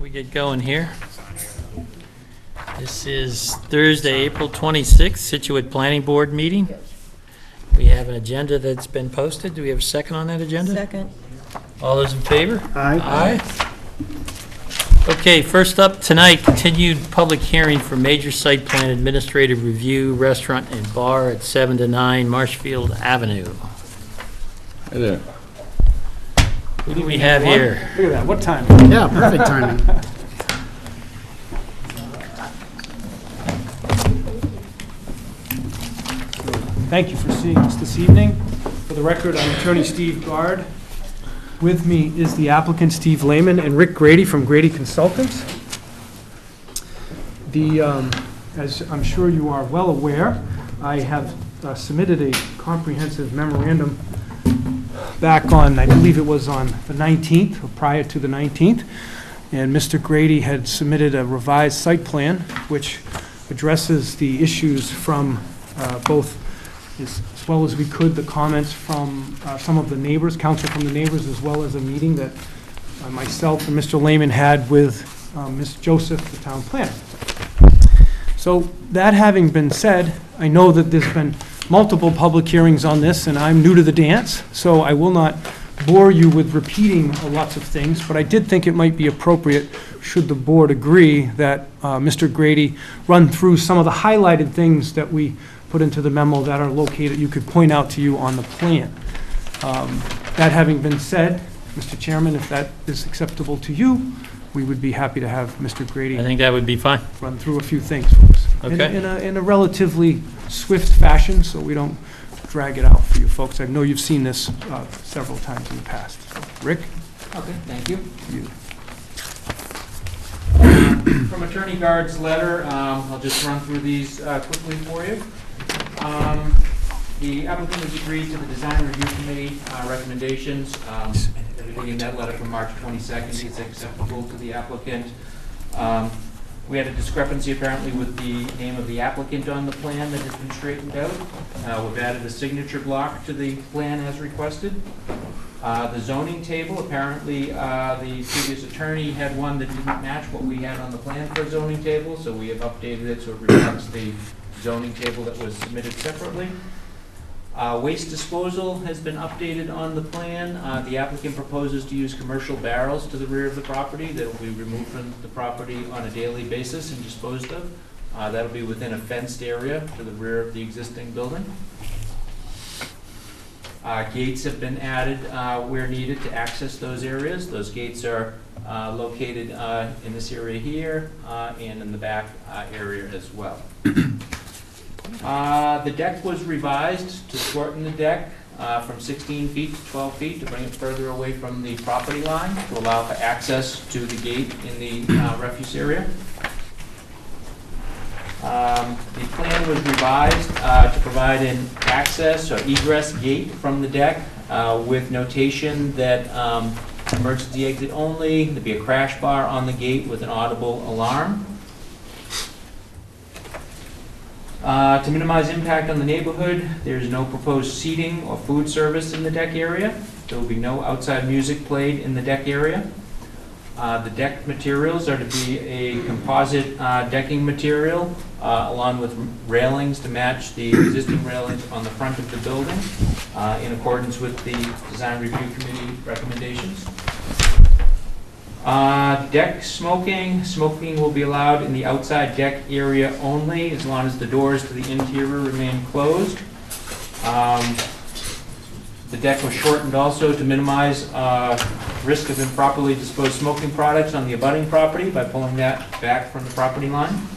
we get going here? This is Thursday, April 26th, Scituate Planning Board meeting. We have an agenda that's been posted. Do we have a second on that agenda? Second. All those in favor? Aye. Okay, first up tonight, continued public hearing for major site plan administrative review, restaurant and bar at 7 to 9 Marshfield Avenue. Hey there. Who do we have here? Look at that, what time? Yeah, perfect timing. Thank you for seeing us this evening. For the record, I'm Attorney Steve Gard. With me is the applicant, Steve Lehman, and Rick Grady from Grady Consultants. As I'm sure you are well aware, I have submitted a comprehensive memorandum back on, I believe it was on the 19th, or prior to the 19th, and Mr. Grady had submitted a revised site plan which addresses the issues from both, as well as we could, the comments from some of the neighbors, counsel from the neighbors, as well as a meeting that myself and Mr. Lehman had with Ms. Joseph, the town planner. So that having been said, I know that there's been multiple public hearings on this, and I'm new to the dance, so I will not bore you with repeating lots of things, but I did think it might be appropriate, should the board agree, that Mr. Grady run through some of the highlighted things that we put into the memo that are located, you could point out to you on the plan. That having been said, Mr. Chairman, if that is acceptable to you, we would be happy to have Mr. Grady I think that would be fine. run through a few things for us. Okay. In a relatively swift fashion, so we don't drag it out for you folks. I know you've seen this several times in the past. So, Rick? Okay, thank you. You. From Attorney Gard's letter, I'll just run through these quickly for you. The applicant has agreed to the design review committee recommendations. Everything in that letter from March 22nd is acceptable to the applicant. We had a discrepancy apparently with the name of the applicant on the plan that has been straightened out. We've added a signature block to the plan as requested. The zoning table, apparently the previous attorney had one that didn't match what we had on the plan for a zoning table, so we have updated it so it reflects the zoning table that was submitted separately. Waste disposal has been updated on the plan. The applicant proposes to use commercial barrels to the rear of the property that will be removed from the property on a daily basis and disposed of. That'll be within a fenced area to the rear of the existing building. Gates have been added where needed to access those areas. Those gates are located in this area here and in the back area as well. The deck was revised to shorten the deck from 16 feet to 12 feet to bring it further away from the property line to allow for access to the gate in the refuse area. The plan was revised to provide an access or egress gate from the deck with notation that emergency exit only. There'd be a crash bar on the gate with an audible alarm. To minimize impact on the neighborhood, there is no proposed seating or food service in the deck area. There will be no outside music played in the deck area. The deck materials are to be a composite decking material along with railings to match the existing railings on the front of the building in accordance with the Design Review Committee recommendations. Deck smoking. Smoking will be allowed in the outside deck area only as long as the doors to the interior remain closed. The deck was shortened also to minimize risk of improperly disposed smoking products on the abutting property by pulling that back from the property line.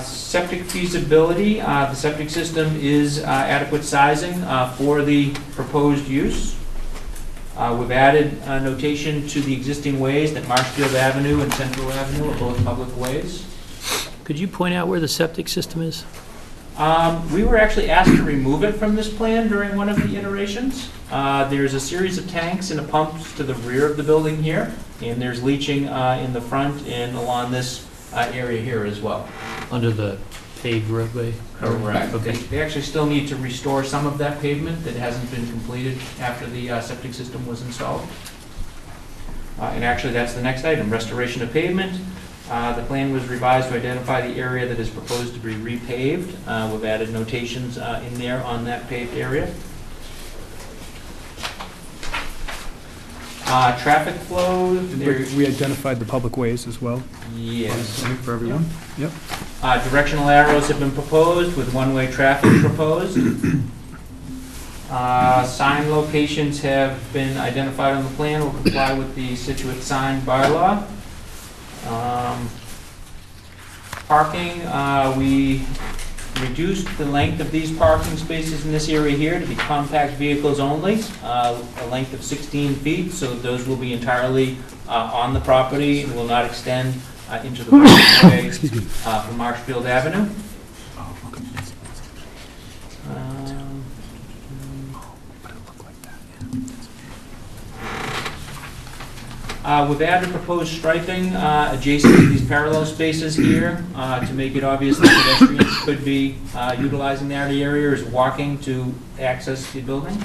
Septic feasibility. The septic system is adequate sizing for the proposed use. We've added a notation to the existing ways that Marshfield Avenue and Central Avenue are both public ways. Could you point out where the septic system is? We were actually asked to remove it from this plan during one of the iterations. There's a series of tanks and a pump to the rear of the building here, and there's leaching in the front and along this area here as well. Under the paved roadway? Correct. Okay. They actually still need to restore some of that pavement that hasn't been completed after the septic system was installed. And actually, that's the next item, restoration of pavement. The plan was revised to identify the area that is proposed to be repaved. We've added notations in there on that paved area. Traffic flow, We identified the public ways as well. yes. For everyone. Yep. Directional arrows have been proposed with one-way traffic proposed. Sign locations have been identified on the plan, will comply with the Scituate sign bylaw. Parking, we reduced the length of these parking spaces in this area here to be compact vehicles only, a length of 16 feet, so those will be entirely on the property and will not extend into the parking way from Marshfield Avenue. We've added proposed striping adjacent to these parallel spaces here to make it obvious that pedestrians could be utilizing that area or walking to access the building.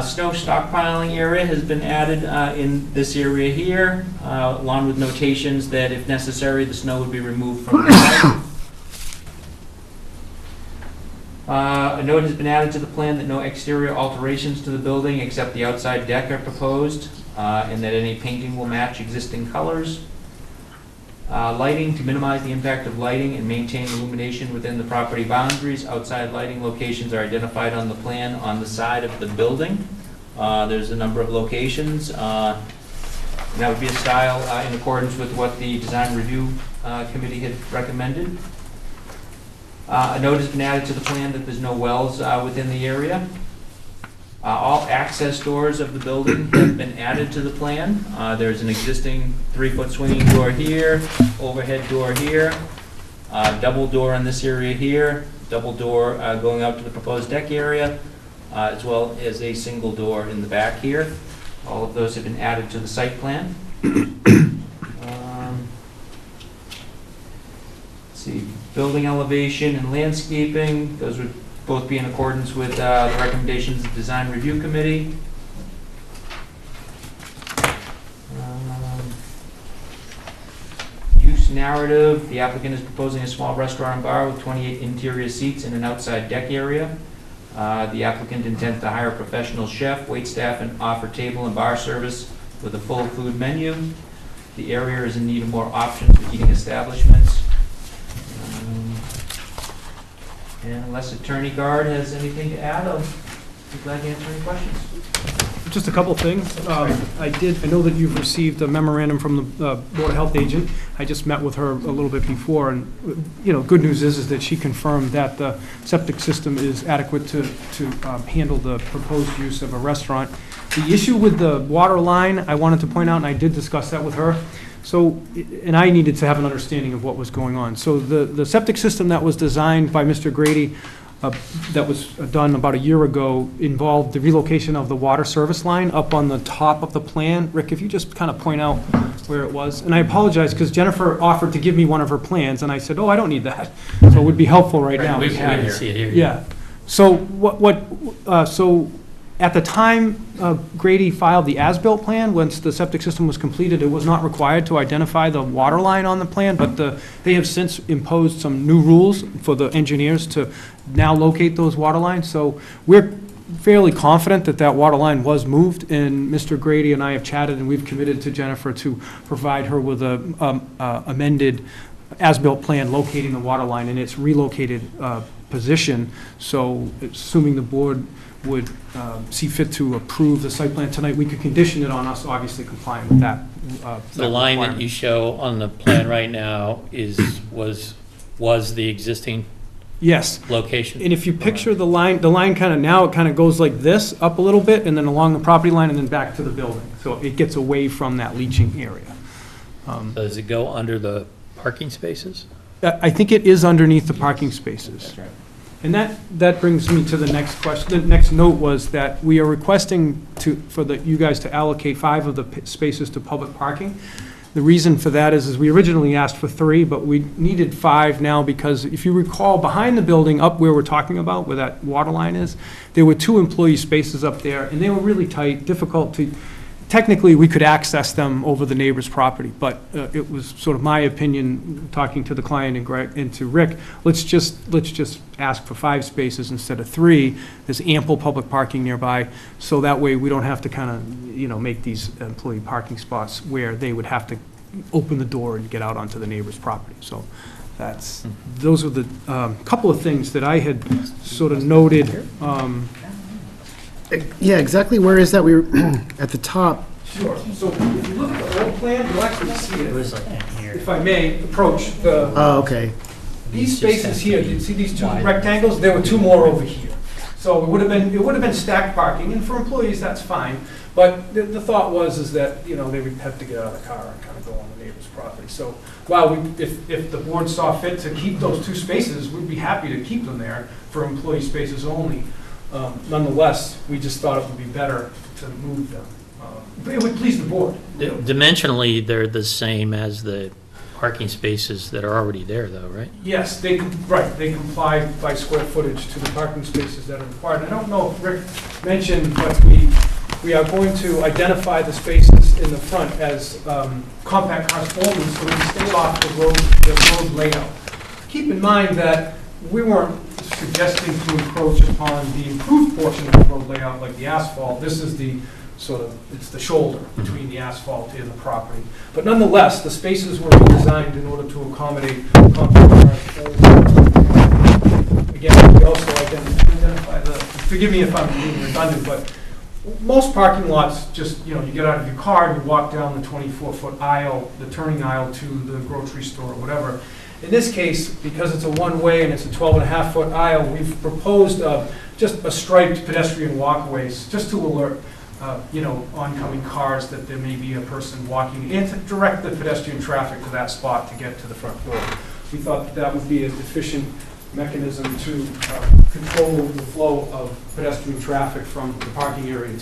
Snow stockpiling area has been added in this area here, along with notations that if necessary, the snow would be removed from the site. A note has been added to the plan that no exterior alterations to the building except the outside deck are proposed, and that any painting will match existing colors. Lighting, to minimize the impact of lighting and maintain illumination within the property boundaries. Outside lighting locations are identified on the plan on the side of the building. There's a number of locations. And that would be a style in accordance with what the Design Review Committee had recommended. A note has been added to the plan that there's no wells within the area. All access doors of the building have been added to the plan. There's an existing 3-foot swinging door here, overhead door here, double door in this area here, double door going out to the proposed deck area, as well as a single door in the back here. All of those have been added to the site plan. Building elevation and landscaping, those would both be in accordance with the recommendations of the Design Review Committee. Use narrative, the applicant is proposing a small restaurant and bar with 28 interior seats and an outside deck area. The applicant intends to hire a professional chef, waitstaff, and offer table and bar service with a full food menu. The area is in need of more options for eating establishments. And unless Attorney Guard has anything to add, I'll be glad to answer any questions. Just a couple of things. I know that you've received a memorandum from the Board of Health agent. I just met with her a little bit before, and, good news is that she confirmed that the septic system is adequate to handle the proposed use of a restaurant. The issue with the water line, I wanted to point out, and I did discuss that with her. So, and I needed to have an understanding of what was going on. So the septic system that was designed by Mr. Grady, that was done about a year ago, involved the relocation of the water service line up on the top of the plan. Rick, if you just kind of point out where it was. And I apologize, because Jennifer offered to give me one of her plans, and I said, oh, I don't need that. So it would be helpful right now. We to have can it. see it here. Yeah. So so at the time Grady filed the as-built plan, once the septic system was completed, it was not required to identify the water line on the plan, but they have since imposed some new rules for the engineers to now locate those water lines. So we're fairly confident that that water line was moved, and Mr. Grady and I have chatted, and we've committed to Jennifer to provide her with a amended as-built plan locating the water line in its relocated position. So assuming the board would see fit to approve the site plan tonight, we could condition it on us obviously complying with that. The line that you show on the plan right now was the existing Yes. location? And if you picture the line kind of goes like this, up a little bit, and then along the property line, and then back to the building. So it gets away from that leaching area. Does it go under the parking spaces? I think it is underneath the parking spaces. That's right. And that brings me to the next question. The next note was that we are requesting for you guys to allocate 5 of the spaces to public parking. The reason for that is we originally asked for 3, but we needed 5 now because if you recall, behind the building, up where we're talking about, where that water line is, there were 2 employee spaces up there, and they were really tight, difficult technically, we could access them over the neighbor's property, but it was sort of my opinion, talking to the client and to Rick, let's just ask for 5 spaces instead of 3. There's ample public parking nearby, so that way we don't have to kind of, make these employee parking spots where they would have to open the door and get out onto the neighbor's property. So those are the couple of things that I had sort of noted. Yeah, exactly where is that? We were at the top. Sure. So if you look at the old plan, you'll actually see It was it. like here. If I may approach the, Oh, okay. these spaces here, you see these 2 rectangles? There were 2 more over here. So it would have been stacked parking, and for employees, that's fine. But the thought was that, they would have to get out of the car and kind of go on the neighbor's property. So while if the board saw fit to keep those 2 spaces, we'd be happy to keep them there for employee spaces only. Nonetheless, we just thought it would be better to move them. It would please the board. Dimensionally, they're the same as the parking spaces that are already there, though, right? Yes, they comply by square footage to the parking spaces that are required. I don't know if Rick mentioned, but we are going to identify the spaces in the front as compact cars only, so we stay off the road layout. Keep in mind that we weren't suggesting to encroach upon the improved portion of the road layout like the asphalt. This is the it's the shoulder between the asphalt and the property. But nonetheless, the spaces were designed in order to accommodate compact cars only. Again, we also identify forgive me if I'm being redundant, but most parking lots just, you get out of your car and you walk down the 24-foot aisle, the turning aisle to the grocery store or whatever. In this case, because it's a one-way and it's a 12.5-foot aisle, we've proposed just a striped pedestrian walkways, just to alert, oncoming cars that there may be a person walking, and to direct the pedestrian traffic to that spot to get to the front door. We thought that would be an efficient mechanism to control the flow of pedestrian traffic from the parking area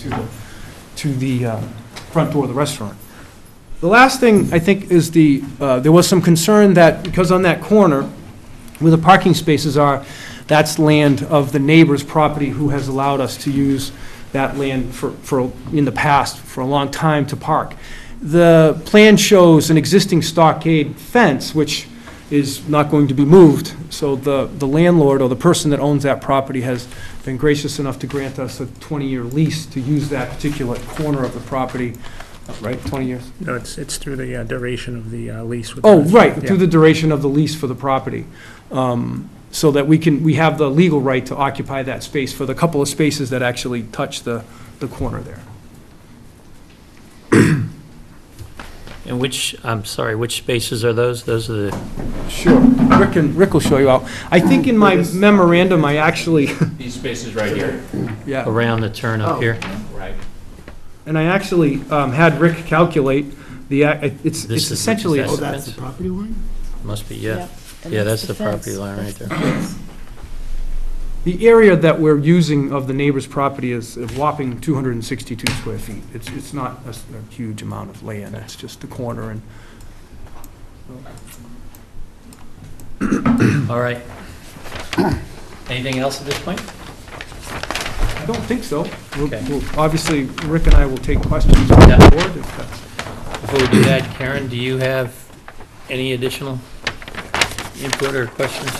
to the front door of the restaurant. The last thing, I think, is there was some concern that, because on that corner, where the parking spaces are, that's land of the neighbor's property who has allowed us to use that land in the past for a long time to park. The plan shows an existing stockade fence, which is not going to be moved, so the landlord or the person that owns that property has been gracious enough to grant us a 20-year lease to use that particular corner of the property. Right, 20 years? No, it's through the duration of the lease. Oh, right, through the duration of the lease for the property. So that we have the legal right to occupy that space for the couple of spaces that actually touch the corner there. And which spaces are those? Those are the, Sure, Rick will show you out. I think in my memorandum, I actually, These spaces right here. yeah. around the turn up here? Right. And I actually had Rick calculate it's This is essentially, the Oh, that's the property line? Must be, yeah. Yeah, that's the property line right there. the area that we're using of the neighbor's property is a whopping 262 square feet. It's not a huge amount of land, it's just the corner and. All right. Anything else at this point? I don't think so. Okay. Obviously, Rick and I will take questions from Yeah. the board if that's. Before we do that, Karen, do you have any additional input or questions?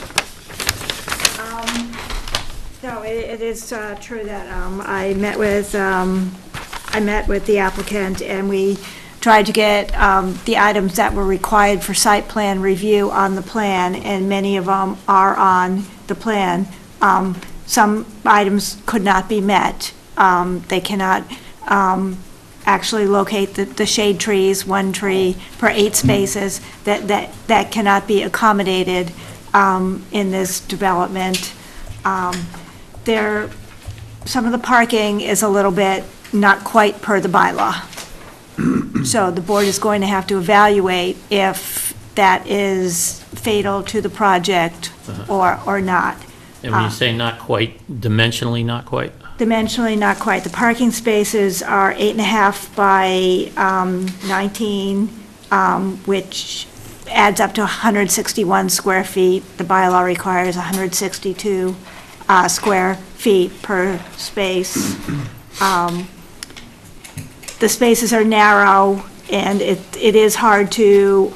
No, it is true that I met with the applicant, and we tried to get the items that were required for site plan review on the plan, and many of them are on the plan. Some items could not be met. They cannot actually locate the shade trees, 1 tree per 8 spaces, that cannot be accommodated in this development. Some of the parking is a little bit not quite per the bylaw. So the board is going to have to evaluate if that is fatal to the project or not. And when you say not quite, dimensionally not quite? Dimensionally, not quite. The parking spaces are 8.5 by 19, which adds up to 161 square feet. The bylaw requires 162 square feet per space. the spaces are narrow, and it is hard to,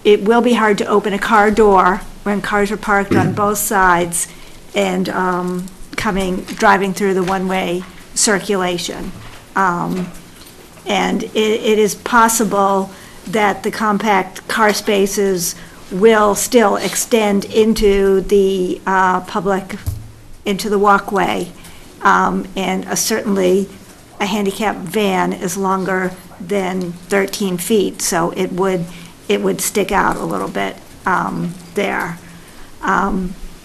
it will be hard to open a car door when cars are parked on both sides and driving through the one-way circulation. And it is possible that the compact car spaces will still extend into the into the walkway. And certainly, a handicap van is longer than 13 feet, so it would stick out a little bit there.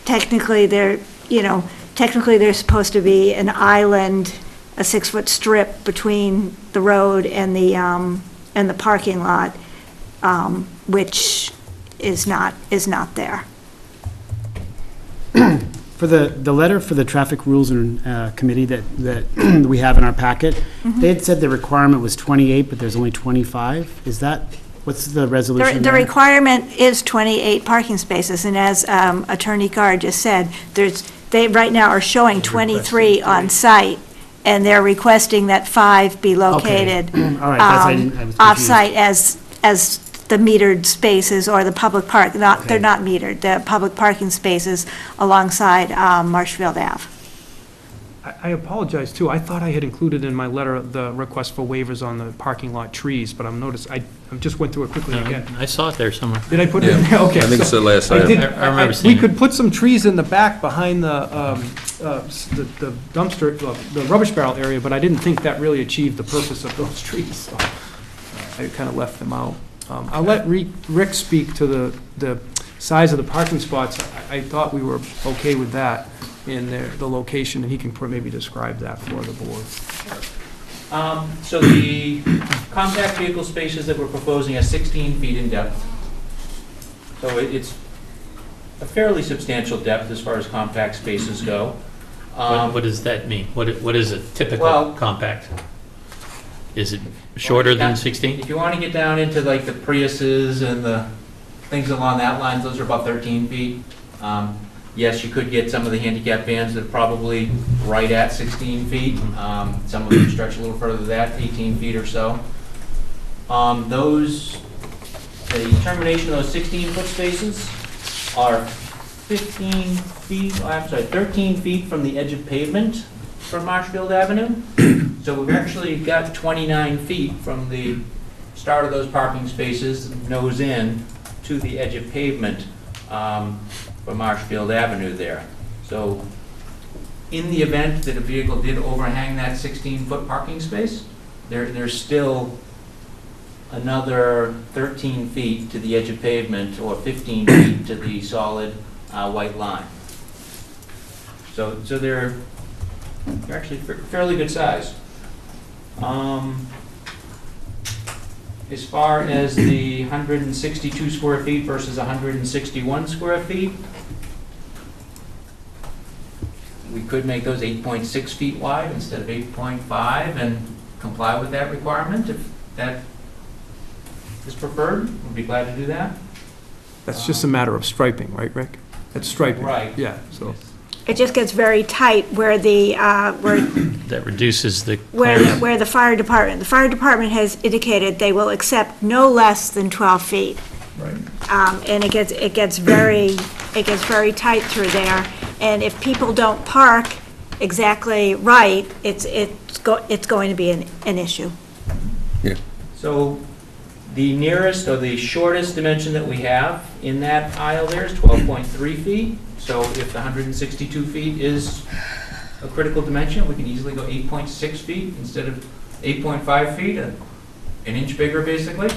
Technically, there's supposed to be an island, a 6-foot strip between the road and the parking lot, which is not there. For the letter for the traffic rules and committee that we have in our packet, they had said the requirement was 28, but there's only 25. Is that, what's the resolution The there? requirement is 28 parking spaces, and as Attorney Carr just said, they right now are showing 23 on site, and they're requesting that 5 be located All right, that's why I was confused. off-site as the metered spaces or the public park, they're not metered, the public parking spaces alongside Marshfield Ave. I apologize, too. I thought I had included in my letter the request for waivers on the parking lot trees, but I just went through it quickly again. I saw it there somewhere. Did I put it in there? Okay. I think it's the last I item. did- I remember seeing We it. could put some trees in the back behind the dumpster, the rubbish barrel area, but I didn't think that really achieved the purpose of those trees, so I kind of left them out. I'll let Rick speak to the size of the parking spots. I thought we were okay with that in the location, and he can maybe describe that for the board. So the compact vehicle spaces that we're proposing are 16 feet in depth. So it's a fairly substantial depth as far as compact spaces go. What does that mean? What is a typical Well- compact? Is it shorter than 16? If you want to get down into like the Priuses and the things along that line, those are about 13 feet. Yes, you could get some of the handicap vans that are probably right at 16 feet. Some of them stretch a little further than that, 18 feet or so. The termination of those 16-foot spaces are 13 feet from the edge of pavement from Marshfield Avenue. So we've actually got 29 feet from the start of those parking spaces, nose in, to the edge of pavement for Marshfield Avenue there. So in the event that a vehicle did overhang that 16-foot parking space, there's still another 13 feet to the edge of pavement or 15 feet to the solid white line. So they're actually fairly good size. As far as the 162 square feet versus 161 square feet, we could make those 8.6 feet wide instead of 8.5 and comply with that requirement if that is preferred. We'd be glad to do that. That's just a matter of striping, right, Rick? That's striping. Right. Yeah, so. It just gets very tight where the, That reduces the where clearance. the fire department has indicated they will accept no less than 12 feet. Right. And it gets very tight through there. And if people don't park exactly right, it's going to be an issue. So the nearest or the shortest dimension that we have in that aisle there is 12.3 feet. So if the 162 feet is a critical dimension, we can easily go 8.6 feet instead of 8.5 feet, an inch bigger basically,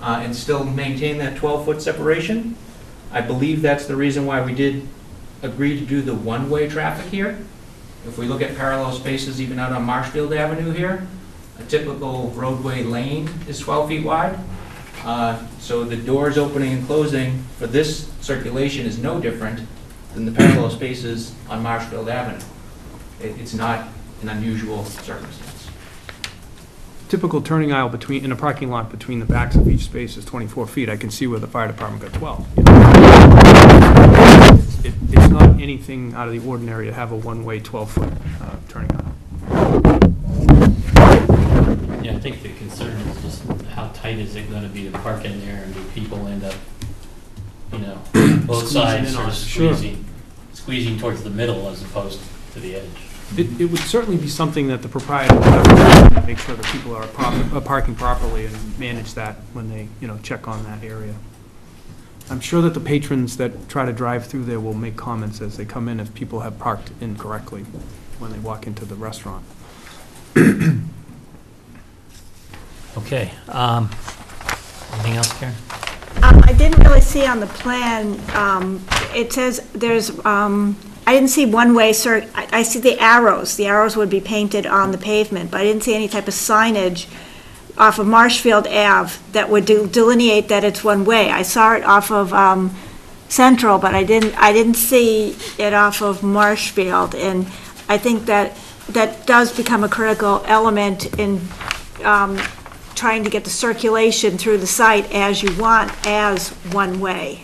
and still maintain that 12-foot separation. I believe that's the reason why we did agree to do the one-way traffic here. If we look at parallel spaces even out on Marshfield Avenue here, a typical roadway lane is 12 feet wide. So the doors opening and closing for this circulation is no different than the parallel spaces on Marshfield Avenue. It's not an unusual circumstance. Typical turning aisle in a parking lot between the backs of each space is 24 feet. I can see where the fire department got 12. It's not anything out of the ordinary to have a one-way 12-foot turning aisle. Yeah, is how tight is it gonna be to park in there, and do people end up, both sides in on are it. Sure. squeezing towards the middle as opposed to the edge? It would certainly be something that the proprietor would have to make sure that people are parking properly and manage that when they, check on that area. I'm sure that the patrons that try to drive through there will make comments as they come in if people have parked incorrectly when they walk into the restaurant. Okay, anything else, Karen? I didn't really see on the plan, it says there's, I didn't see one-way, I see the arrows would be painted on the pavement, but I didn't see any type of signage off of Marshfield Ave that would delineate that it's one-way. I saw it off of Central, but I didn't see it off of Marshfield, and I think that does become a critical element in trying to get the circulation through the site as you want, as one-way.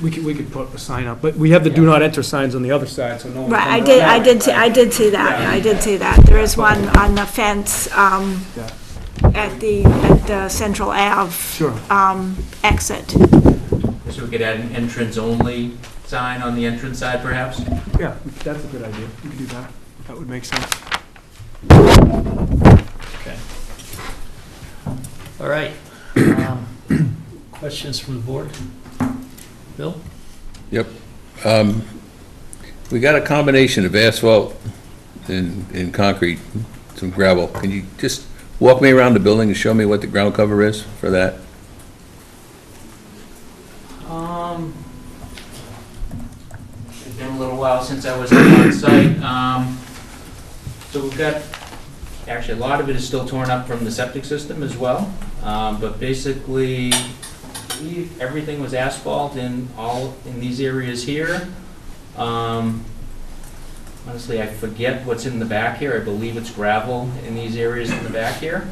We could put a sign up, but we have the do not enter signs on the other side, so no one. Right, comes out. I did see that, I did see that. There is one on the fence at the Central Ave Sure. exit. So we could add an entrance-only sign on the entrance side, perhaps? Yeah, that's a good idea. We could do that. That would make sense. Okay. All right. Questions from the board? Bill? Yep. We got a combination of asphalt and concrete, some gravel. Can you just walk me around the building and show me what the ground cover is for that? It's been a little while since I was on site. So we've got, actually, a lot of it is still torn up from the septic system as well. But basically, everything was asphalt in these areas here. Honestly, I forget what's in the back here. I believe it's gravel in these areas in the back here.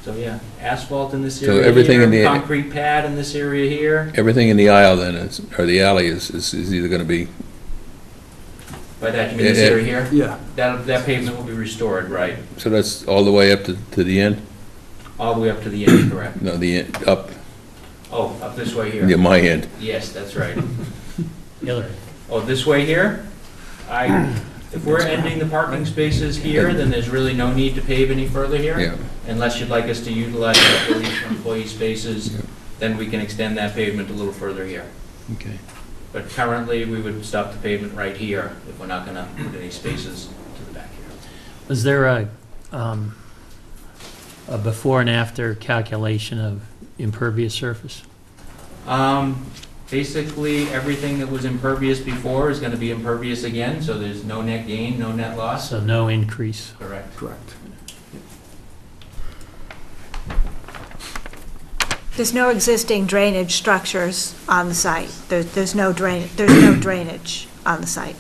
So yeah, asphalt in this area everything here, in the- concrete pad in this area here. Everything in the aisle then is, or the alley is either going to be, By that, you mean this Yeah. area here? Yeah. That pavement will be restored, right? so that's all the way up to the end? All the way up to the end, correct? No, the end, up, Oh, up this way here? yeah, my end. Yes, that's right. The other. Oh, this way here? If we're ending the parking spaces here, then there's really no need to pave any further here. Yeah. Unless you'd like us to utilize the relief from employee spaces, Yeah. then we can extend that pavement a little further here. Okay. But currently, we would stop the pavement right here if we're not gonna put any spaces to the back here. Was there a before and after calculation of impervious surface? Basically, everything that was impervious before is gonna be impervious again, so there's no net gain, no net loss. So no increase. Correct. Correct. There's no existing drainage structures on the site. There's no drainage on the site.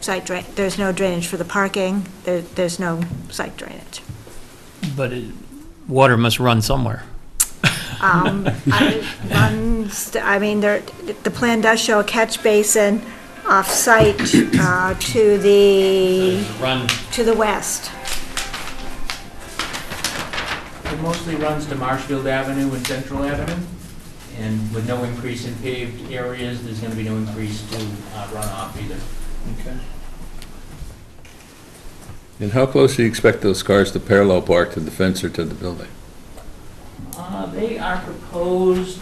There's no drainage for the parking. There's no site drainage. But water must run somewhere. The plan does show a catch basin off-site to the west. It mostly runs to Marshfield Avenue and Central Avenue, and with no increase in paved areas, there's gonna be no increase to runoff either. Okay. And how close do you expect those cars to parallel park to the fence or to the building? They are proposed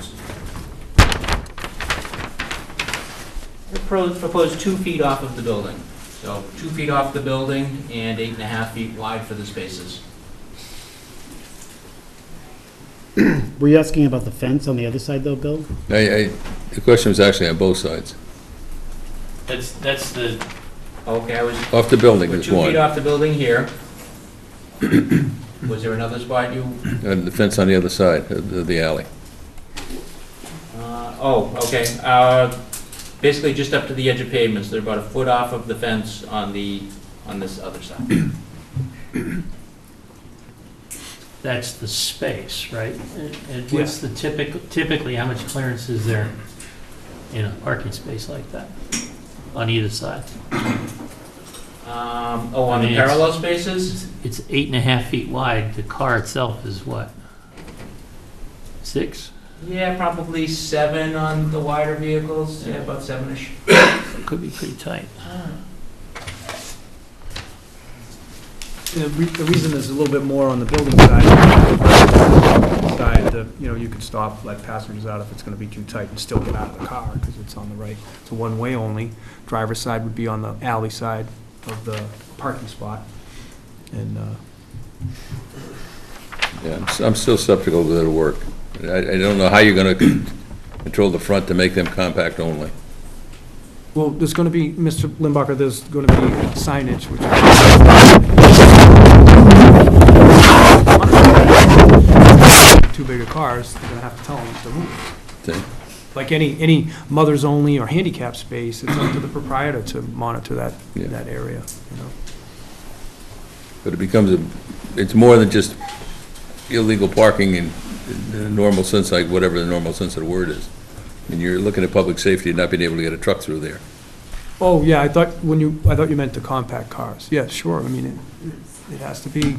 2 feet off of the building. So 2 feet off the building and 8.5 feet wide for the spaces. Were you asking about the fence on the other side, though, Bill? The question was actually on both sides. That's the, Okay, I was, Off the building we're is 2 feet one, off the building here. Was there another spot you, and the fence on the other side of the alley. okay. Basically just up to the edge of pavements. They're about 1 foot off of the fence on this other side. that's the space, right? And what's the typically, how much clearance is there in a parking space like that on either side? On the I mean, parallel spaces? It's 8.5 feet wide. The car itself is what? 6? Yeah, probably 7 on the wider vehicles, yeah, about 7-ish. Could be pretty tight. The reason there's a little bit more on the building side, you could stop, let passengers out if it's going to be too tight and still get out of the car because it's on the right. It's a one-way only. Driver's side would be on the alley side of the parking spot. And Yeah, I'm still skeptical that it'll work. I don't know how you're going to control the front to make them compact only. well, there's going to be, Mr. Limbacher, there's going to be signage, which too big of cars, they're going to have to tell them to move. See? Like any mothers only or handicap space, it's up to the proprietor to monitor that, Yeah. that area, you know. But it becomes it's more than just illegal parking in the normal sense, like whatever the normal sense of the word is. And you're looking at public safety and not being able to get a truck through there. Oh, yeah, I thought you meant the compact cars. Yeah, sure, I mean, it has to be, you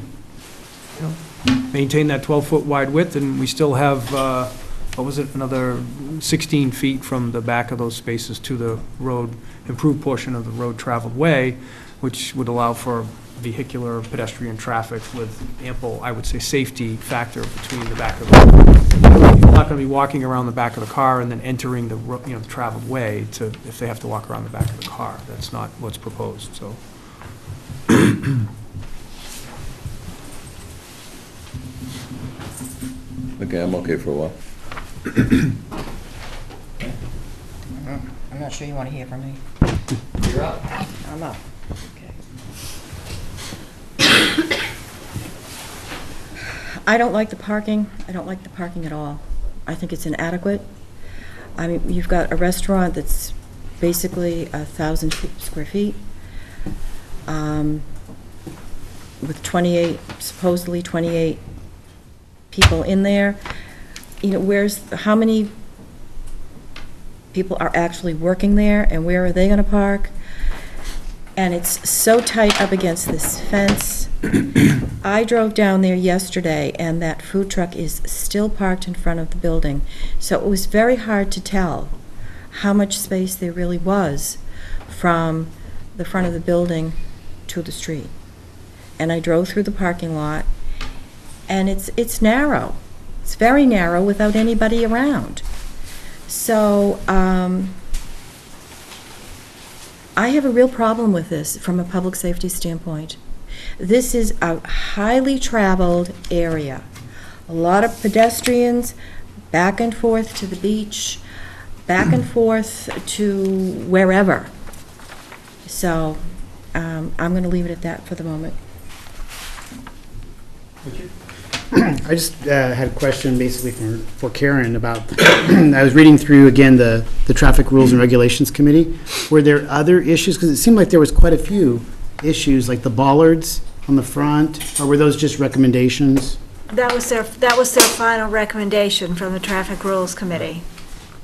know, maintain that 12-foot wide width, and we still have, what was it, another 16 feet from the back of those spaces to the road, improved portion of the road traveled way, which would allow for vehicular pedestrian traffic with ample, I would say, safety factor between the back of the, you're not going to be walking around the back of the car and then entering the, the traveled way to, if they have to walk around the back of the car. That's not what's proposed, so. Okay, I'm okay for a while. I'm not sure you want to hear from me. You're up. I'm up. Okay. I don't like the parking. I don't like the parking at all. I think it's inadequate. I mean, you've got a restaurant that's basically 1,000 square feet, with 28, supposedly 28 people in there. You know, how many people are actually working there, and where are they going to park? And it's so tight up against this fence. I drove down there yesterday, and that food truck is still parked in front of the building. So it was very hard to tell how much space there really was from the front of the building to the street. And I drove through the parking lot, and it's narrow. It's very narrow without anybody around. So I have a real problem with this from a public safety standpoint. This is a highly traveled area. A lot of pedestrians back and forth to the beach, back and forth to wherever. So I'm going to leave it at that for the moment. I just had a question basically for Karen about, I was reading through again the Traffic Rules and Regulations Committee. Were there other issues? Because it seemed like there was quite a few issues, like the bollards on the front, or were those just recommendations? That was their final recommendation from the Traffic Rules Committee.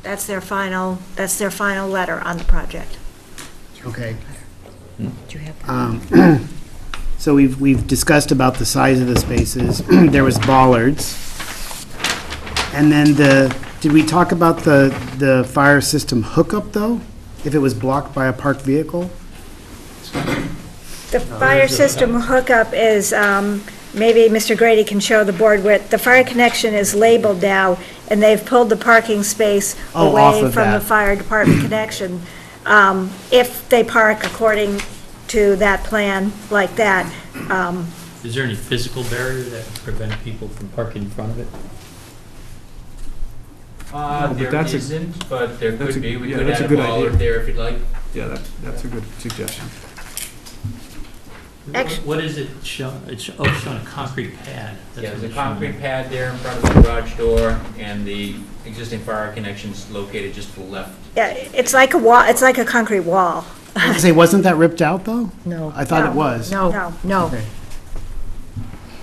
That's their final letter on the project. Okay. Do you have So we've discussed about the size of the spaces. There was bollards. And then did we talk about the fire system hookup, though? If it was blocked by a parked vehicle? The fire system hookup is, maybe Mr. Grady can show the board where the fire connection is labeled now, and they've pulled the parking space off away of from the that. fire department connection. If they park according to that plan like that. Is there any physical barrier that would prevent people from parking in front of it? but There that's isn't, but there that's could a- be. We yeah, could that's a add a good bollard idea. there if you'd like. Yeah, that's a good suggestion. Actu- What is it showing? It's showing a concrete pad. That's Yeah, what there's a it's showing. concrete pad there in front of the garage door, and the existing fire connection's located just to the left. Yeah, it's like a wall, it's like a concrete wall. I was gonna say, wasn't that ripped out, though? No. I thought No. it was. No. No. Okay.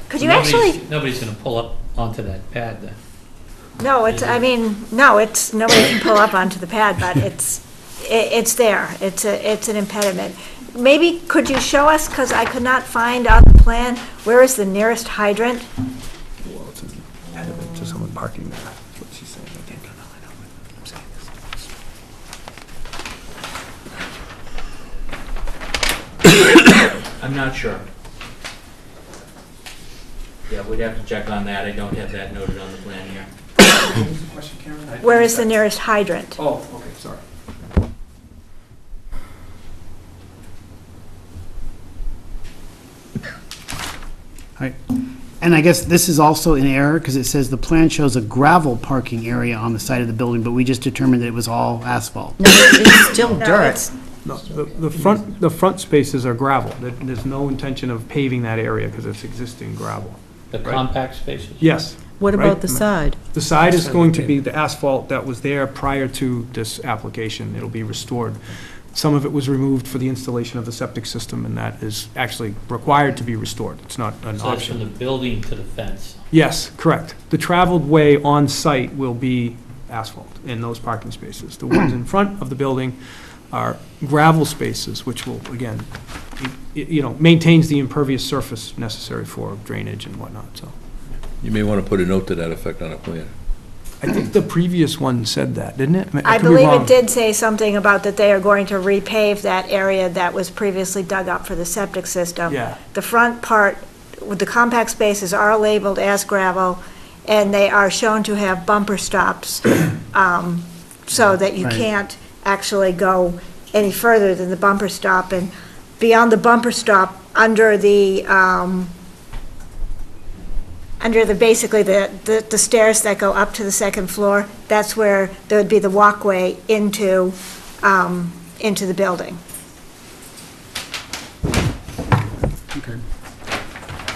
Could you actually, Nobody's going to pull up onto that pad then. no, nobody can pull up onto the pad, but it's there. It's an impediment. Maybe could you show us, because I could not find on the plan, where is the nearest hydrant? Well, it's ahead of it to someone parking there. That's what she's saying, I think. I'm not sure. Yeah, we'd have to check on that. I don't have that noted on the plan here. What was the question, Karen? Where is the nearest hydrant? Oh, okay, sorry. Right. And I guess this is also in error, because it says the plan shows a gravel parking area on the side of the building, but we just determined that it was all asphalt. No, it's still No, dirt. it's- No, the front spaces are gravel. There's no intention of paving that area because it's existing gravel. The Right. compact spaces? Yes. What Right. about the side? The side is going to be the asphalt that was there prior to this application. It'll be restored. Some of it was removed for the installation of the septic system, and that is actually required to be restored. It's not an So that's from the option. building to the fence? Yes, correct. The traveled way on site will be asphalt in those parking spaces. The ones in front of the building are gravel spaces, which will, again, maintains the impervious surface necessary for drainage and whatnot, so. You may want to put a note to that effect on a plan. I think the previous one said that, didn't it? I could be believe wrong. it did say something about that they are going to repave that area that was previously dug up for the septic system. Yeah. The front part, with the compact spaces are labeled as gravel, and they are shown to have bumper stops, so that you Right. can't actually go any further than the bumper stop. And beyond the bumper stop, under the basically the stairs that go up to the second floor, that's where there would be the walkway into the building.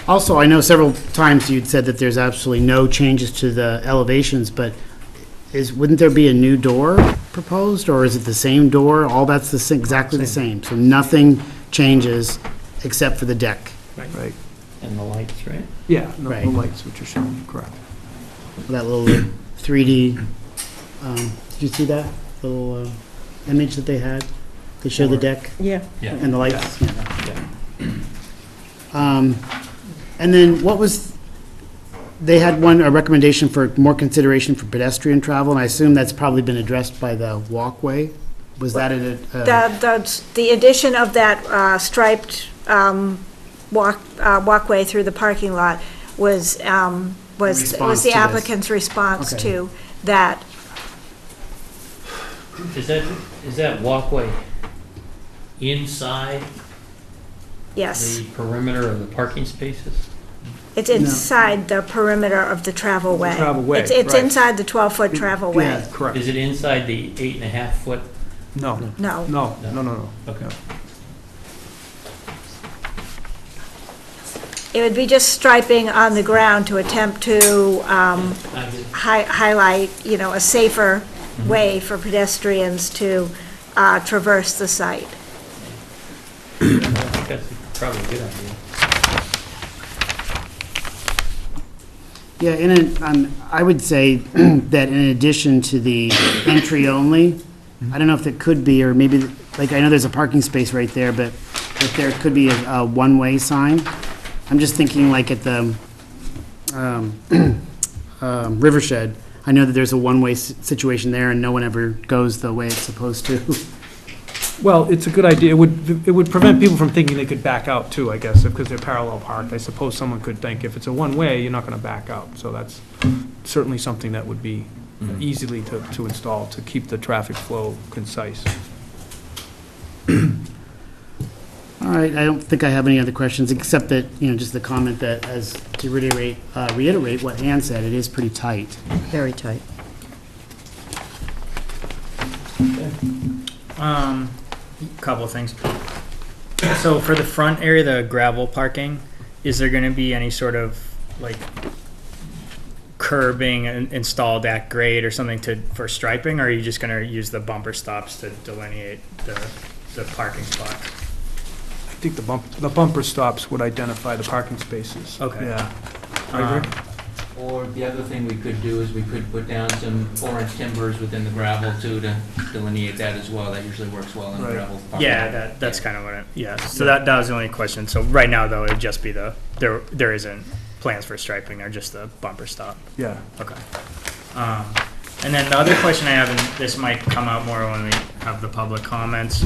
Also, I know several times you'd said that there's absolutely no changes to the elevations, but wouldn't there be a new door proposed, or is it the same door? All that's exactly the same, so nothing changes except for the deck. Right. And the lights, right? Yeah, the Right. lights, which are shown, correct. That little 3D, did you see that little image that they had? They show the deck Yeah. Yeah. and the lights? Yeah. Yeah. And then what was, they had a recommendation for more consideration for pedestrian travel, and I assume that's probably been addressed by the walkway? Was that The addition of that striped walkway through the parking lot was Response to the this. applicant's response Okay. to that. Is that walkway inside Yes, the perimeter of the parking spaces? it's inside the perimeter of the travel way. travel way, It's right. inside the 12-foot travel way. Yeah. Correct. Is it inside the 8.5-foot? No, No. no. Okay. It would be just striping on the ground to attempt to highlight, a safer way for pedestrians to traverse the site. I think that's probably a good idea. Yeah, I would say that in addition to the entry only, I don't know if it could be, or maybe, like, I know there's a parking space right there, but if there could be a one-way sign. I'm just thinking like at the Rivershed, I know that there's a one-way situation there and no one ever goes the way it's supposed to. Well, it's a good idea. It would prevent people from thinking they could back out too, I guess, because they're parallel parked. I suppose someone could think if it's a one-way, you're not going to back out. So that's certainly something that would be easily to install to keep the traffic flow concise. All right, I don't think I have any other questions, except that, just the comment that, as to reiterate what Ann said, it is pretty tight. Very tight. Couple of things. So for the front area, the gravel parking, is there going to be any sort of like curbing installed at grade or something for striping, or are you just going to use the bumper stops to delineate the parking spots? I think the bumper stops would identify the parking spaces. Okay. Yeah. I agree. Or the other thing we could do is we could put down some 4-inch timbers within the gravel too to delineate that as well. That usually works well in Right. gravel. Yeah, that's kind of what it, yeah. So that was the only question. So right now, though, it'd just be there isn't plans for striping or just the bumper stop. Yeah. Okay. And then the other question I have, and this might come out more when we have the public comments,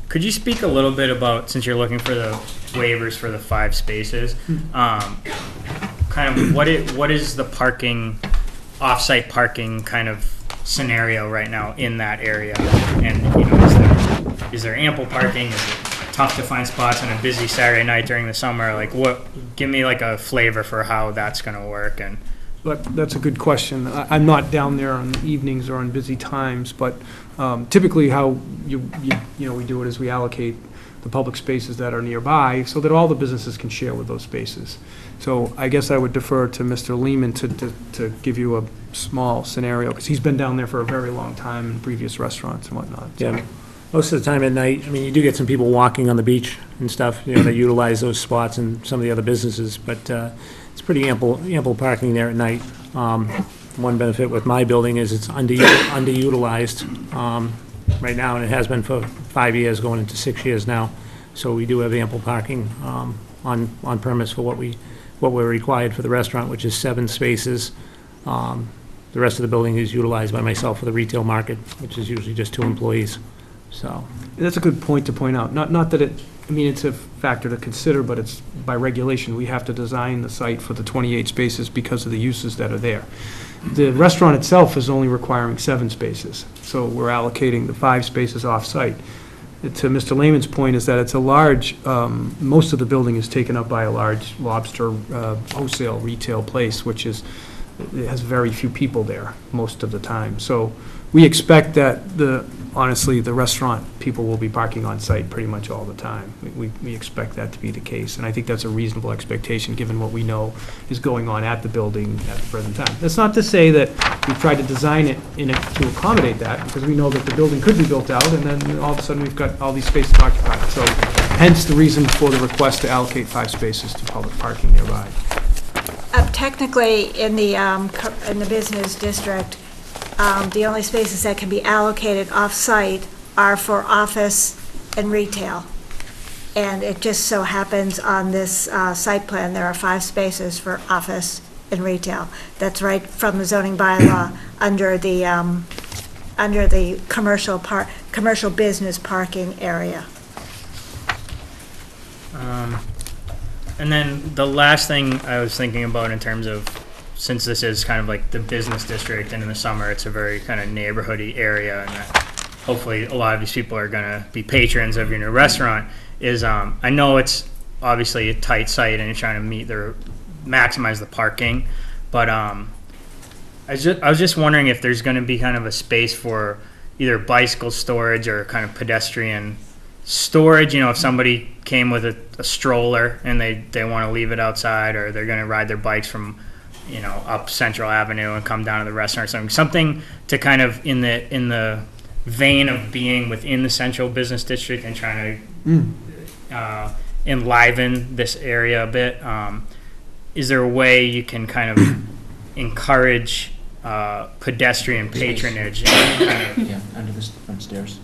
could you speak a little bit about, since you're looking for the waivers for the 5 spaces, kind of what is the parking, off-site parking kind of scenario right now in that area? And, you know, is there ample parking? Is it tough to find spots on a busy Saturday night during the summer? Like, give me like a flavor for how that's going to work. And But that's a good question. I'm not down there on evenings or on busy times, but typically how we do it is we allocate the public spaces that are nearby so that all the businesses can share with those spaces. So I guess I would defer to Mr. Lehman to give you a small scenario, because he's been down there for a very long time in previous restaurants and whatnot. So. Yeah, most of the time at night, I mean, you do get some people walking on the beach and stuff, you know, that utilize those spots and some of the other businesses, but it's pretty ample parking there at night. One benefit with my building is it's underutilized right now, and it has been for 5 years, going into 6 years now. So we do have ample parking on premise for what we're required for the restaurant, which is 7 spaces. The rest of the building is utilized by myself for the retail market, which is usually just 2 employees. So That's a good point to point out. Not that it's a factor to consider, but it's by regulation, we have to design the site for the 28 spaces because of the uses that are there. The restaurant itself is only requiring 7 spaces, so we're allocating the 5 spaces off-site. To Mr. Lehman's point is that it's a large, most of the building is taken up by a large lobster wholesale retail place, which it has very few people there most of the time. So we expect that honestly, the restaurant people will be parking on site pretty much all the time. We expect that to be the case, and I think that's a reasonable expectation, given what we know is going on at the building at the present time. That's not to say that we've tried to design it to accommodate that, because we know that the building could be built out, and then all of a sudden, we've got all these spaces occupied. So hence the reason for the request to allocate 5 spaces to public parking nearby. Technically, in the business district, the only spaces that can be allocated off-site are for office and retail. And it just so happens on this site plan, there are 5 spaces for office and retail. That's right from the zoning bylaw under the commercial business parking area. And then the last thing I was thinking about in terms of, since this is kind of like the business district, and in the summer it's a very kind of neighborhoody area, and that hopefully a lot of these people are going to be patrons of your new restaurant, is I know it's obviously a tight site and you're trying to maximize the parking, but I was just wondering if there's going to be kind of a space for either bicycle storage or kind of pedestrian storage. You know, if somebody came with a stroller and they want to leave it outside, or they're going to ride their bikes from, you know, up Central Avenue and come down to the restaurant or something to kind of in the vein of being within the central business district and trying to enliven this area a bit. Is there a way you can kind of encourage pedestrian patronage and kind of, Yeah, under the front stairs.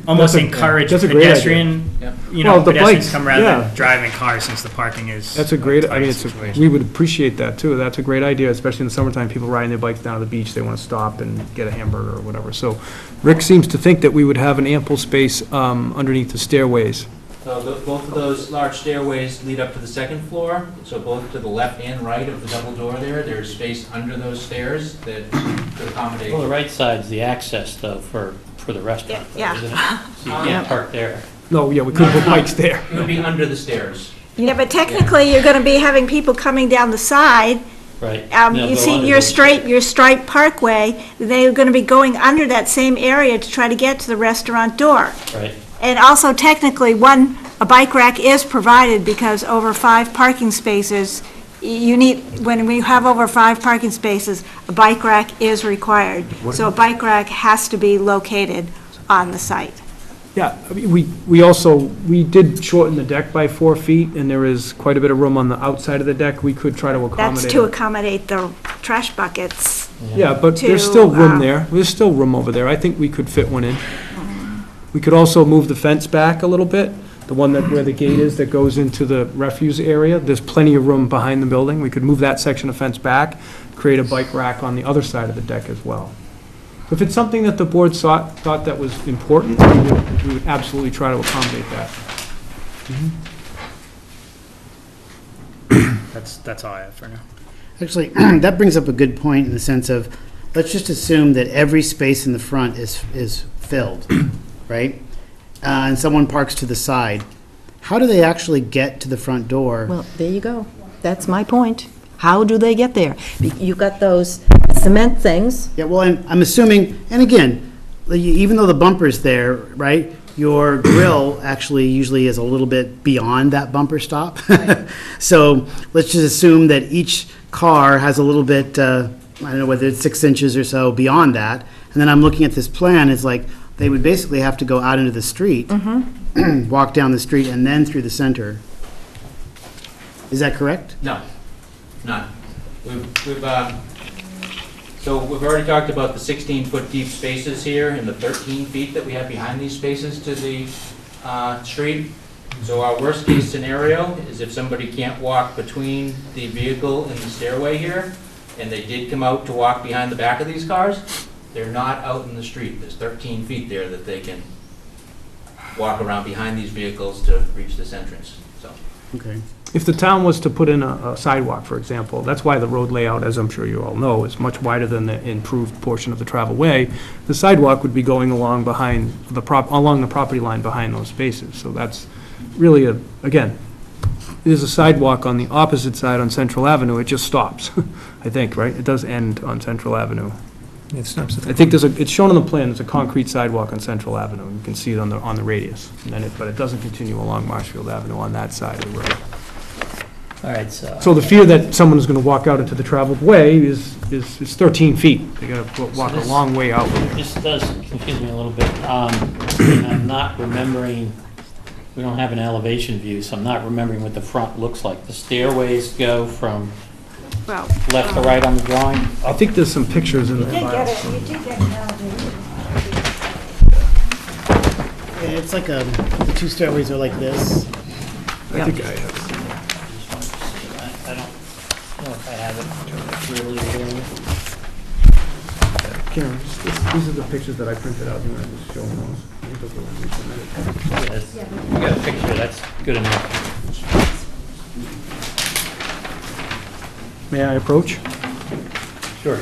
almost encourage that's a great idea. pedestrian, Yep. you know, Well, the pedestrians bikes, come rather yeah. than driving cars, since the parking is. That's a great, I mean, tight situation. we would appreciate that too. That's a great idea, especially in the summertime, people riding their bikes down to the beach, they want to stop and get a hamburger or whatever. So Rick seems to think that we would have an ample space underneath the stairways. So both of those large stairways lead up to the 2nd floor, so both to the left and right of the double door there's space under those stairs that could accommodate. Well, the right side's the access, though, for the restaurant, though, Yeah. isn't it? So you can't park there. No, yeah, we couldn't put bikes there. It would be under the stairs. Yeah, but technically, you're going to be having people coming down the side. Right. You see your striped parkway, they're going to be going under that same area to try to get to the restaurant door. Right. And also technically, a bike rack is provided, because over 5 parking spaces, when we have over 5 parking spaces, a bike rack is required. So a bike rack has to be located on the site. Yeah, I mean, we did shorten the deck by 4 feet, and there is quite a bit of room on the outside of the deck. We could try to accommodate. That's to accommodate the trash buckets. Yeah, but there's to, still room there. There's still room over there. I think we could fit one in. We could also move the fence back a little bit, the one that, where the gate is that goes into the refuse area. There's plenty of room behind the building. We could move that section of fence back, create a bike rack on the other side of the deck as well. If it's something that the board thought that was important, we would absolutely try to accommodate that. That's all I have for now. Actually, that brings up a good point in the sense of, let's just assume that every space in the front is filled, right? And someone parks to the side. How do they actually get to the front door? Well, there you go. That's my point. How do they get there? You've got those cement things. Yeah, well, I'm assuming, and again, even though the bumper's there, right, your grill actually usually is a little bit beyond that bumper stop. So let's just assume that each car has a little bit, I don't know whether it's 6 inches or so beyond that. And then I'm looking at this plan, it's like, they would basically have to go out into the street, walk down the street, and then through the center. Is that correct? No, none. So we've already talked about the 16-foot deep spaces here and the 13 feet that we have behind these spaces to the street. So our worst-case scenario is if somebody can't walk between the vehicle and the stairway here, and they did come out to walk behind the back of these cars, they're not out in the street. There's 13 feet there that they can walk around behind these vehicles to reach this entrance, so. Okay. If the town was to put in a sidewalk, for example, that's why the road layout, as I'm sure you all know, is much wider than the improved portion of the travel way. The sidewalk would be going along behind along the property line behind those spaces. So that's really again, there's a sidewalk on the opposite side on Central Avenue. It just stops, I think, right? It does end on Central Avenue. It stops at the I think it's shown on the plan, there's a concrete sidewalk on Central Avenue. You can see it on the radius. And then but it doesn't continue along Marshfield Avenue on that side of the road. All right, so. So the fear that someone is going to walk out into the traveled way is 13 feet. They got to walk a long way out there. This does confuse me a little bit. I'm not remembering, we don't have an elevation view, so I'm not remembering what the front looks like. The stairways go from Well, left to right on the drawing? I think there's some pictures in you there. did get it, you did get an elevation. Yeah, it's like the 2 stairways are like this. I think I have. I don't know if I have it really there. Karen, these are the pictures that I printed out. You want to just show them those? I think those are what we submitted. Yes. You got a picture, that's good enough. May I approach? Sure.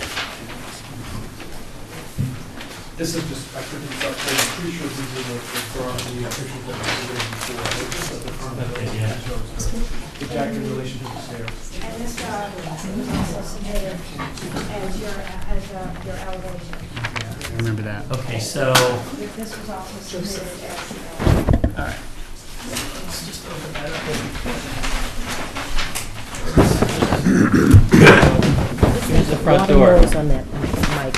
This is just, I printed this out, so I'm pretty sure these are the pictures that I submitted before. This is the front that shows the jack in relation to the stairs. And this was also submitted as your elevation. I remember that. Okay, so, This was also submitted as, all right. Let's just open that up. Here's the front door. On that mic.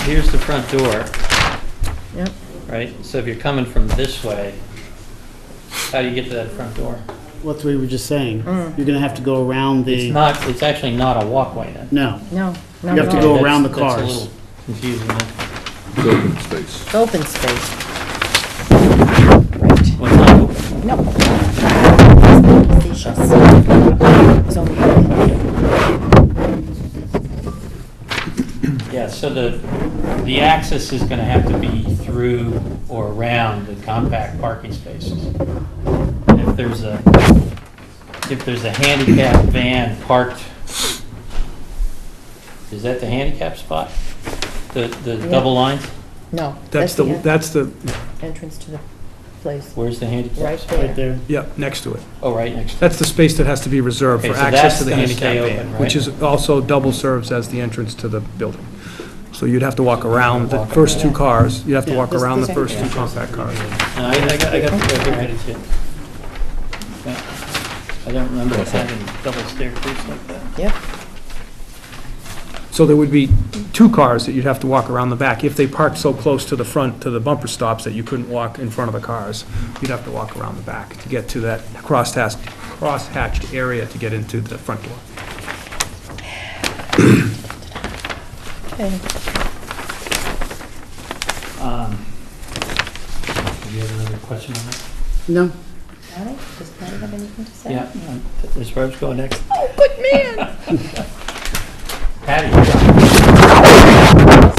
Here's the front door, Yep. right? So if you're coming from this way, how do you get to that front door? Well, that's what we were just saying. You're going to have to go around the... It's actually not a walkway then. No. No, no, You have to no. go around the That's cars. a little confusing. It's open space. Open space. Well, it's not open. No. It's only Yeah, so the access is going to have to be through or around the compact parking spaces. If there's a handicap van parked, is that the handicap spot? The Yeah. double lines? No. That's the, entrance to the place. Where's the handicap Right spot? Right there. yeah, next to it. Oh, right next to it. That's the space that has to be reserved Okay, for so access that's to the gonna handicap stay van, open, right? which is also double serves as the entrance to the building. So you'd have to walk around the Walk first around. 2 cars, you'd have to Yeah, walk this- around the this- first 2 yeah. compact cars. No, I got the go ready too. Yeah. I don't remember us having double staircase like that. Yep. So there would be 2 cars that you'd have to walk around the back. If they parked so close to the front, to the bumper stops, that you couldn't walk in front of the cars, you'd have to walk around the back to get to that cross-hatched area to get into the front door. Okay. Do you have another question on that? No? Patty, does Patty have anything to say? Yeah, Ms. Rose, go next. Oh, good man! Patty, Hours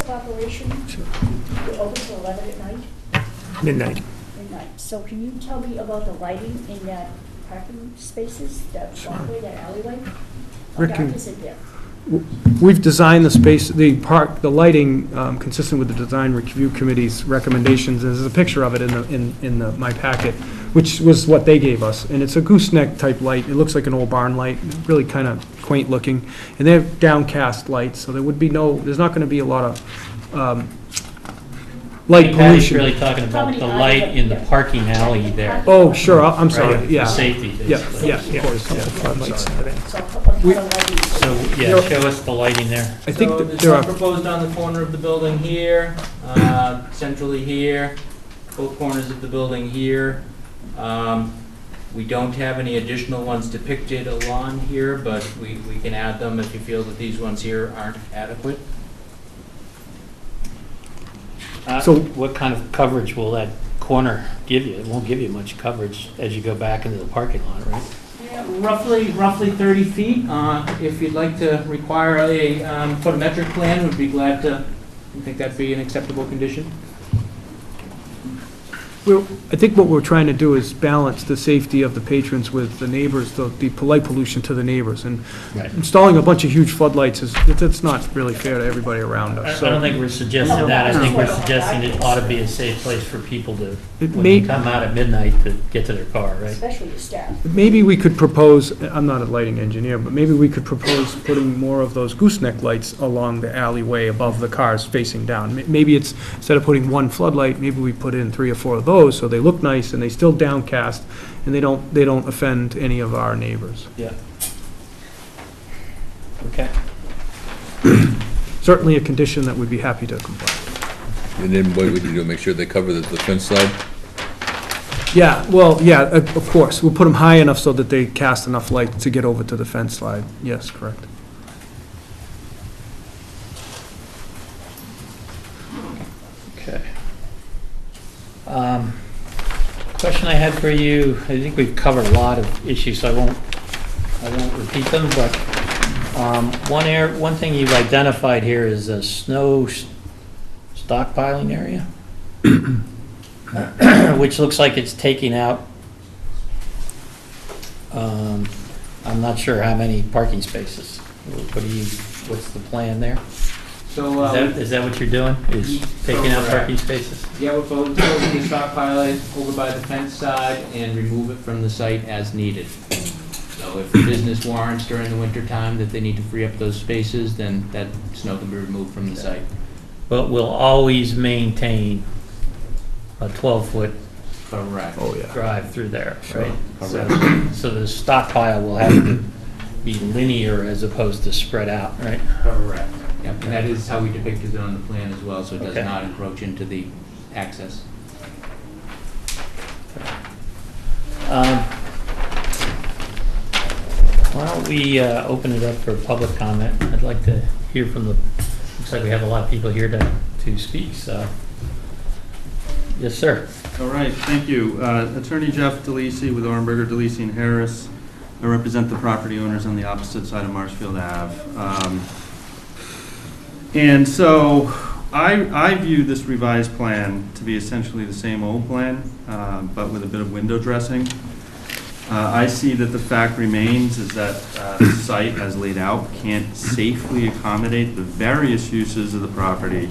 of operation, you're open till 11 at night, Midnight. midnight. So can you tell me about the lighting in that parking spaces, that walkway, that alleyway? How Rick, dark can- is it there? We've designed the space, the lighting consistent with the design review committee's recommendations. There's a picture of it in my packet, which was what they gave us. And it's a gooseneck type light. It looks like an old barn light, really kind of quaint looking. And they're downcast lights, so there would be there's not going to be a lot of light Patty's pollution. really talking about the light in the parking alley there. Oh, sure, I'm sorry, Right, yeah. for safety, Yeah, basically. yeah, of course, yeah, I'm sorry. So what We- kind of lighting? So, yeah, show us the lighting there. I think So that there's there one are, proposed on the corner of the building here, centrally here, both corners of the building here. We don't have any additional ones depicted along here, but we can add them if you feel that these ones here aren't adequate. So- What kind of coverage will that corner give you? It won't give you much coverage as you go back into the parking lot, right? Roughly 30 feet. If you'd like to require a photometric plan, we'd be glad to, I think that'd be an acceptable condition. I think what we're trying to do is balance the safety of the patrons with the neighbors, the light pollution to the neighbors. And Right. installing a bunch of huge floodlights that's not really fair to everybody around us. I don't think we're suggesting that. I think we're No. suggesting it ought to be a safe place for people to, It when may- they come out at midnight, to get to their car, right? Especially the staff. Maybe we could propose, I'm not a lighting engineer, but maybe we could propose putting more of those gooseneck lights along the alleyway above the cars facing down. Maybe it's, instead of putting one floodlight, maybe we put in 3 or 4 of those, so they look nice and they still downcast, and they don't offend any of our neighbors. Yeah. Okay. Certainly a condition that we'd be happy to comply with. And then what would you do, make sure they cover the fence side? Yeah, well, yeah, of course, we'll put them high enough so that they cast enough light to get over to the fence slide. Yes, correct. Okay. Question I had for you, I think we've covered a lot of issues, so I won't repeat them, but one thing you've identified here is a snow stockpiling area, which looks like it's taking out, I'm not sure how many parking spaces. What's the plan there? So, Is that what you're doing, is taking out parking spaces? yeah, we're proposing to stockpile it over by the fence side and remove it from the site as needed. So if the business warrants during the winter time that they need to free up those spaces, then that snow can be removed from the site. But we'll always maintain a 12-foot Correct. Oh, yeah. drive through there, right? Correct. So the stockpile will have to be linear as opposed to spread out, right? Correct. Yep, and that is how we depicted it on the plan as well, so it does Okay. not encroach into the access. Why don't we open it up for public comment? I'd like to hear from looks like we have a lot of people here to speak, so. Yes, sir. All right, thank you. Attorney Jeff DeLisi with Orenberger, DeLisi and Harris. I represent the property owners on the opposite side of Marshfield Ave. And so I view this revised plan to be essentially the same old plan, but with a bit of window dressing. I see that the fact remains is that the site as laid out can't safely accommodate the various uses of the property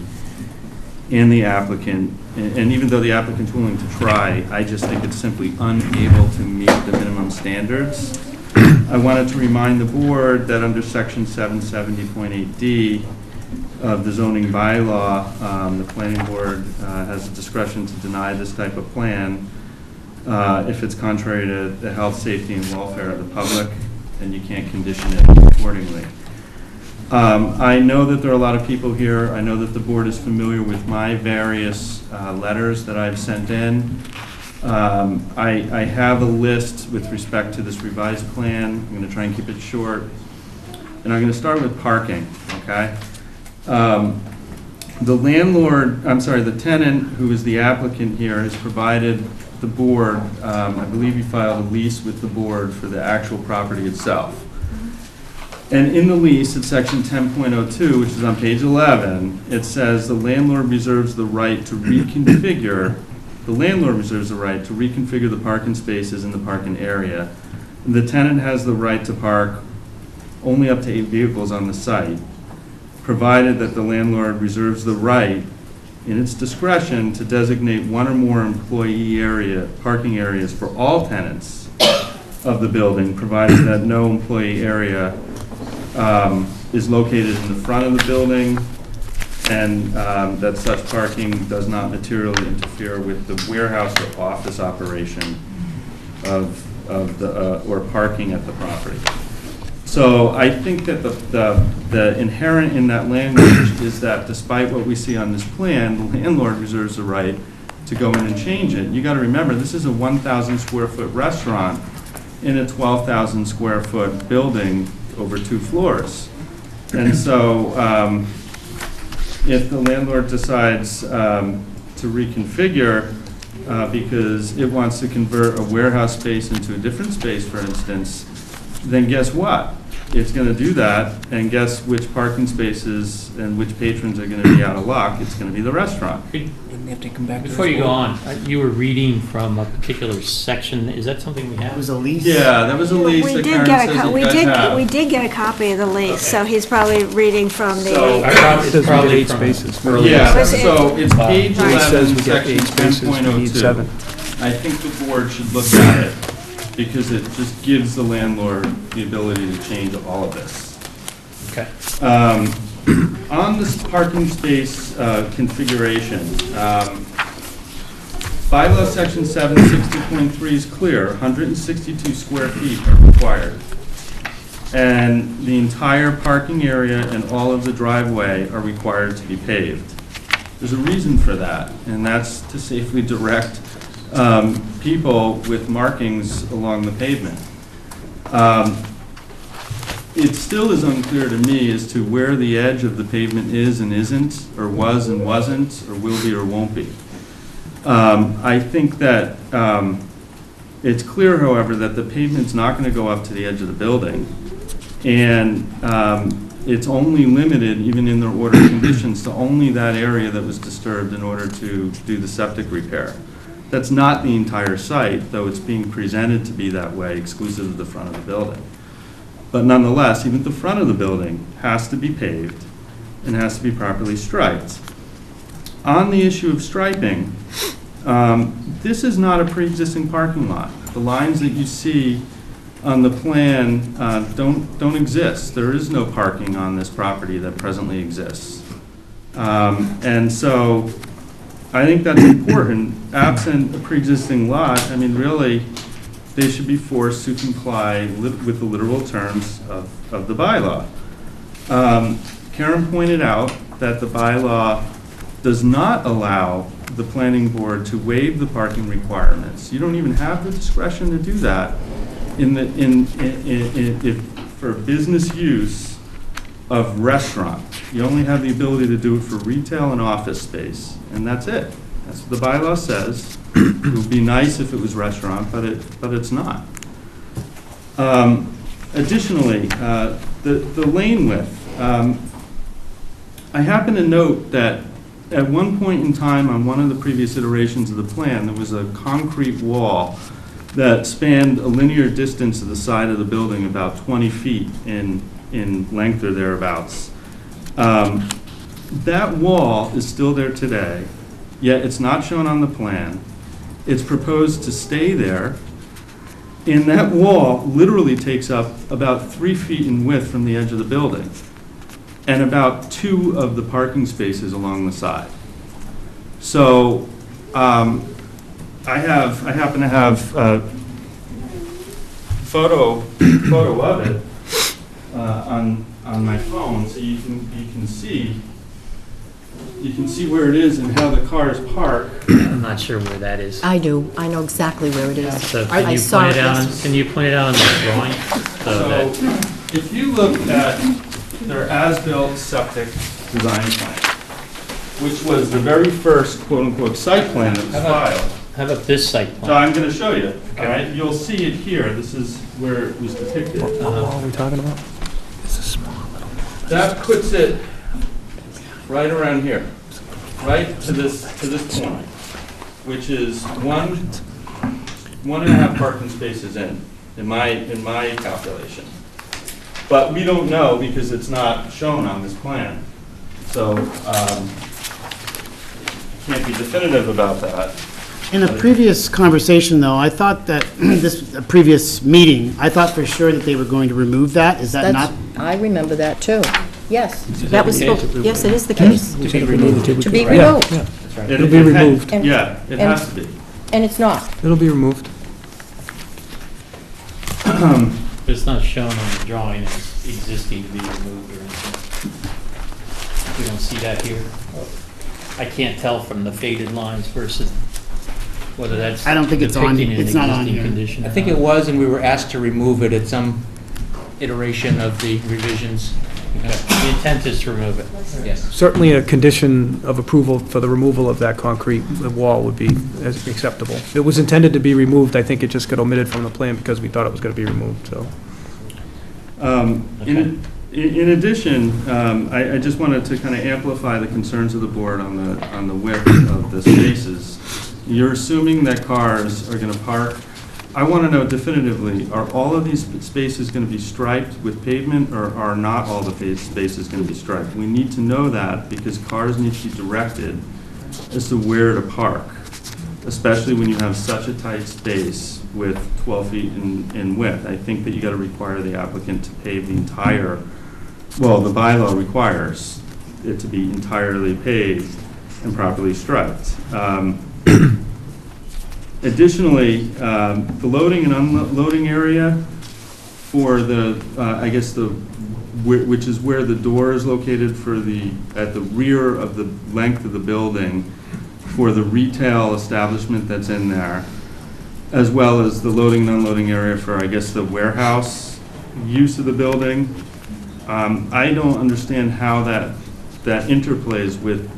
and the applicant. And even though the applicant's willing to try, I just think it's simply unable to meet the minimum standards. I wanted to remind the board that under section 770.8D of the zoning bylaw, the planning board has discretion to deny this type of plan if it's contrary to the health, safety, and welfare of the public, and you can't condition it accordingly. I know that there are a lot of people here. I know that the board is familiar with my various letters that I've sent in. I have a list with respect to this revised plan. I'm going to try and keep it short. And I'm going to start with parking, okay? The tenant, who is the applicant here, has provided the board, I believe he filed a lease with the board for the actual property itself. And in the lease, at section 10.02, which is on page 11, it says the landlord reserves the right to reconfigure the parking spaces in the parking area. The tenant has the right to park only up to 8 vehicles on the site, provided that the landlord reserves the right, in its discretion, to designate one or more parking areas for all tenants of the building, provided that no employee area is located in the front of the building, and that such parking does not materially interfere with the warehouse or office operation or parking at the property. So I think that the inherent in that language is that despite what we see on this plan, the landlord reserves the right to go in and change it. You got to remember, this is a 1,000 square foot restaurant in a 12,000 square foot building over 2 floors. And so if the landlord decides to reconfigure because it wants to convert a warehouse space into a different space, for instance, then guess what? It's going to do that, and guess which parking spaces and which patrons are going to be out of luck? It's going to be the restaurant. Before you go on, you were reading from a particular section. Is that something we have? It was a lease? Yeah, that was a lease that Karen says you guys have. We did get a copy of the lease, so he's probably reading from So- the, It's probably 8 from spaces. earlier. Yeah, Was it- so it's page Right. It says 11, we get section 8 spaces, we need 10.02. 7. I think the board should look at it, because it just gives the landlord the ability to change all of this. Okay. On this parking space configuration, bylaw section 760.3 is clear, 162 square feet are required. And the entire parking area and all of the driveway are required to be paved. There's a reason for that, and that's to safely direct people with markings along the pavement. It still is unclear to me as to where the edge of the pavement is and isn't, or was and wasn't, or will be or won't be. I think that it's clear, however, that the pavement's not going to go up to the edge of the building. And it's only limited, even in their order of conditions, to only that area that was disturbed in order to do the septic repair. That's not the entire site, though it's being presented to be that way, exclusive of the front of the building. But nonetheless, even the front of the building has to be paved and has to be properly striped. On the issue of striping, this is not a pre-existing parking lot. The lines that you see on the plan don't exist. There is no parking on this property that presently exists. And so I think that's important. Absent a pre-existing lot, I mean, really, they should be forced to comply with the literal terms of the bylaw. Karen pointed out that the bylaw does not allow the planning board to waive the parking requirements. You don't even have the discretion to do that for business use of restaurant. You only have the ability to do it for retail and office space, and that's it. That's what the bylaw says. It would be nice if it was restaurant, but it's not. Additionally, the lane width. I happen to note that at one point in time on one of the previous iterations of the plan, there was a concrete wall that spanned a linear distance to the side of the building, about 20 feet in length or thereabouts. That wall is still there today, yet it's not shown on the plan. It's proposed to stay there, and that wall literally takes up about 3 feet in width from the edge of the building, and about 2 of the parking spaces along the side. So I happen to have a photo of it. on my phone, so you can see where it is and how the cars park. I'm not sure where that is. I do, I know exactly where it is. So I can you saw point it it out, yesterday. can you point it out on the drawing? So that, So if you look at their as-built septic design plan, which was the very first quote-unquote site plan that was filed. how about this site So plan? I'm going to show you, all right? You'll see it here. This is where it was depicted. What are we talking about? That puts it right around here, right to this point, which is 1.5 parking spaces in my calculation. But we don't know because it's not shown on this plan. So, can't be definitive about that. In a previous conversation, though, I thought that, a previous meeting, I thought for sure that they were going to remove that. Is that not? I remember that too. Yes, Is that that was, the case? yes, it is the case. To be removed. To be Yeah, removed, yeah. It'll be removed. Yeah, it And- has to be. and it's not. It'll be removed. But it's not shown on the drawing as existing to be removed or anything. We don't see that here. I can't tell from the faded lines versus whether that's I don't think it's on- depicting an it's not on existing here. condition or I think not. it was, and we were asked to remove it at some iteration of the revisions. Okay. The intent is to remove it. Yes. Certainly a condition of approval for the removal of that concrete wall would be acceptable. It was intended to be removed, I think it just got omitted from the plan because we thought it was going to be removed, so. In addition, I just wanted to kind of amplify the concerns of the board on the width of the spaces. You're assuming that cars are going to park. I want to know definitively, are all of these spaces going to be striped with pavement, or are not all the spaces going to be striped? We need to know that because cars need to be directed as to where to park, especially when you have such a tight space with 12 feet in width. I think that you got to require the applicant to pave the entire, well, the bylaw requires it to be entirely paved and properly striped. Additionally, the loading and unloading area for the, I guess which is where the door is located at the rear of the length of the building for the retail establishment that's in there, as well as the loading and unloading area for, I guess, the warehouse use of the building. I don't understand how that interplays with,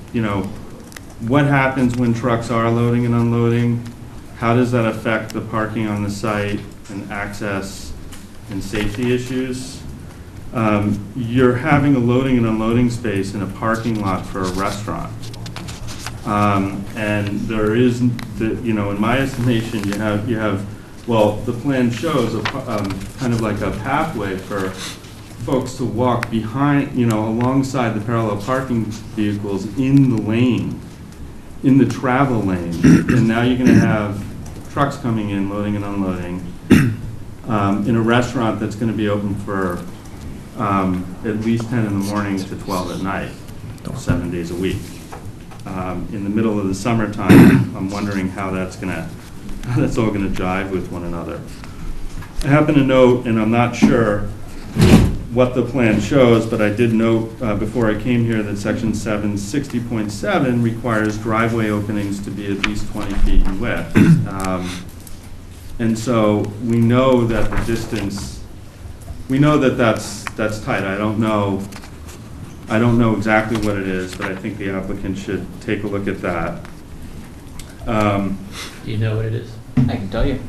what happens when trucks are loading and unloading. How does that affect the parking on the site and access and safety issues? You're having a loading and unloading space in a parking lot for a restaurant. And there is, in my estimation, you have, well, the plan shows kind of like a pathway for folks to walk behind, alongside the parallel parking vehicles in the lane, in the travel lane. And now you're going to have trucks coming in, loading and unloading, in a restaurant that's going to be open for at least 10 in the morning to 12 at night, 7 days a week. In the middle of the summertime, I'm wondering how that's all going to jive with one another. I happen to note, and I'm not sure what the plan shows, but I did note before I came here that section 760.7 requires driveway openings to be at least 20 feet in width. And so we know that the distance, we know that that's tight. I don't know exactly what it is, but I think the applicant should take a look at that. Do you know what it is? I can tell you.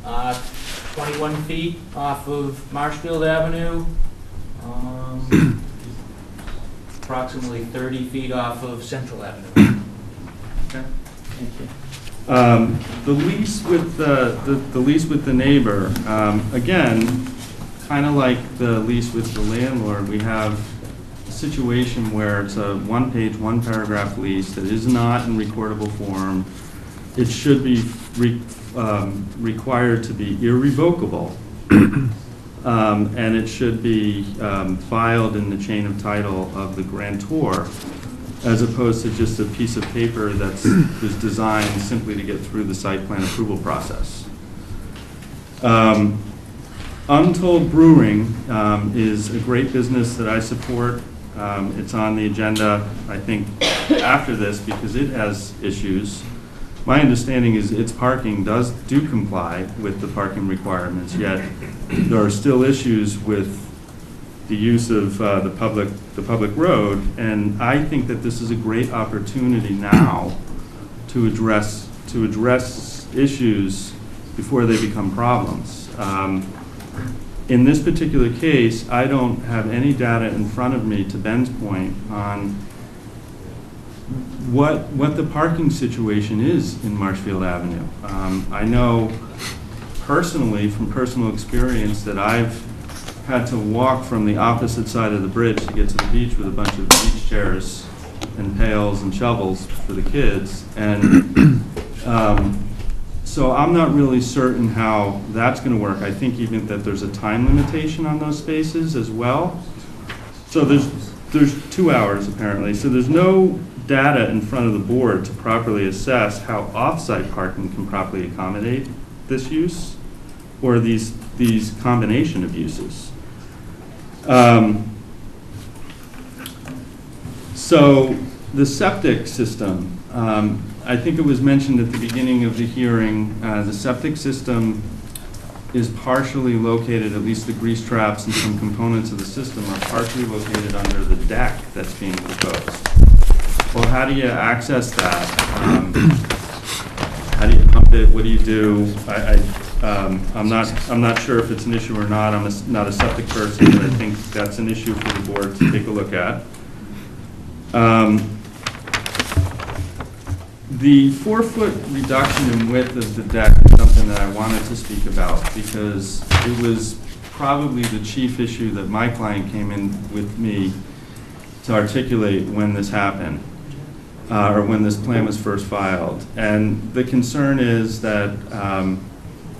Uh, 21 feet off of Marshfield Avenue, approximately 30 feet off of Central Avenue. Okay. Thank you. The lease with the neighbor, again, kind of like the lease with the landlord, we have a situation where it's a one-page, one-paragraph lease that is not in recordable form. It should be required to be irrevocable, and it should be filed in the chain of title of the grantor, as opposed to just a piece of paper that was designed simply to get through the site plan approval process. Untold Brewing is a great business that I support. It's on the agenda, I think, after this because it has issues. My understanding is its parking do comply with the parking requirements, yet there are still issues with the use of the public road, and I think that this is a great opportunity now to address issues before they become problems. In this particular case, I don't have any data in front of me, to Ben's point, on what the parking situation is in Marshfield Avenue. I know personally, from personal experience, that I've had to walk from the opposite side of the bridge to get to the beach with a bunch of beach chairs and pails and shovels for the kids. And so I'm not really certain how that's going to work. I think even that there's a time limitation on those spaces as well. So there's 2 hours apparently. So there's no data in front of the board to properly assess how off-site parking can properly accommodate this use or these combination of uses. So the septic system, I think it was mentioned at the beginning of the hearing, the septic system is partially located, at least the grease traps and some components of the system are partially located under the deck that's being proposed. Well, how do you access that? How do you pump it? What do you do? I'm not sure if it's an issue or not. I'm not a septic person, but I think that's an issue for the board to take a look at. The 4-foot reduction in width of the deck is something that I wanted to speak about because it was probably the chief issue that my client came in with me to articulate when this happened, or when this plan was first filed. And the concern is that,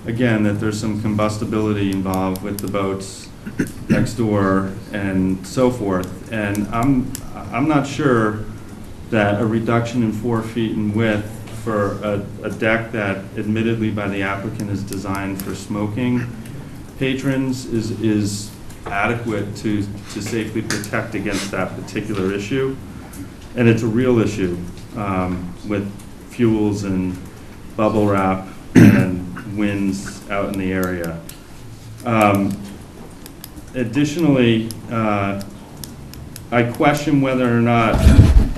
again, that there's some combustibility involved with the boats next door and so forth. And I'm not sure that a reduction in 4 feet in width for a deck that admittedly by the applicant is designed for smoking patrons is adequate to safely protect against that particular issue. And it's a real issue with fuels and bubble wrap and winds out in the area. Additionally, I question whether or not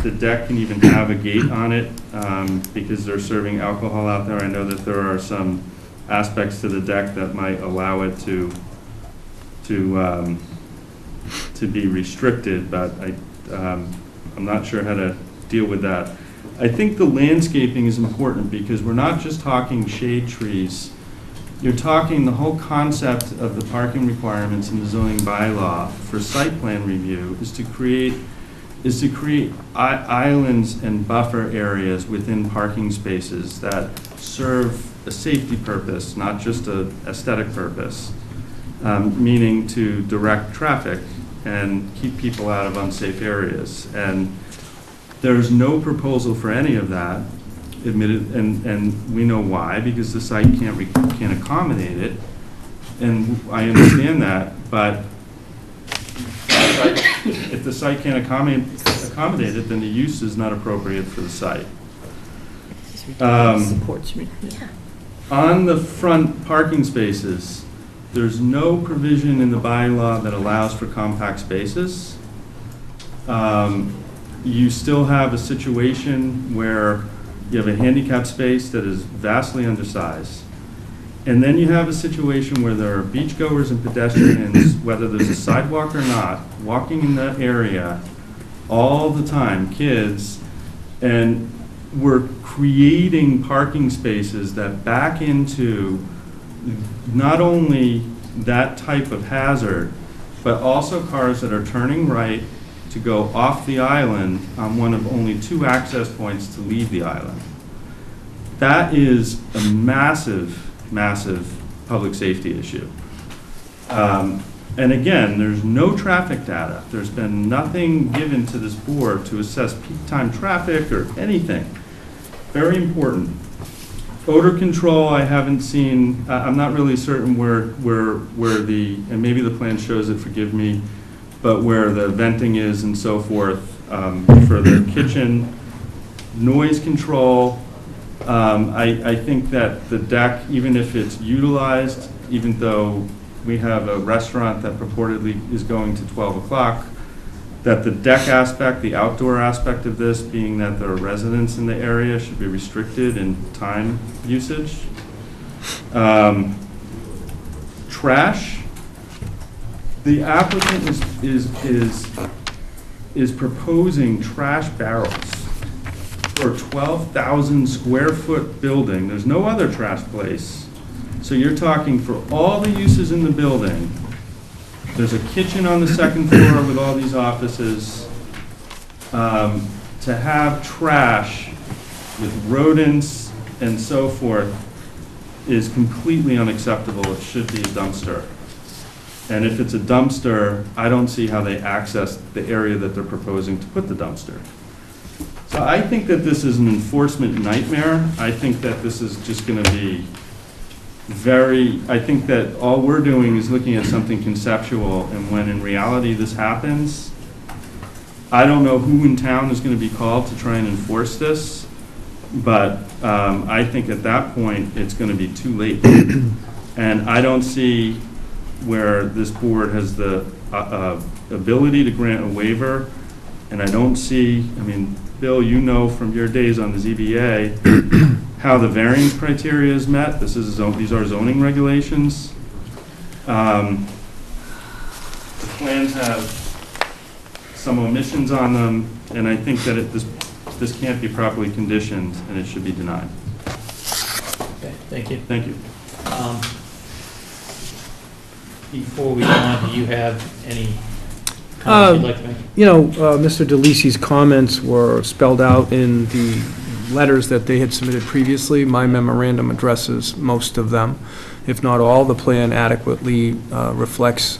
the deck can even have a gate on it because they're serving alcohol out there. I know that there are some aspects to the deck that might allow it to be restricted, but I'm not sure how to deal with that. I think the landscaping is important because we're not just talking shade trees. You're talking the whole concept of the parking requirements in the zoning bylaw for site plan review is to create islands and buffer areas within parking spaces that serve a safety purpose, not just an aesthetic purpose, meaning to direct traffic and keep people out of unsafe areas. And there's no proposal for any of that, admitted, and we know why, because the site can't accommodate it, and I understand that, but if the site can't accommodate it, then the use is not appropriate for the site. On the front parking spaces, there's no provision in the bylaw that allows for compact spaces. You still have a situation where you have a handicap space that is vastly undersized. And then you have a situation where there are beachgoers and pedestrians, whether there's a sidewalk or not, walking in that area all the time, kids, and we're creating parking spaces that back into not only that type of hazard, but also cars that are turning right to go off the island on one of only 2 access points to leave the island. That is a massive, massive public safety issue. And again, there's no traffic data. There's been nothing given to this board to assess peak time traffic or anything. Very important. Odor control, I haven't seen, I'm not really certain where the, and maybe the plan shows it, forgive me, but where the venting is and so forth, for the kitchen. Noise control, I think that the deck, even if it's utilized, even though we have a restaurant that purportedly is going to 12 o'clock, that the deck aspect, the outdoor aspect of this, being that there are residents in the area, should be restricted in time usage. Trash, the applicant is proposing trash barrels for a 12,000 square foot building. There's no other trash place. So you're talking for all the uses in the building. There's a kitchen on the second floor with all these offices. To have trash with rodents and so forth is completely unacceptable. It should be a dumpster. And if it's a dumpster, I don't see how they access the area that they're proposing to put the dumpster. So I think that this is an enforcement nightmare. I think that this is just going to be I think that all we're doing is looking at something conceptual, and when in reality this happens, I don't know who in town is going to be called to try and enforce this, but I think at that point it's going to be too late. And I don't see where this board has the ability to grant a waiver, and I don't see, I mean, Bill, you know from your days on the ZBA how the variance criteria is met. These are zoning regulations. The plans have some omissions on them, and I think that this can't be properly conditioned, and it should be denied. Okay, thank you. Thank you. Before we go on, do you have any comments you'd like to make? You know, Mr. DeLisi's comments were spelled out in the letters that they had submitted previously. My memorandum addresses most of them, if not all. The plan adequately reflects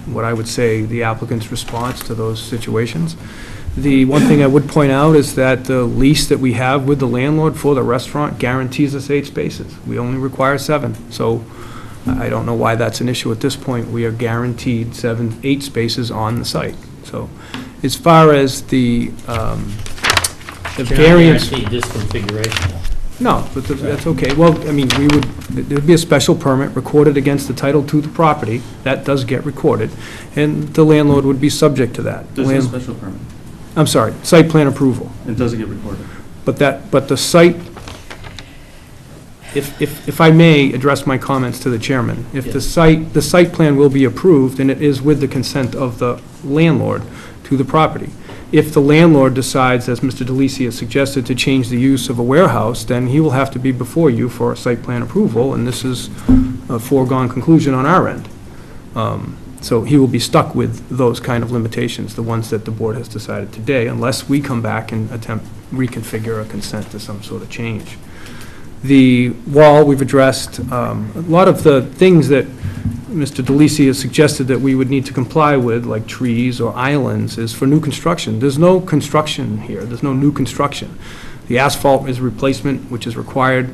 what I would say the applicant's response to those situations. The one thing I would point out is that the lease that we have with the landlord for the restaurant guarantees us 8 spaces. We only require 7. So I don't know why that's an issue at this point. We are guaranteed 8 spaces on the site. So as far as the variance. Guarantee this configuration. No, but that's okay. Well, I mean, there'd be a special permit recorded against the title to the property. That does get recorded, and the landlord would be subject to that. There's no special permit. I'm sorry, site plan approval. It doesn't get recorded. But the site, if I may address my comments to the chairman, if the site plan will be approved, and it is with the consent of the landlord to the property. If the landlord decides, as Mr. DeLisi has suggested, to change the use of a warehouse, then he will have to be before you for a site plan approval, and this is a foregone conclusion on our end. So he will be stuck with those kind of limitations, the ones that the board has decided today, unless we come back and attempt reconfigure a consent to some sort of change. The wall, we've addressed a lot of the things that Mr. DeLisi has suggested that we would need to comply with, like trees or islands, is for new construction. There's no construction here. There's no new construction. The asphalt is replacement, which is required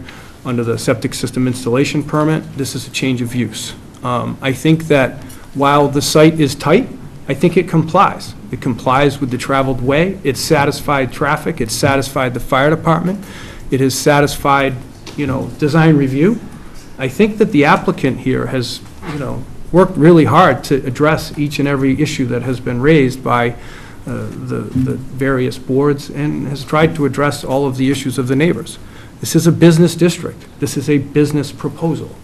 under the septic system installation permit. This is a change of use. I think that while the site is tight, I think it complies. It complies with the traveled way. It's satisfied traffic. It's satisfied the fire department. It has satisfied, design review. I think that the applicant here has, worked really hard to address each and every issue that has been raised by the various boards, and has tried to address all of the issues of the neighbors. This is a business district. This is a business proposal.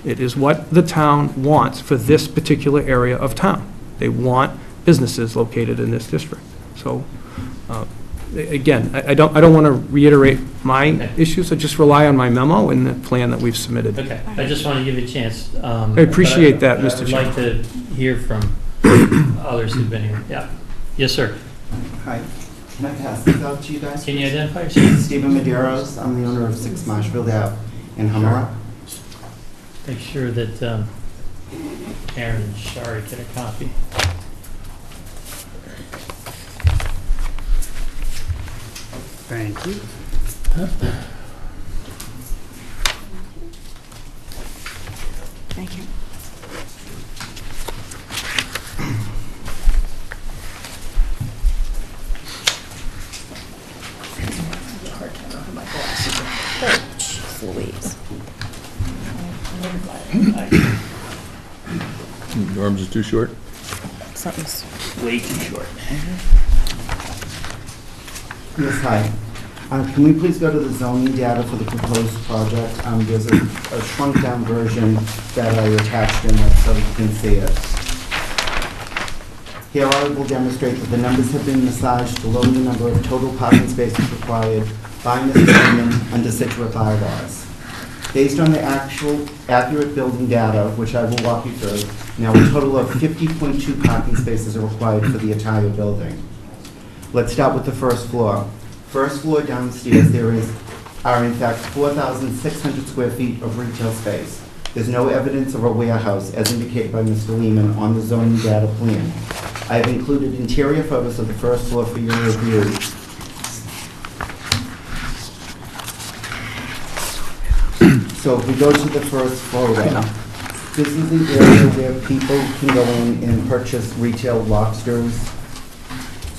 It is what the town wants for this particular area of town. They want businesses located in this district. So, again, I don't want to reiterate my issues. I just rely on my memo and the plan that we've submitted. Okay, I just want to give you a chance. I appreciate that, Mr. Chairman. I'd like to hear from others who've been here. Yeah. Yes, sir. Hi. Can I pass this out to you guys? Can you identify yourself? Stephen Medeiros. I'm the owner of 6 Marshfield Ave in Hummerock. Make sure that Aaron and Shari get a copy. Thank you. Thank you. Louise. Your arms are too short? Something's Way too short. Yes, hi. Can we please go to the zoning data for the proposed project? There's a shrunk-down version that I attached in it so you can see it. Here I will demonstrate that the numbers have been massaged below the number of total parking spaces required by Mr. Freeman under Scituate bylaws. Based on the actual accurate building data, which I will walk you through, now a total of 50.2 parking spaces are required for the entire building. Let's start with the first floor. First floor downstairs, are in fact 4,600 square feet of retail space. There's no evidence of a warehouse, as indicated by Mr. Lehman on the zoning data plan. I have included interior photos of the first floor for your review. So if we go to the first photo, this is the area where people can go in and purchase retail lobsters,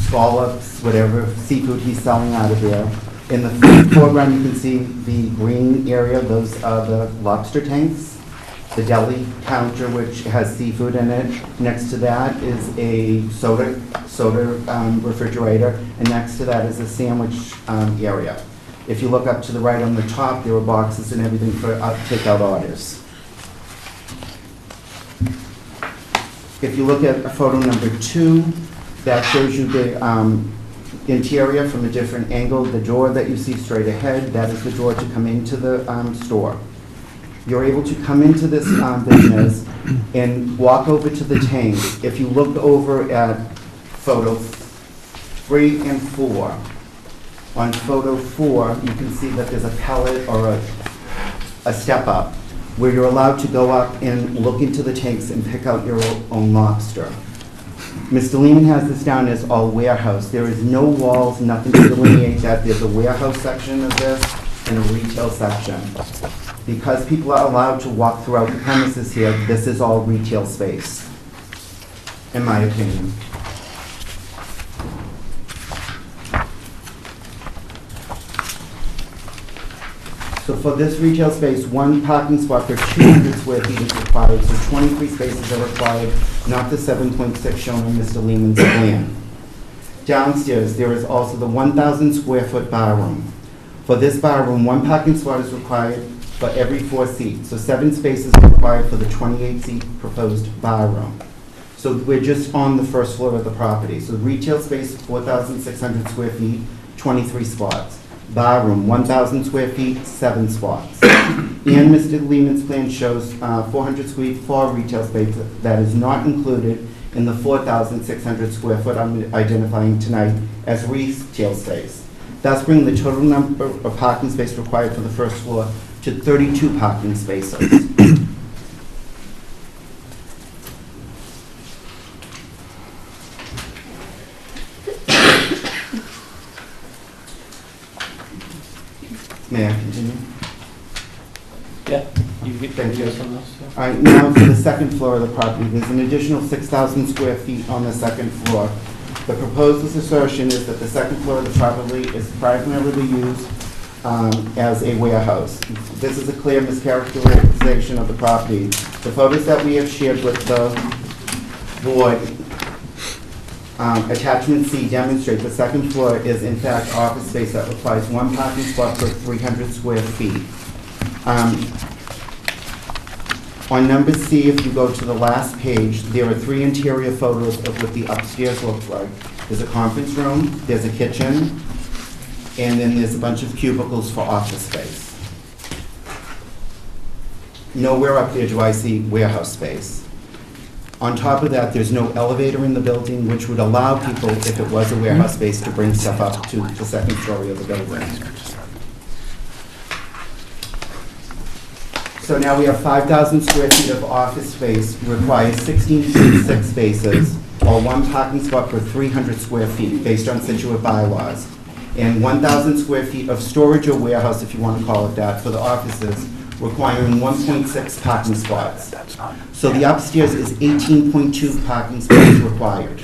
scallops, whatever seafood he's selling out of there. In the foreground, you can see the green area. Those are the lobster tanks. The deli counter, which has seafood in it. Next to that is a soda refrigerator, and next to that is a sandwich area. If you look up to the right on the top, there are boxes and everything for takeout orders. If you look at photo number 2, that shows you the interior from a different angle. The door that you see straight ahead, that is the door to come into the store. You're able to come into this business and walk over to the tanks. If you look over at photo 3 and 4, on photo 4, you can see that there's a pallet or a step up where you're allowed to go up and look into the tanks and pick out your own lobster. Mr. Lehman has this down as all warehouse. There is no walls, nothing to delineate that. There's a warehouse section of this and a retail section. Because people are allowed to walk throughout the premises here, this is all retail space, in my opinion. So for this retail space, one parking spot for 200 square feet is required, so 23 spaces are required, not the 7.6 shown on Mr. Lehman's plan. Downstairs, there is also the 1,000 square foot bar room. For this bar room, one parking spot is required for every 4 seats, so 7 spaces are required for the 28-seat proposed bar room. So we're just on the first floor of the property. So retail space, 4,600 square feet, 23 spots. Bar room, 1,000 square feet, 7 spots. And Mr. Lehman's plan shows 400 square feet for retail space that is not included in the 4,600 square foot I'm identifying tonight as retail space. Thus bringing the total number of parking space required for the first floor to 32 parking spaces. May I continue? Yeah, you get Thank you. on this. All right, now for the second floor of the property, there's an additional 6,000 square feet on the second floor. The proposal's assertion is that the second floor of the property is primarily used as a warehouse. This is a clear mischaracterization of the property. The photos that we have shared with the board, attachment C, demonstrate the second floor is in fact office space that requires one parking spot per 300 square feet. On number C, if you go to the last page, there are 3 interior photos of what the upstairs looks like. There's a conference room, there's a kitchen, and then there's a bunch of cubicles for office space. Nowhere up there do I see warehouse space. On top of that, there's no elevator in the building, which would allow people, if it was a warehouse space, to bring stuff up to the second story of the building. So now we have 5,000 square feet of office space, requires 16.6 spaces, or 1 parking spot per 300 square feet, based on Scituate bylaws. And 1,000 square feet of storage or warehouse, if you want to call it that, for the offices, requiring 1.6 parking spots. So the upstairs is 18.2 parking spaces required.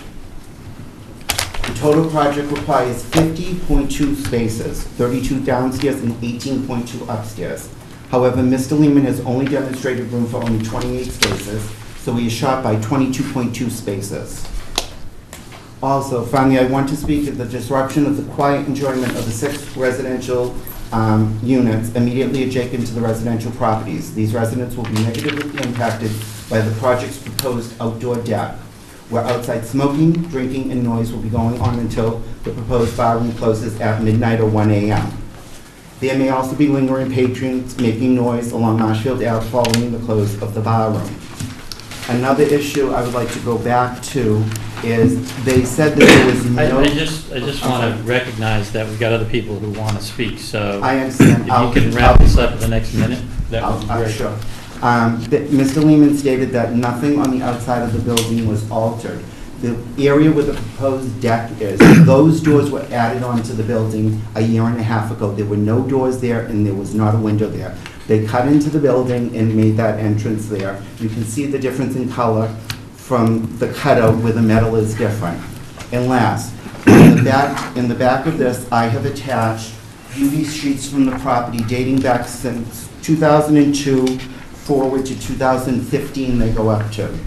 The total project requires 50.2 spaces, 32 downstairs and 18.2 upstairs. However, Mr. Lehman has only demonstrated room for only 28 spaces, so he is short by 22.2 spaces. Also, finally, I want to speak of the disruption of the quiet enjoyment of the 6 residential units immediately adjacent to the residential properties. These residents will be negatively impacted by the project's proposed outdoor deck, where outside smoking, drinking, and noise will be going on until the proposed bar room closes at midnight or 1 a.m. There may also be lingering patrons making noise along Marshfield Ave following the close of the bar room. Another issue I would like to go back to is they said that there was no... I just want to recognize that we've got other people who want to speak, so I understand. if you can wrap this up in the next minute, that would be great. Sure. Mr. Lehman stated that nothing on the outside of the building was altered. The area where the proposed deck is, those doors were added onto the building a year and a half ago. There were no doors there and there was not a window there. They cut into the building and made that entrance there. You can see the difference in color from the cutout where the metal is different. And last, in the back of this, I have attached UV sheets from the property dating back since 2002 forward to 2015 they go up to.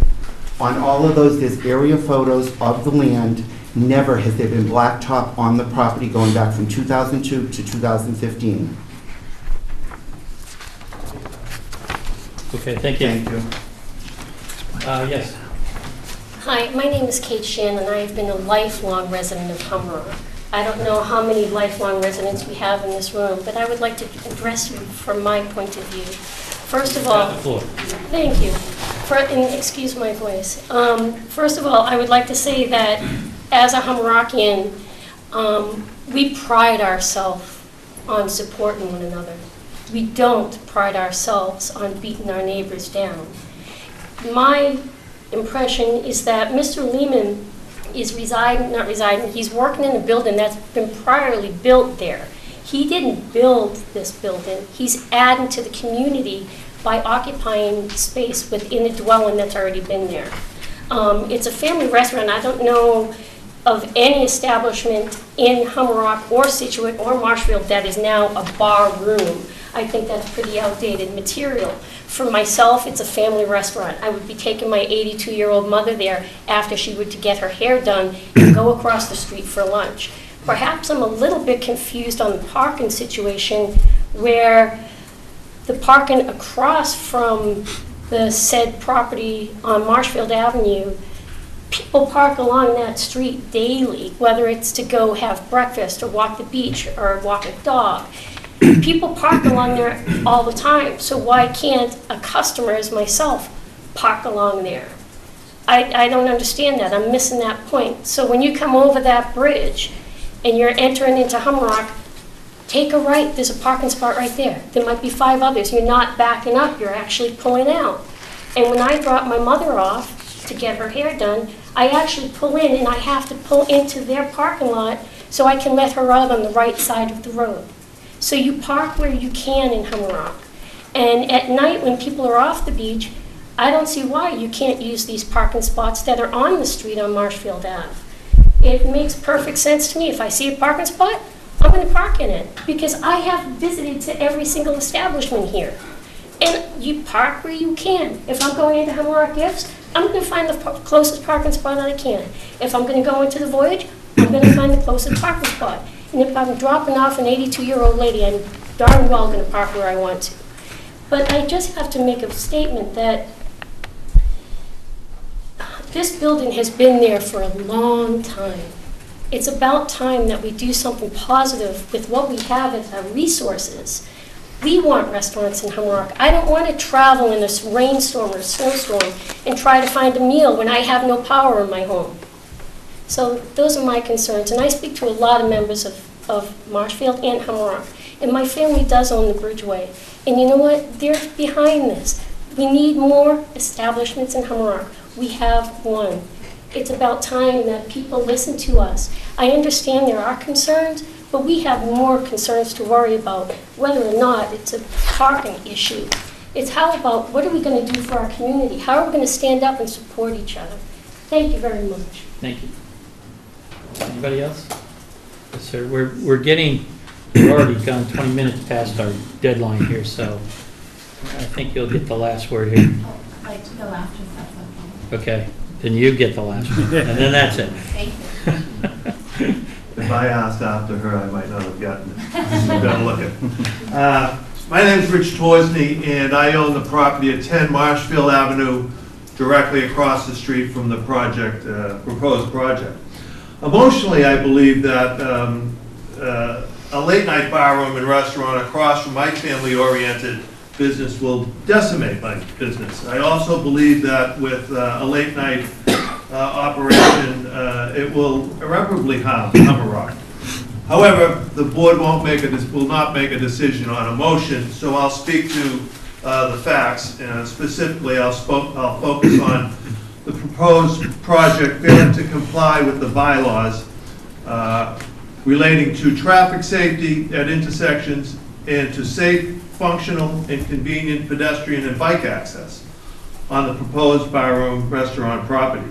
On all of those, there's area photos of the land. Never has there been blacktop on the property going back from 2002 to 2015. Okay, thank you. Thank you. Yes. Hi, my name is Kate Shannon. I have been a lifelong resident of Humrock. I don't know how many lifelong residents we have in this room, but I would like to address you from my point of view. First of all, thank you. And excuse my voice. First of all, I would like to say that as a Humrockian, we pride ourselves on supporting one another. We don't pride ourselves on beating our neighbors down. My impression is that Mr. Lehman is he's working in a building that's been priorly built there. He didn't build this building. He's adding to the community by occupying space within a dwelling that's already been there. It's a family restaurant. I don't know of any establishment in Humrock or Scituate or Marshfield that is now a bar room. I think that's pretty outdated material. For myself, it's a family restaurant. I would be taking my 82-year-old mother there after she would to get her hair done and go across the street for lunch. Perhaps I'm a little bit confused on the parking situation where the parking across from the said property on Marshfield Avenue, people park along that street daily, whether it's to go have breakfast or walk the beach or walk a dog. People park along there all the time, so why can't a customer as myself park along there? I don't understand that. I'm missing that point. So when you come over that bridge and you're entering into Humrock, take a right. There's a parking spot right there. There might be 5 others. You're not backing up. You're actually pulling out. And when I drop my mother off to get her hair done, I actually pull in, and I have to pull into their parking lot so I can let her out on the right side of the road. So you park where you can in Humrock. And at night when people are off the beach, I don't see why you can't use these parking spots that are on the street on Marshfield Ave. It makes perfect sense to me. If I see a parking spot, I'm going to park in it because I have visited to every single establishment here. And you park where you can. If I'm going into Humrock Gifts, I'm going to find the closest parking spot I can. If I'm going to go into the Voyage, I'm going to find the closest parking spot. And if I'm dropping off an 82-year-old lady, I'm darn well going to park where I want to. But I just have to make a statement that this building has been there for a long time. It's about time that we do something positive with what we have as our resources. We want restaurants in Humrock. I don't want to travel in a rainstorm or snowstorm and try to find a meal when I have no power in my home. So those are my concerns, and I speak to a lot of members of Marshfield and Humrock, and my family does own the Bridgeway. And you know what? They're behind this. We need more establishments in Humrock. We have one. It's about time that people listen to us. I understand there are concerns, but we have more concerns to worry about, whether or not it's a parking issue. It's how about, what are we going to do for our community? How are we going to stand up and support each other? Thank you very much. Thank you. Anybody else? Yes, sir. We're already gone 20 minutes past our deadline here, so I think you'll get the last word here. I'd like to go after if that's okay. Okay, then you get the last one, and then that's it. Thank you. If I asked after her, I might not have gotten it. Better look at. My name is Rich Torsney, and I own the property at 10 Marshfield Avenue, directly across the street from the project, proposed project. Emotionally, I believe that a late-night barroom and restaurant across from my family-oriented business will decimate my business. I also believe that with a late-night operation, it will irreparably harm Hummerock. However, the board will not make a decision on emotion, so I'll speak to the facts. Specifically, I'll focus on the proposed project failing to comply with the bylaws relating to traffic safety at intersections and to safe, functional, and convenient pedestrian and bike access on the proposed barroom restaurant property.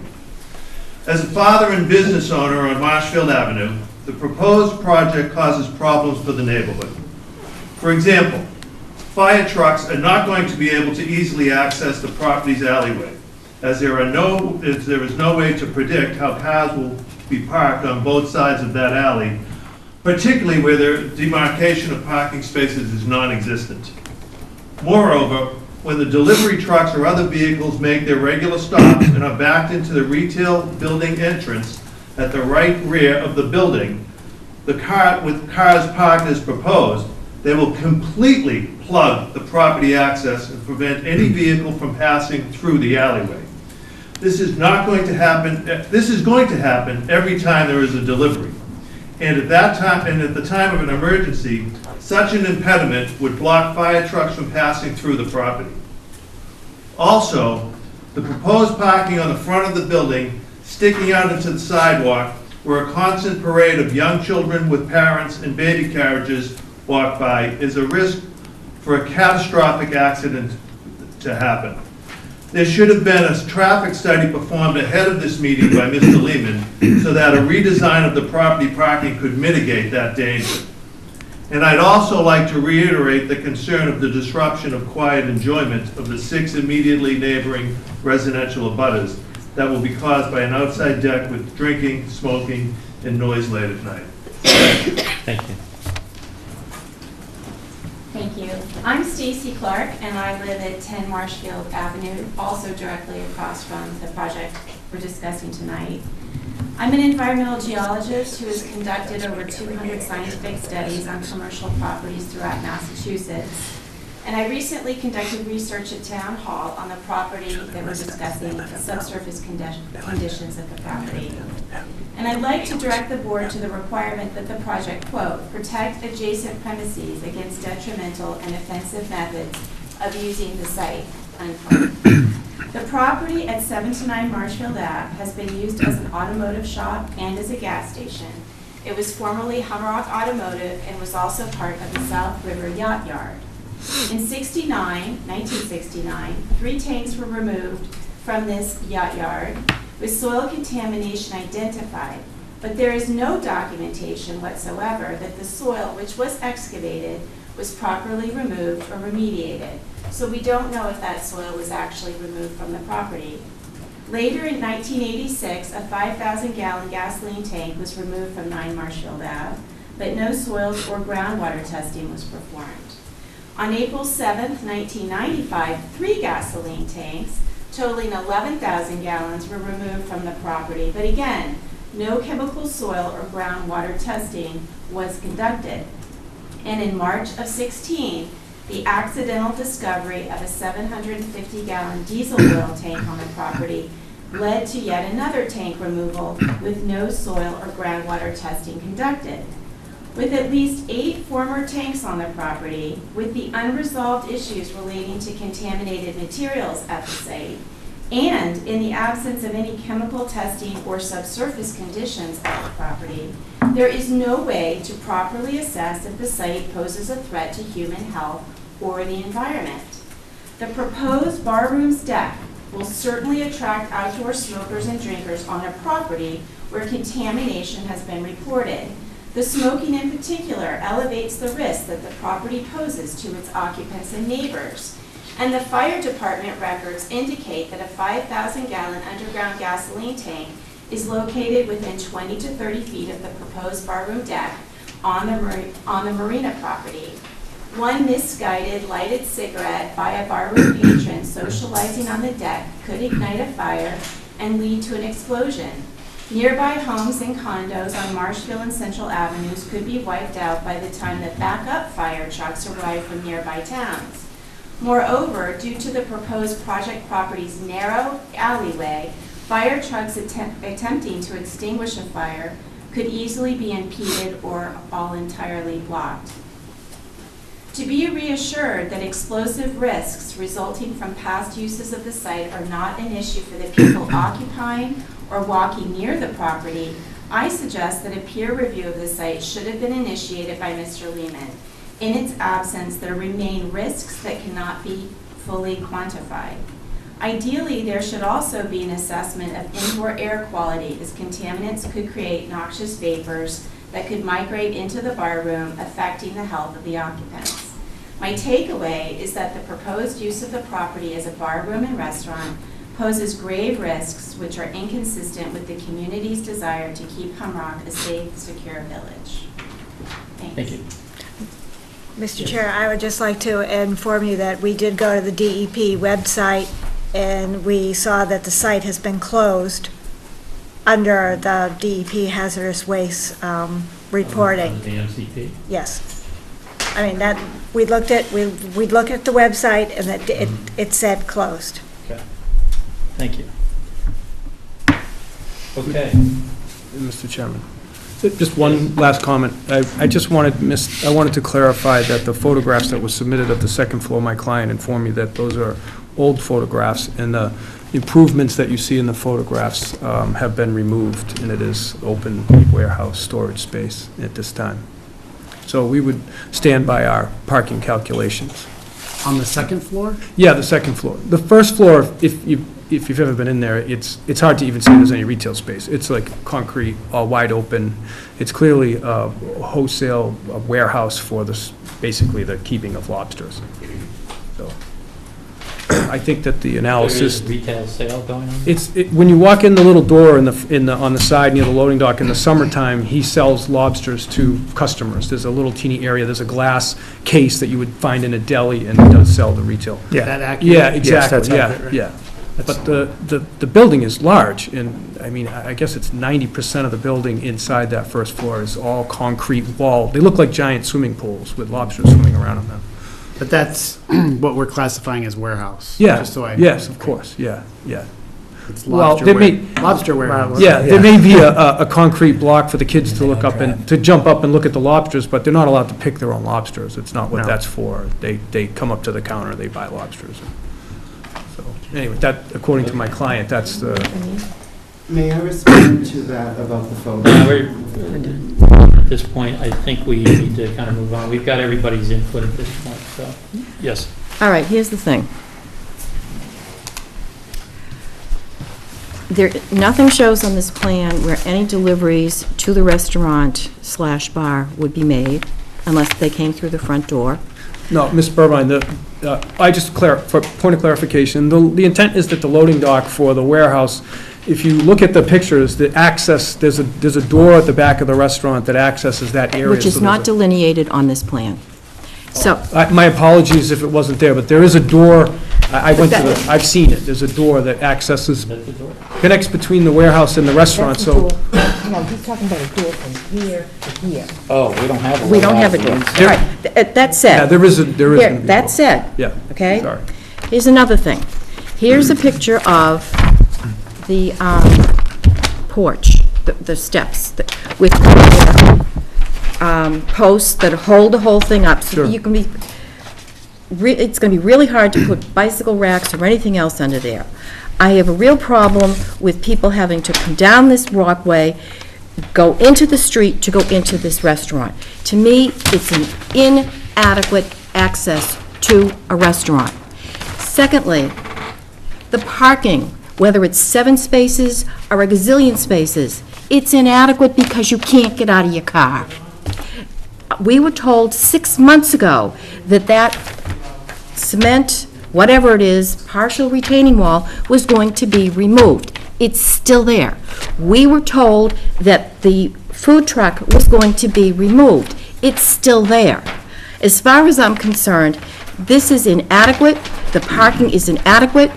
As a father and business owner on Marshfield Avenue, the proposed project causes problems for the neighborhood. For example, fire trucks are not going to be able to easily access the property's alleyway, as there is no way to predict how cars will be parked on both sides of that alley, particularly where the demarcation of parking spaces is non-existent. Moreover, when the delivery trucks or other vehicles make their regular stops and are backed into the retail building entrance at the right rear of the building, with cars parked as proposed, they will completely plug the property access and prevent any vehicle from passing through the alleyway. This is going to happen every time there is a delivery. And at the time of an emergency, such an impediment would block fire trucks from passing through the property. Also, the proposed parking on the front of the building, sticking out into the sidewalk, where a constant parade of young children with parents and baby carriages walk by, is a risk for a catastrophic accident to happen. There should have been a traffic study performed ahead of this meeting by Mr. Lehman so that a redesign of the property parking could mitigate that danger. And I'd also like to reiterate the concern of the disruption of quiet enjoyment of the 6 immediately neighboring residential abutters that will be caused by an outside deck with drinking, smoking, and noise late at night. Thank you. Thank you. I'm Stacy Clark, and I live at 10 Marshfield Avenue, also directly across from the project we're discussing tonight. I'm an environmental geologist who has conducted over 200 scientific studies on commercial properties throughout Massachusetts. And I recently conducted research at Town Hall on the property that we're discussing, the subsurface conditions of the property. And I'd like to direct the board to the requirement that the project, quote, protect adjacent premises against detrimental and offensive methods of using the site, unquote. The property at 7 to 9 Marshfield Ave has been used as an automotive shop and as a gas station. It was formerly Hummerock Automotive and was also part of the South River Yacht Yard. In 1969, 3 tanks were removed from this yacht yard with soil contamination identified, but there is no documentation whatsoever that the soil which was excavated was properly removed or remediated. So we don't know if that soil was actually removed from the property. Later in 1986, a 5,000-gallon gasoline tank was removed from 9 Marshfield Ave, but no soils or groundwater testing was performed. On April 7th, 1995, 3 gasoline tanks totaling 11,000 gallons were removed from the property, but again, no chemical soil or groundwater testing was conducted. And in March of 16, the accidental discovery of a 750-gallon diesel oil tank on the property led to yet another tank removal with no soil or groundwater testing conducted. With at least 8 former tanks on the property, with the unresolved issues relating to contaminated materials at the site, and in the absence of any chemical testing or subsurface conditions at the property, There is no way to properly assess if the site poses a threat to human health or the environment. The proposed barroom's deck will certainly attract outdoor smokers and drinkers on a property where contamination has been reported. The smoking in particular elevates the risk that the property poses to its occupants and neighbors. And the fire department records indicate that a 5,000-gallon underground gasoline tank is located within 20 to 30 feet of the proposed barroom deck on the marina property. One misguided lighted cigarette by a barroom patron socializing on the deck could ignite a fire and lead to an explosion. Nearby homes and condos on Marshfield and Central Avenues could be wiped out by the time the backup fire trucks arrive from nearby towns. Moreover, due to the proposed project property's narrow alleyway, fire trucks attempting to extinguish a fire could easily be impeded or all entirely blocked. To be reassured that explosive risks resulting from past uses of the site are not an issue for the people occupying or walking near the property, I suggest that a peer review of the site should have been initiated by Mr. Lehman. In its absence, there remain risks that cannot be fully quantified. Ideally, there should also be an assessment of indoor air quality, as contaminants could create noxious vapors that could migrate into the barroom, affecting the health of the occupants. My takeaway is that the proposed use of the property as a barroom and restaurant poses grave risks which are inconsistent with the community's desire to keep Humrock a safe, secure village. Thanks. Thank you. Mr. Chair, I would just like to inform you that we did go to the DEP website, and we saw that the site has been closed under the DEP hazardous waste reporting. The MCP? Yes. I mean, that, we looked at the website, and that it said closed. Okay. Thank you. Okay. Mr. Chairman, just one last comment. I wanted to clarify that the photographs that were submitted of the second floor, my client informed me that those are old photographs, and the improvements that you see in the photographs have been removed, and it is open warehouse storage space at this time. So we would stand by our parking calculations. On the second floor? Yeah, the second floor. The first floor, if you've ever been in there, it's hard to even say there's any retail space. It's like concrete, all wide open. It's clearly a wholesale warehouse for basically the keeping of lobsters. So I think that the analysis. There is retail sale going on? When you walk in the little door on the side near the loading dock in the summertime, he sells lobsters to customers. There's a little teeny area, there's a glass case that you would find in a deli, and he does sell the retail. Is that accurate? Yeah, exactly, Yes, that's accurate. yeah. But the building is large, and, I mean, I guess it's 90% of the building inside that first floor is all concrete wall. They look like giant swimming pools with lobsters swimming around in them. But that's what we're classifying as warehouse. Yeah, just so I- yes, of course, yeah. It's Well, lobster there ware- may- lobster warehouse. Yeah, there may be a concrete block for the kids to look up and, to jump up and look at the lobsters, but they're not allowed to pick their own lobsters. It's not what No. that's for. They come up to the counter, they buy lobsters. So, anyway, that, according to my client, that's the, May I respond to that about the photo? At this point, I think we need to kind of move on. We've got everybody's input at this point, so, yes. All right, here's the thing. Nothing shows on this plan where any deliveries to the restaurant/bar would be made unless they came through the front door. no, Ms. Burbine, I just for point of clarification, the intent is that the loading dock for the warehouse, if you look at the pictures, the access, there's a door at the back of the restaurant that accesses that area. Which is so not there's a- delineated on this plan. So, My apologies if it wasn't there, but there is a door, I've seen it, there's a door that accesses, connects between the warehouse and the restaurant, so. no, he's talking about a door from here to here. Oh, we don't have a. We don't have a door. All right, that Yeah, said, there is gonna be. a that door. said, Yeah. okay? Sorry. Here's another thing. Here's a picture of the porch, the steps, with posts that hold the whole thing up. So Sure. you can be, it's going to be really hard to put bicycle racks or anything else under there. I have a real problem with people having to come down this walkway, go into the street to go into this restaurant. To me, it's an inadequate access to a restaurant. Secondly, the parking, whether it's 7 spaces or a gazillion spaces, it's inadequate because you can't get out of your car. We were told 6 months ago that cement, whatever it is, partial retaining wall was going to be removed. It's still there. We were told that the food truck was going to be removed. It's still there. As far as I'm concerned, this is inadequate. The parking is inadequate.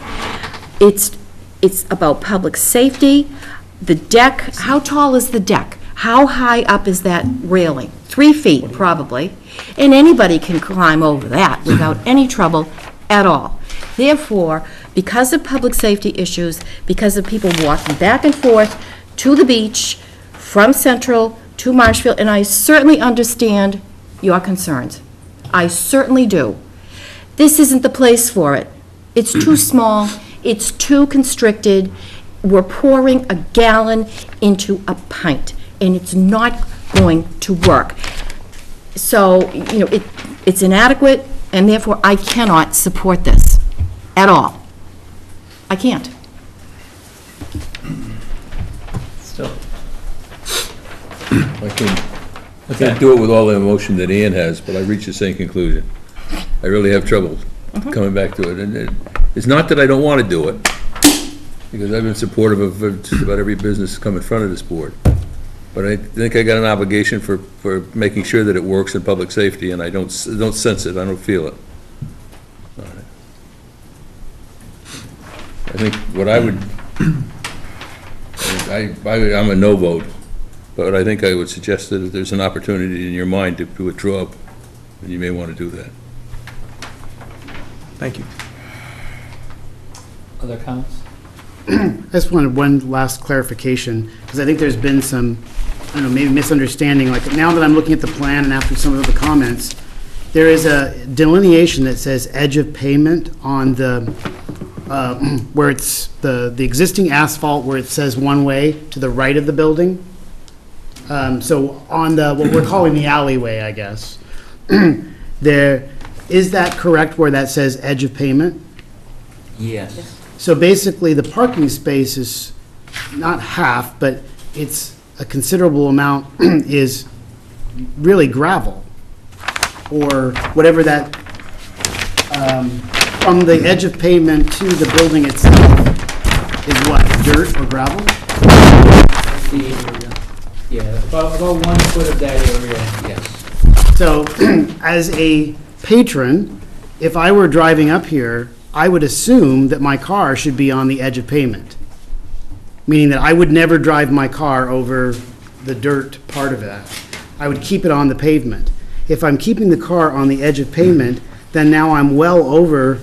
It's about public safety. The deck, how tall is the deck? How high up is that railing? 3 feet, probably. And anybody can climb over that without any trouble at all. Therefore, because of public safety issues, because of people walking back and forth to the beach, from Central to Marshfield, and I certainly understand your concerns. I certainly do. This isn't the place for it. It's too small, it's too constricted. We're pouring a gallon into a pint, and it's not going to work. So, it's inadequate, and therefore I cannot support this at all. I can't. Still. I can't do it with all the emotion that Ian has, but I reach the same conclusion. I really have trouble coming back to it. And it's not that I don't want to do it, because I've been supportive of just about every business that's come in front of this board. But I think I got an obligation for making sure that it works in public safety, and I don't sense it, I don't feel it. I think what I would, I'm a no vote, but I think I would suggest that if there's an opportunity in your mind to withdraw, you may want to do that. Thank you. Other comments? I just wanted one last clarification, because I think there's been some, I don't know, maybe misunderstanding. Like, now that I'm looking at the plan and after some of the comments, there is a delineation that says edge of pavement on the, where it's the existing asphalt, where it says one way to the right of the building. So on the, what we're calling the alleyway, I guess, is that correct where that says edge of pavement? Yes. So basically, the parking space is not half, but it's a considerable amount is really gravel, or whatever that, from the edge of pavement to the building itself is what, dirt or gravel? Yeah, about 1 foot of that area, yes. So, as a patron, if I were driving up here, I would assume that my car should be on the edge of pavement, meaning that I would never drive my car over the dirt part of that. I would keep it on the pavement. If I'm keeping the car on the edge of pavement, then now I'm well over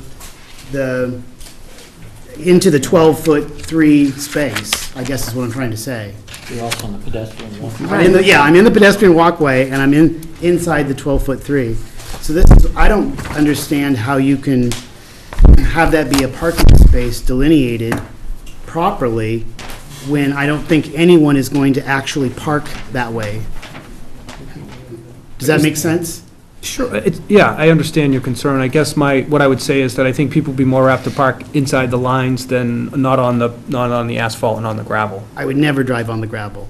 into the 12-foot-3 space, I guess is what I'm trying to say. You're also on the pedestrian walkway. I'm in the pedestrian walkway, and I'm inside the 12-foot-3. So this is, I don't understand how you can have that be a parking space delineated properly when I don't think anyone is going to actually park that way. Does that make sense? Sure, yeah, I understand your concern. I guess what I would say is that I think people would be more apt to park inside the lines than not on the asphalt and on the gravel. I would never drive on the gravel.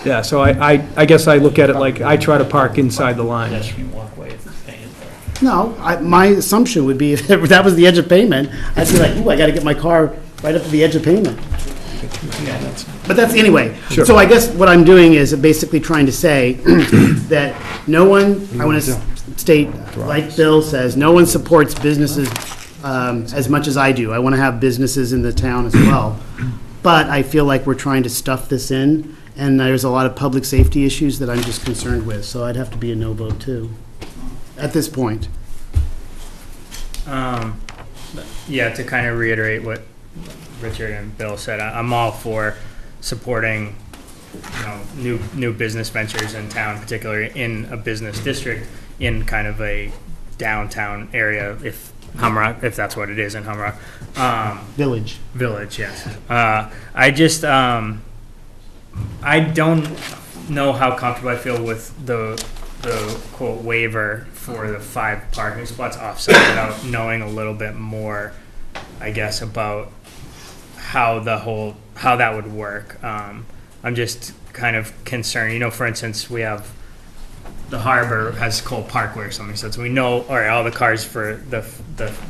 Yeah, so I guess I look at it like I try to park inside the lines. Pedestrian walkway if it's paying for it. No, my assumption would be if that was the edge of pavement, I'd be like, ooh, I gotta get my car right up to the edge of pavement. But that's, anyway. Sure. So I guess what I'm doing is basically trying to say that no one, I want to state, like Bill says, no one supports businesses as much as I do. I want to have businesses in the town as well. But I feel like we're trying to stuff this in, and there's a lot of public safety issues that I'm just concerned with, so I'd have to be a no vote too, at this point. Yeah, to kind of reiterate what Richard and Bill said, I'm all for supporting, new business ventures in town, particularly in a business district, in kind of a downtown area, if Humrock, if that's what it is in Humrock. Village. Village, yes. I just, I don't know how comfortable I feel with the quote waiver for the 5 parking spots offsite without knowing a little bit more, I guess, about how that would work. I'm just kind of concerned, for instance, we have the harbor has Cole Parkway or something, so we know, all right, all the cars for that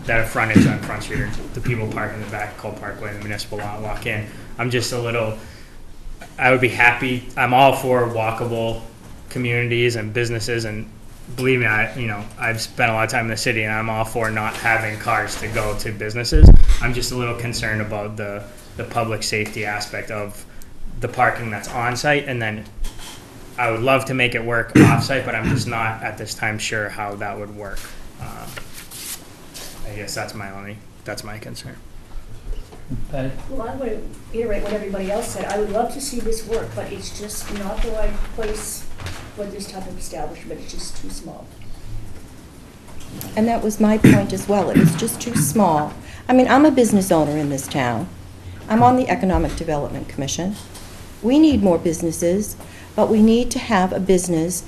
are frontage on Front Street, or the people park in the back of Cole Parkway and the municipal lot walk in. I'm just I would be happy, I'm all for walkable communities and businesses, and believe me, I've spent a lot of time in the city, and I'm all for not having cars to go to businesses. I'm just a little concerned about the public safety aspect of the parking that's on site, and then I would love to make it work off site, but I'm just not at this time sure how that would work. I guess that's my concern. Patty? Well, I would reiterate what everybody else said. I would love to see this work, but it's just not the right place for this type of establishment. It's just too small. And that was my point as well. It was just too small. I mean, I'm a business owner in this town. I'm on the Economic Development Commission. We need more businesses, but we need to have a business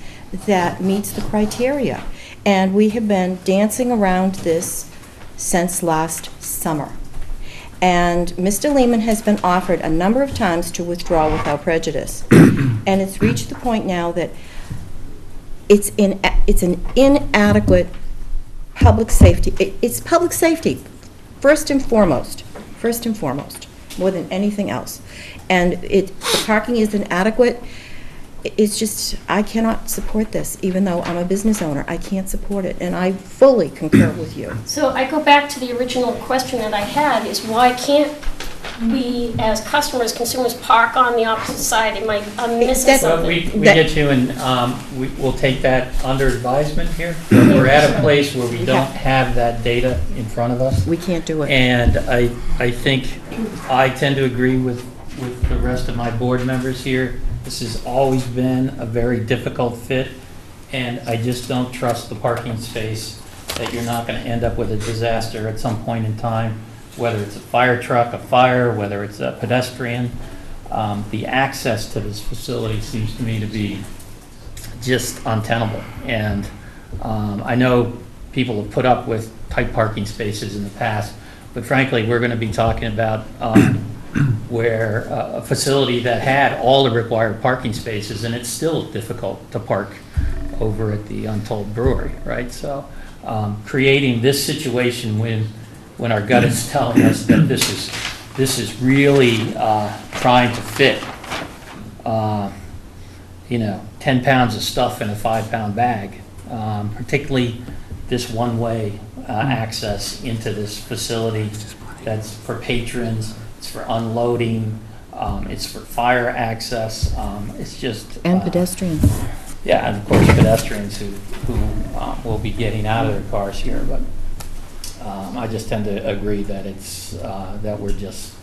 that meets the criteria. And we have been dancing around this since last summer. And Mr. Lehman has been offered a number of times to withdraw without prejudice. And it's reached the point now that it's an inadequate public safety. It's public safety, first and foremost, more than anything else. And the parking is inadequate. It's just, I cannot support this, even though I'm a business owner. I can't support it, and I fully concur with you. So I go back to the original question that I had, is why can't we, as customers, consumers, park on the opposite side? I'm missing something. We get you, and we'll take that under advisement here. We're at a place where we don't have that data in front of us. We can't do it. And I think I tend to agree with the rest of my board members here. This has always been a very difficult fit, and I just don't trust the parking space that you're not going to end up with a disaster at some point in time, whether it's a fire truck, a fire, whether it's a pedestrian. The access to this facility seems to me to be just untenable. And I know people have put up with tight parking spaces in the past, but frankly, we're going to be talking about where a facility that had all the required parking spaces, and it's still difficult to park over at the Untold Brewery, right? So creating this situation when our gut is telling us that this is really trying to fit 10 pounds of stuff in a 5-pound bag, particularly this one-way access into this facility that's for patrons. It's for unloading, it's for fire access, it's just... And pedestrians. Yeah, and of course pedestrians who will be getting out of their cars here, but I just tend to agree that that we're just,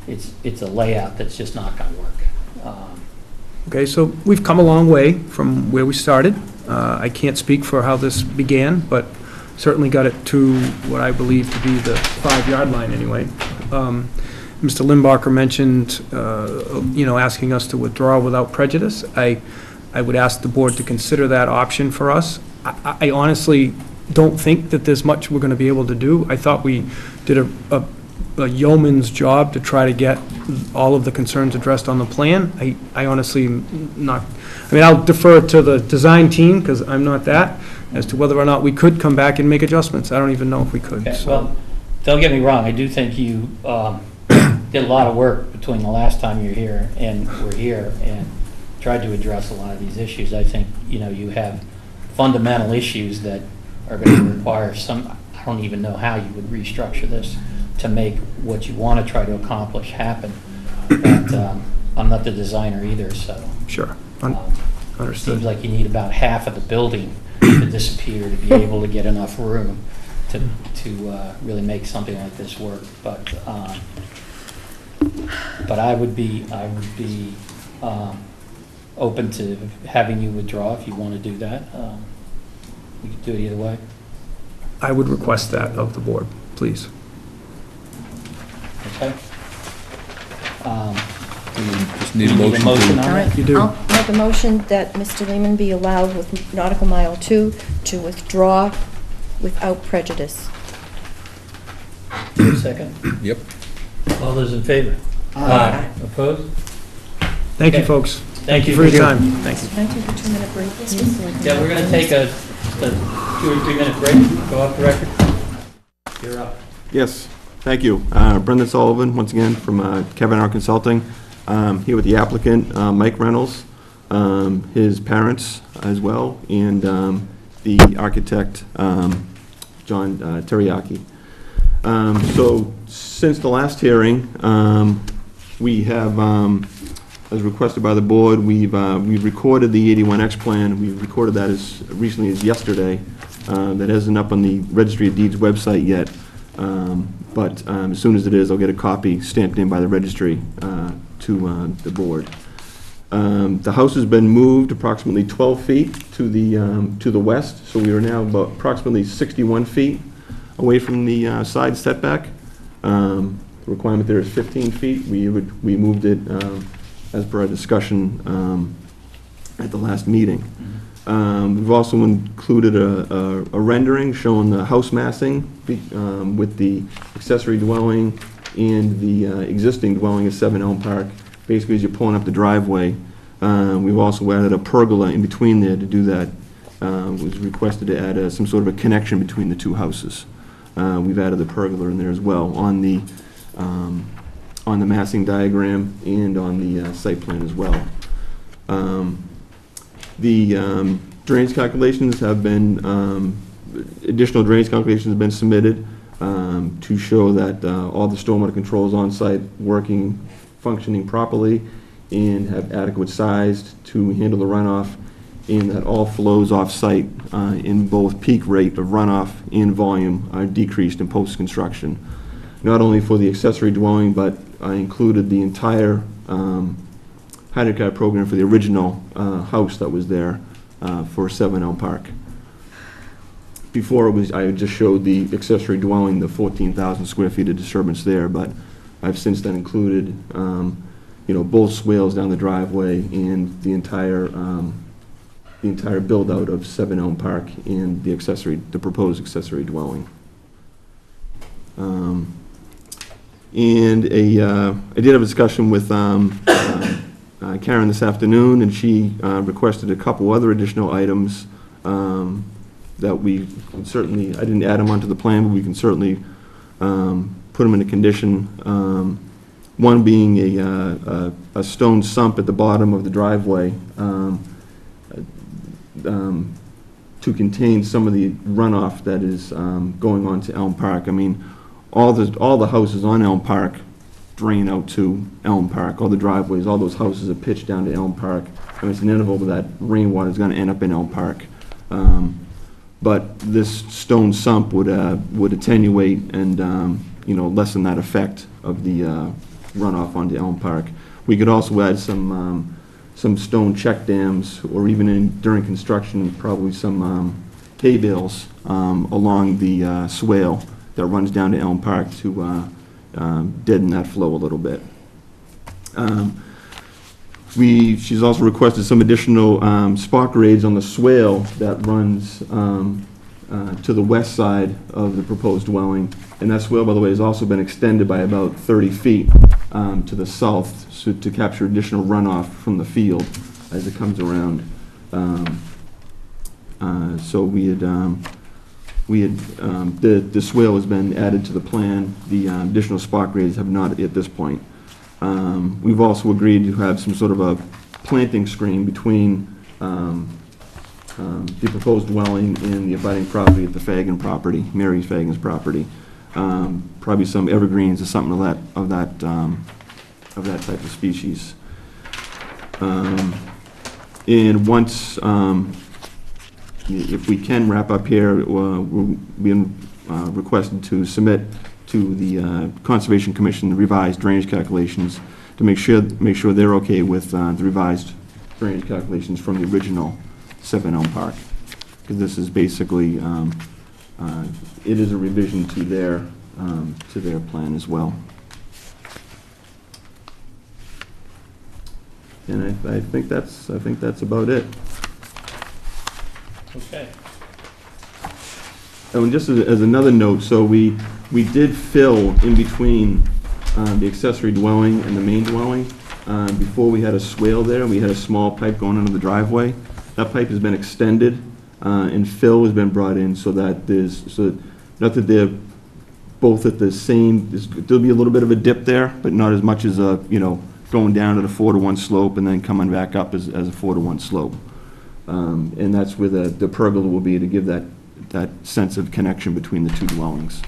it's a layout that's just not going to work. Okay, so we've come a long way from where we started. I can't speak for how this began, but certainly got it to what I believe to be the 5-yard line anyway. Mr. Limbacher mentioned, asking us to withdraw without prejudice. I would ask the board to consider that option for us. I honestly don't think that there's much we're going to be able to do. I thought we did a yeoman's job to try to get all of the concerns addressed on the plan. I honestly not, I'll defer to the design team, because I'm not that, as to whether or not we could come back and make adjustments. I don't even know if we could. Okay, So. well, don't get me wrong, I do think you did a lot of work between the last time you were here and we're here, and tried to address a lot of these issues. I think, you have fundamental issues that are going to require I don't even know how you would restructure this to make what you want to try to accomplish happen. But I'm not the designer either, so. Sure, It understood. seems like you need about half of the building to disappear to be able to get enough room to really make something like this work. But I would be open to having you withdraw if you want to do that. We could do it either way. I would request that of the board, please. Okay. Just need a You need a motion motion to... on All it? right, I'll make a motion that Mr. Lehman be allowed with Nautical Mile 2 to withdraw without prejudice. Second. Yep. All those in favor? Aye. Opposed? Thank you, Okay. folks. Thank you For your time. Thank you. Can I take a 2-minute break? please? Yeah, we're going to take a 2 or 3 minute break. Go off the record. You're up. Yes, thank you. Brendan Sullivan, once again, from Kevin R. Consulting, here with the applicant, Mike Reynolds, his parents as well, and the architect, John Teriyaki. So, since the last hearing, we have, as requested by the board, we've recorded the 81X plan. We recorded that as recently as yesterday. That isn't up on the Registry of Deeds website yet. But as soon as it is, I'll get a copy stamped in by the registry to the board. The house has been moved approximately 12 feet to the west, so we are now about approximately 61 feet away from the side setback. The requirement there is 15 feet. We moved it as per our discussion at the last meeting. We've also included a rendering showing the house massing with the accessory dwelling and the existing dwelling at 7 Elm Park. Basically, as you're pulling up the driveway, we've also added a pergola in between there to do that. It was requested to add some sort of a connection between the two houses. We've added the pergola in there as well on the massing diagram and on the site plan as well. The drainage calculations have been, additional drainage calculations have been submitted to show that all the stormwater controls on site working, functioning properly, and have adequate size to handle the runoff, and that all flows off site in both peak rate of runoff and volume are decreased in post-construction. Not only for the accessory dwelling, but I included the entire hydrocarbon program for the original house that was there for 7 Elm Park. Before it was, I just showed the accessory dwelling, the 14,000 square feet of disturbance there, but I've since then included, both swales down the driveway and the entire build-out of 7 Elm Park and the proposed accessory dwelling. And I did have a discussion with Karen this afternoon, and she requested a couple other additional items that we can certainly, I didn't add them onto the plan, but we can certainly put them in a condition. One being a stone sump at the bottom of the driveway to contain some of the runoff that is going on to Elm Park. I mean, all the houses on Elm Park drain out to Elm Park. All the driveways, all those houses are pitched down to Elm Park. I mean, it's inevitable that rainwater is going to end up in Elm Park. But this stone sump would attenuate and lessen that effect of the runoff onto Elm Park. We could also add some stone check dams, or even during construction, probably some hay bales along the swale that runs down to Elm Park to deaden that flow a little bit. She's also requested some additional spot grades on the swale that runs to the west side of the proposed dwelling. And that swale, by the way, has also been extended by about 30 feet to the south, so to capture additional runoff from the field as it comes around. So the swale has been added to the plan. The additional spot grades have not at this point. We've also agreed to have some sort of a planting screen between the proposed dwelling and the abutting property at the Fagan property, Mary Fagan's property. Probably some evergreens or something of that type of species. And once, if we can wrap up here, we're being requested to submit to the Conservation Commission the revised drainage calculations to make sure they're okay with the revised drainage calculations from the original 7 Elm Park. Because this is basically, it is a revision to their plan as well. And I think that's about it. Okay. And just as another note, so we did fill in between the accessory dwelling and the main dwelling. Before we had a swale there, we had a small pipe going under the driveway. That pipe has been extended, and fill has been brought in so that not that they're both at the same, there'll be a little bit of a dip there, but not as much as going down at a 4-to-1 slope and then coming back up as a 4-to-1 slope. And that's where the pergola will be, to give that sense of connection between the two dwellings.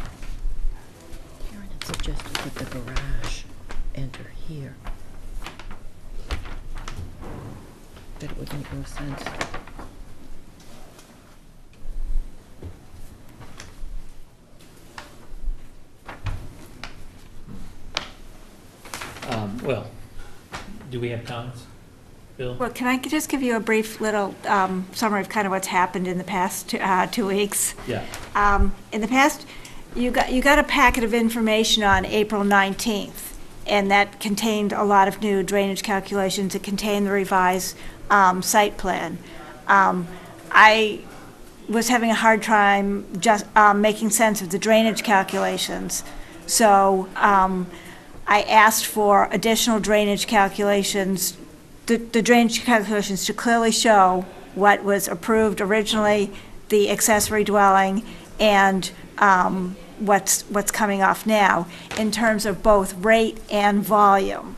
Karen had suggested that the garage enter here. That it would make more sense. Well, do we have comments? Bill? Well, can I just give you a brief little summary of kind of what's happened in the past 2 weeks? Yeah. In the past, you got a packet of information on April 19th, and that contained a lot of new drainage calculations. It contained the revised site plan. I was having a hard time just making sense of the drainage calculations. So I asked for additional drainage calculations, the drainage calculations to clearly show what was approved originally, the accessory dwelling, and what's coming off now in terms of both rate and volume.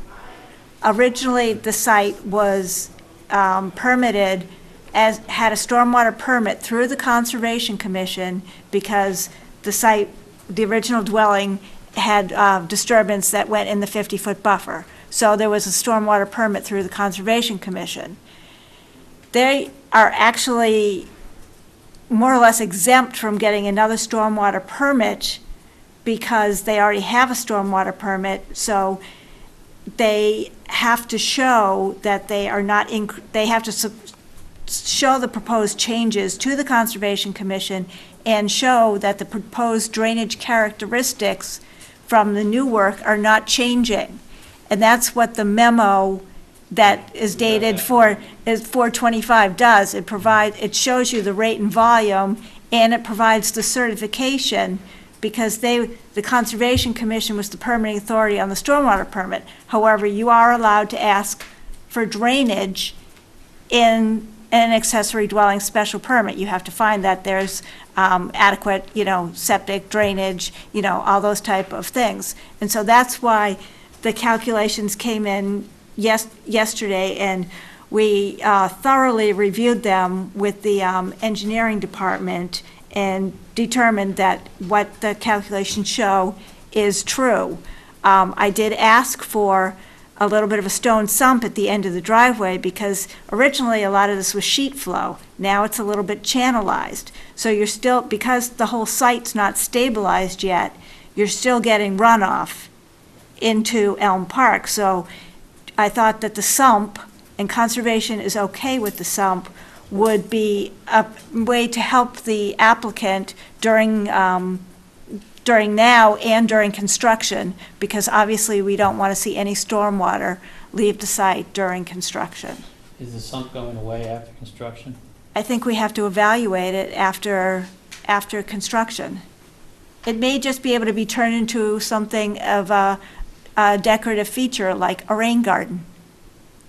Originally, the site was permitted had a stormwater permit through the Conservation Commission because the original dwelling had disturbance that went in the 50-foot buffer. So there was a stormwater permit through the Conservation Commission. They are actually more or less exempt from getting another stormwater permit because they already have a stormwater permit, so they have to show that they are not, they have to show the proposed changes to the Conservation Commission and show that the proposed drainage characteristics from the new work are not changing. And that's what the memo that is dated for, is 425 does. It shows you the rate and volume, and it provides the certification because the Conservation Commission was the permitting authority on the stormwater permit. However, you are allowed to ask for drainage in an accessory dwelling special permit. You have to find that there's adequate, septic, drainage, all those type of things. And so that's why the calculations came in yesterday, and we thoroughly reviewed them with the engineering department and determined that what the calculations show is true. I did ask for a little bit of a stone sump at the end of the driveway because originally a lot of this was sheet flow. Now it's a little bit channelized. So you're still, because the whole site's not stabilized yet, you're still getting runoff into Elm Park. So I thought that the sump, and conservation is okay with the sump, would be a way to help the applicant during now and during construction, because obviously we don't want to see any stormwater leave the site during construction. Is the sump going away after construction? I think we have to evaluate it after construction. It may just be able to be turned into something of a decorative feature like a rain garden,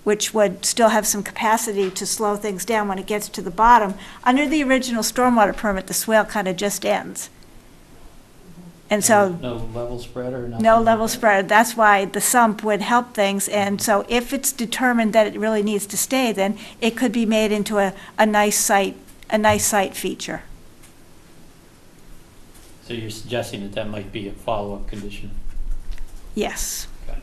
which would still have some capacity to slow things down when it gets to the bottom. Under the original stormwater permit, the swale kind of just ends. And so, no level spread or nothing? no level spread. That's why the sump would help things. And so if it's determined that it really needs to stay, then it could be made into a nice site feature. So you're suggesting that might be a follow-up condition? Yes. Okay.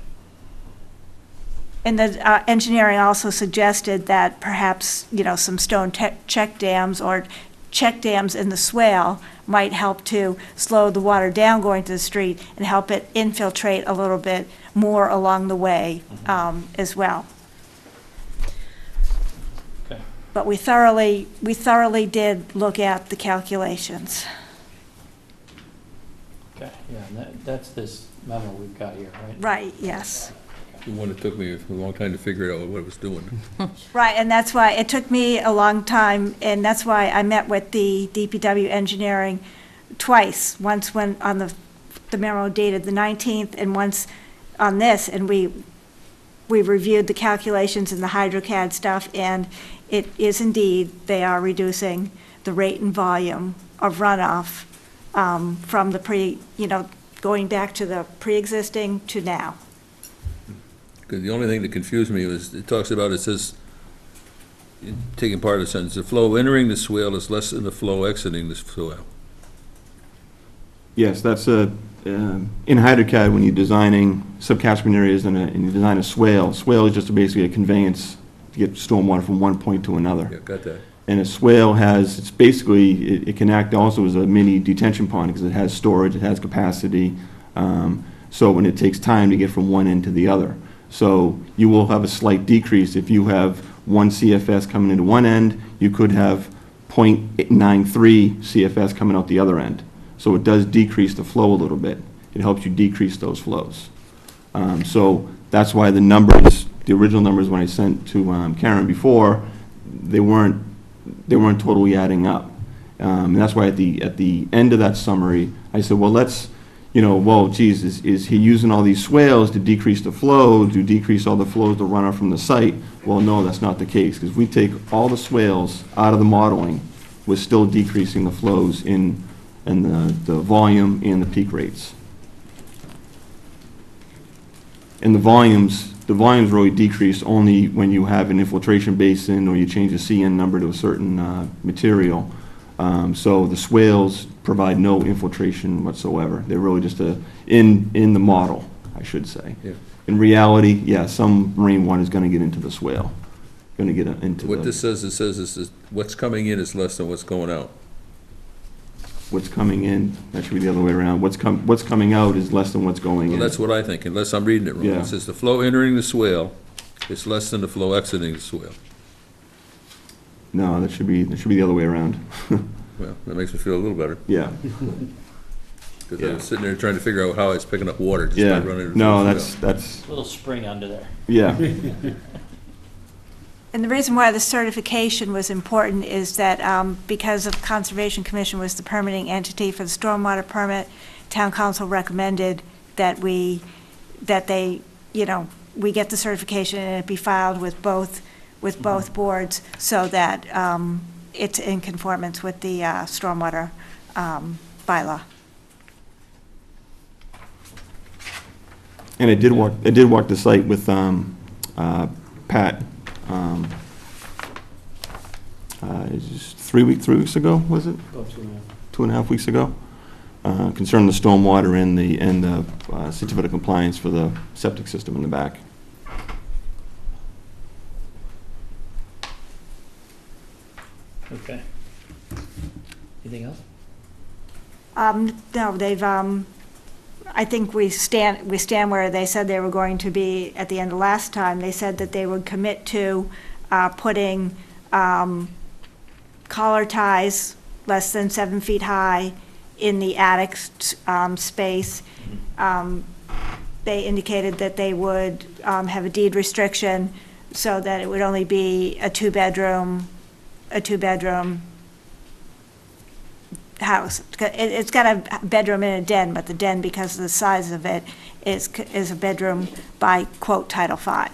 And the engineering also suggested that perhaps, some stone check dams or check dams in the swale might help to slow the water down going to the street and help it infiltrate a little bit more along the way as well. Okay. But we thoroughly did look at the calculations. Okay, yeah, and that's this memo we've got here, right? Right, yes. Okay. The one that took me a long time to figure out what it was doing. Right, and that's why, it took me a long time, and that's why I met with the DPW engineering twice, once when, on the memo dated the 19th, and once on this, and we reviewed the calculations and the HydroCAD stuff, and it is indeed, they are reducing the rate and volume of runoff from the going back to the pre-existing to now. Because the only thing that confused me was, it says, taking part of the sentence, the flow entering the swale is less than the flow exiting the swale. Yes, that's in HydroCAD, when you're designing subcatchment areas and you design a swale is just basically a conveyance to get stormwater from one point to another. Yeah, got that. And a swale it can act also as a mini detention pond because it has storage, it has capacity. So when it takes time to get from one end to the other. So you will have a slight decrease. If you have one CFS coming into one end, you could have 0.93 CFS coming out the other end. So it does decrease the flow a little bit. It helps you decrease those flows. So that's why the original numbers when I sent to Karen before, they weren't totally adding up. And that's why at the end of that summary, I said, well, is he using all these swales to decrease the flow, to decrease all the flows to run off from the site? Well, no, that's not the case, because we take all the swales out of the modeling, we're still decreasing the flows in the volume and the peak rates. And the volumes really decrease only when you have an infiltration basin or you change the CN number to a certain material. So the swales provide no infiltration whatsoever. They're really just in the model, I should say. Yeah. In reality, yeah, some marine water is going to get into the swale. Going to get into What this says, is what's coming in is less than what's going out. What's coming in, that should be the other way around. What's coming out is less than what's going in. Well, that's what I think, unless I'm reading it wrong. Yeah. It says the flow entering the swale is less than the flow exiting the swale. No, that should be the other way around. Well, that makes me feel a little better. Yeah. Because I was sitting there trying to figure out how it's picking up water just by running it through No, the swale. that's, A little spring under there. yeah. And the reason why the certification was important is that because of Conservation Commission was the permitting entity for the stormwater permit, Town Council recommended that we get the certification and it be filed with both boards so that it's in conformance with the stormwater bylaw. And I did walk the site with Pat. Just 3 weeks ago, was it? About 2.5 weeks ago. Concerning the stormwater and the certificate of compliance for the septic system in the back. Okay. Anything else? No, they've, I think we stand where they said they were going to be at the end of last time. They said that they would commit to putting collar ties less than 7 feet high in the attic space. They indicated that they would have a deed restriction so that it would only be a two-bedroom house. It's got a bedroom and a den, but the den, because of the size of it, is a bedroom by, quote, Title V.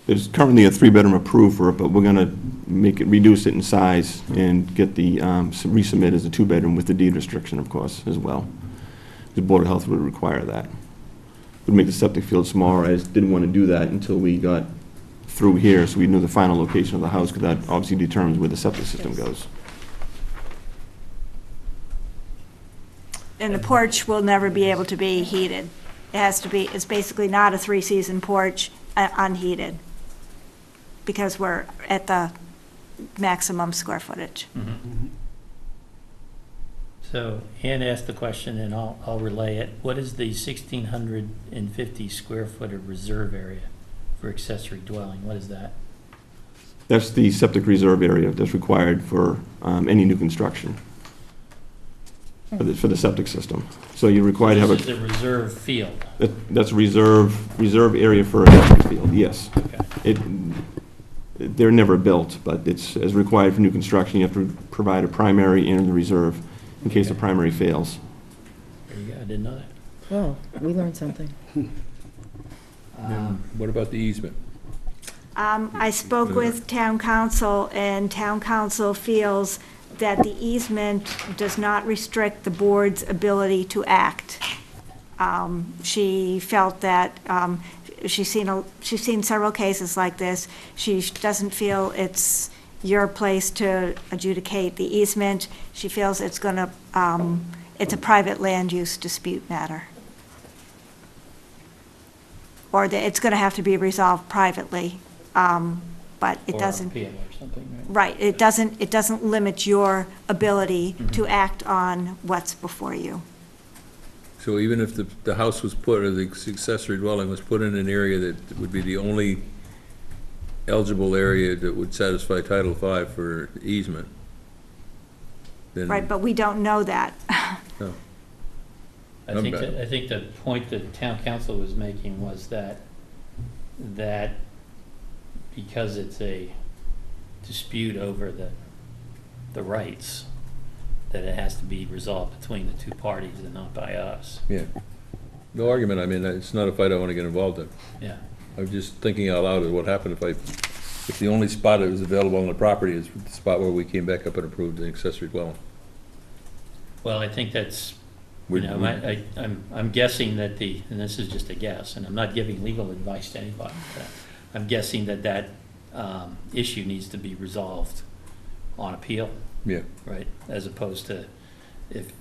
There's currently a 3-bedroom approved for it, but we're gonna reduce it in size and get the, resubmit as a 2-bedroom with the deed restriction, of course, as well. The Board of Health would require that. Would make the septic field smaller. I just didn't want to do that until we got through here, so we knew the final location of the house, because that obviously determines where the septic system goes. And the porch will never be able to be heated. It has to be, it's basically not a 3-season porch, unheated, because we're at the maximum square footage. Mm-hmm. So Ann asked the question, and I'll relay it. What is the 1,650 square foot of reserve area for accessory dwelling? What is that? That's the septic reserve area that's required for any new construction. for the septic system. So you're required to have This is a reserve field. that's reserve area for a septic field, yes. Okay. They're never built, but it's as required for new construction. You have to provide a primary and the reserve in case the primary fails. There you go, I didn't know that. Oh, we learned something. What about the easement? I spoke with town council, and town council feels that the easement does not restrict the board's ability to act. She felt that, she's seen several cases like this. She doesn't feel it's your place to adjudicate the easement. She feels it's gonna, it's a private land use dispute matter. Or that it's gonna have to be resolved privately, but it doesn't. Or appeal or something, right? Right, it doesn't limit your ability to act on what's before you. So even if the house was put, or the accessory dwelling was put in an area that would be the only eligible area that would satisfy Title V for easement, then... Right, but we don't know that. No. I think the point that town council was making was that because it's a dispute over the rights, that it has to be resolved between the two parties and not by us. Yeah. No argument, I mean, it's not a fight I want to get involved in. Yeah. I'm just thinking out loud of what happened if the only spot that was available on the property is the spot where we came back up and approved the accessory dwelling. Well, I think that's, I'm guessing that and this is just a guess, and I'm not giving legal advice to anybody, but I'm guessing that issue needs to be resolved on appeal. Yeah. Right, as opposed to if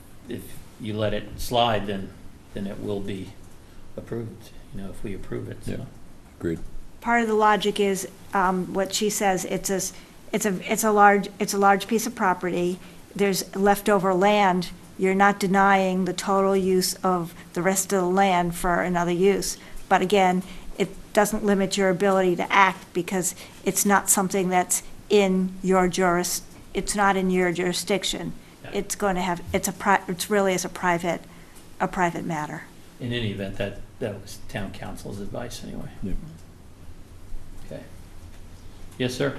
you let it slide, then it will be approved, if we approve it, so. Yeah, agreed. Part of the logic is, what she says, it's a large piece of property, there's leftover land, you're not denying the total use of the rest of the land for another use. But again, it doesn't limit your ability to act because it's not something that's in your it's not in your jurisdiction. Yeah. It's going to have, it's really a private matter. In any event, that was town council's advice anyway. Yeah. Okay. Yes, sir?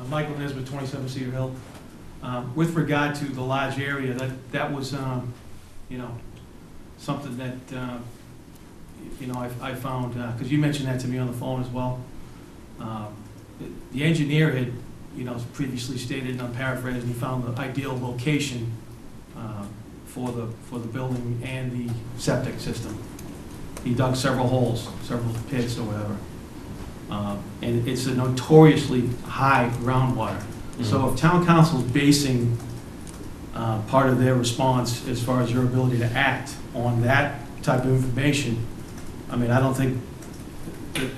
Michael Nesbitt, 27 Cedar Hill. With regard to the large area, that was, something that, I found, because you mentioned that to me on the phone as well. The engineer had, previously stated, and I'm paraphrasing, he found the ideal location for the building and the septic system. He dug several holes, several pits or whatever. And it's a notoriously high groundwater. So if town council's basing part of their response as far as your ability to act on that type of information, I mean, I don't think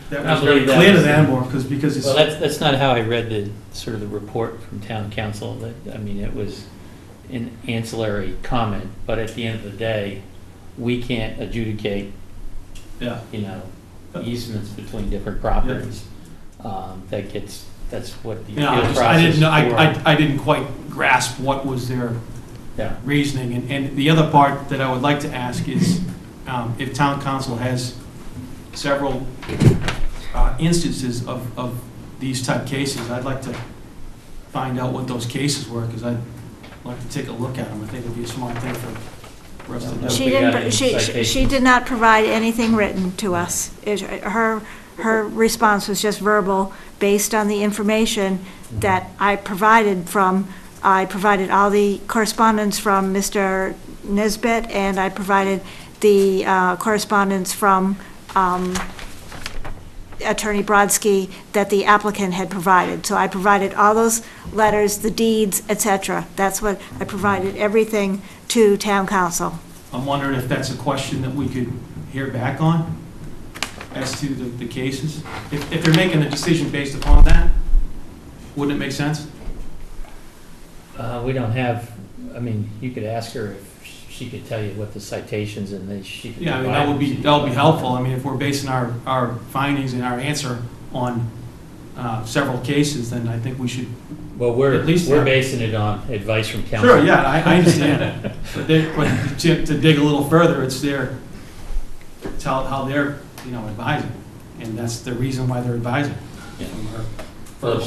that was very clear to them, or because it's... Well, that's not how I read the report from town council. It was an ancillary comment, but at the end of the day, we can't adjudicate, easements between different properties. That's what the appeal process is for. I didn't quite grasp what was their reasoning. And the other part that I would like to ask is, if town council has several instances of these type cases, I'd like to find out what those cases were, because I'd like to take a look at them. I think it'd be a smart thing for us to do. She did not provide anything written to us. Her response was just verbal, based on the information that I provided all the correspondence from Mr. Nesbitt, and I provided the correspondence from Attorney Brodsky that the applicant had provided. So I provided all those letters, the deeds, etc. That's what I provided, everything to town council. I'm wondering if that's a question that we could hear back on as to the cases. If they're making a decision based upon that, wouldn't it make sense? We don't have, you could ask her if she could tell you what the citations and then she could... that would be helpful. If we're basing our findings and our answer on several cases, then I think we should, Well, we're At least we're have- basing it on advice from counsel. sure, yeah, I understand. But to dig a little further, it's how they're, advising. And that's the reason why they're advising. Yeah. Well,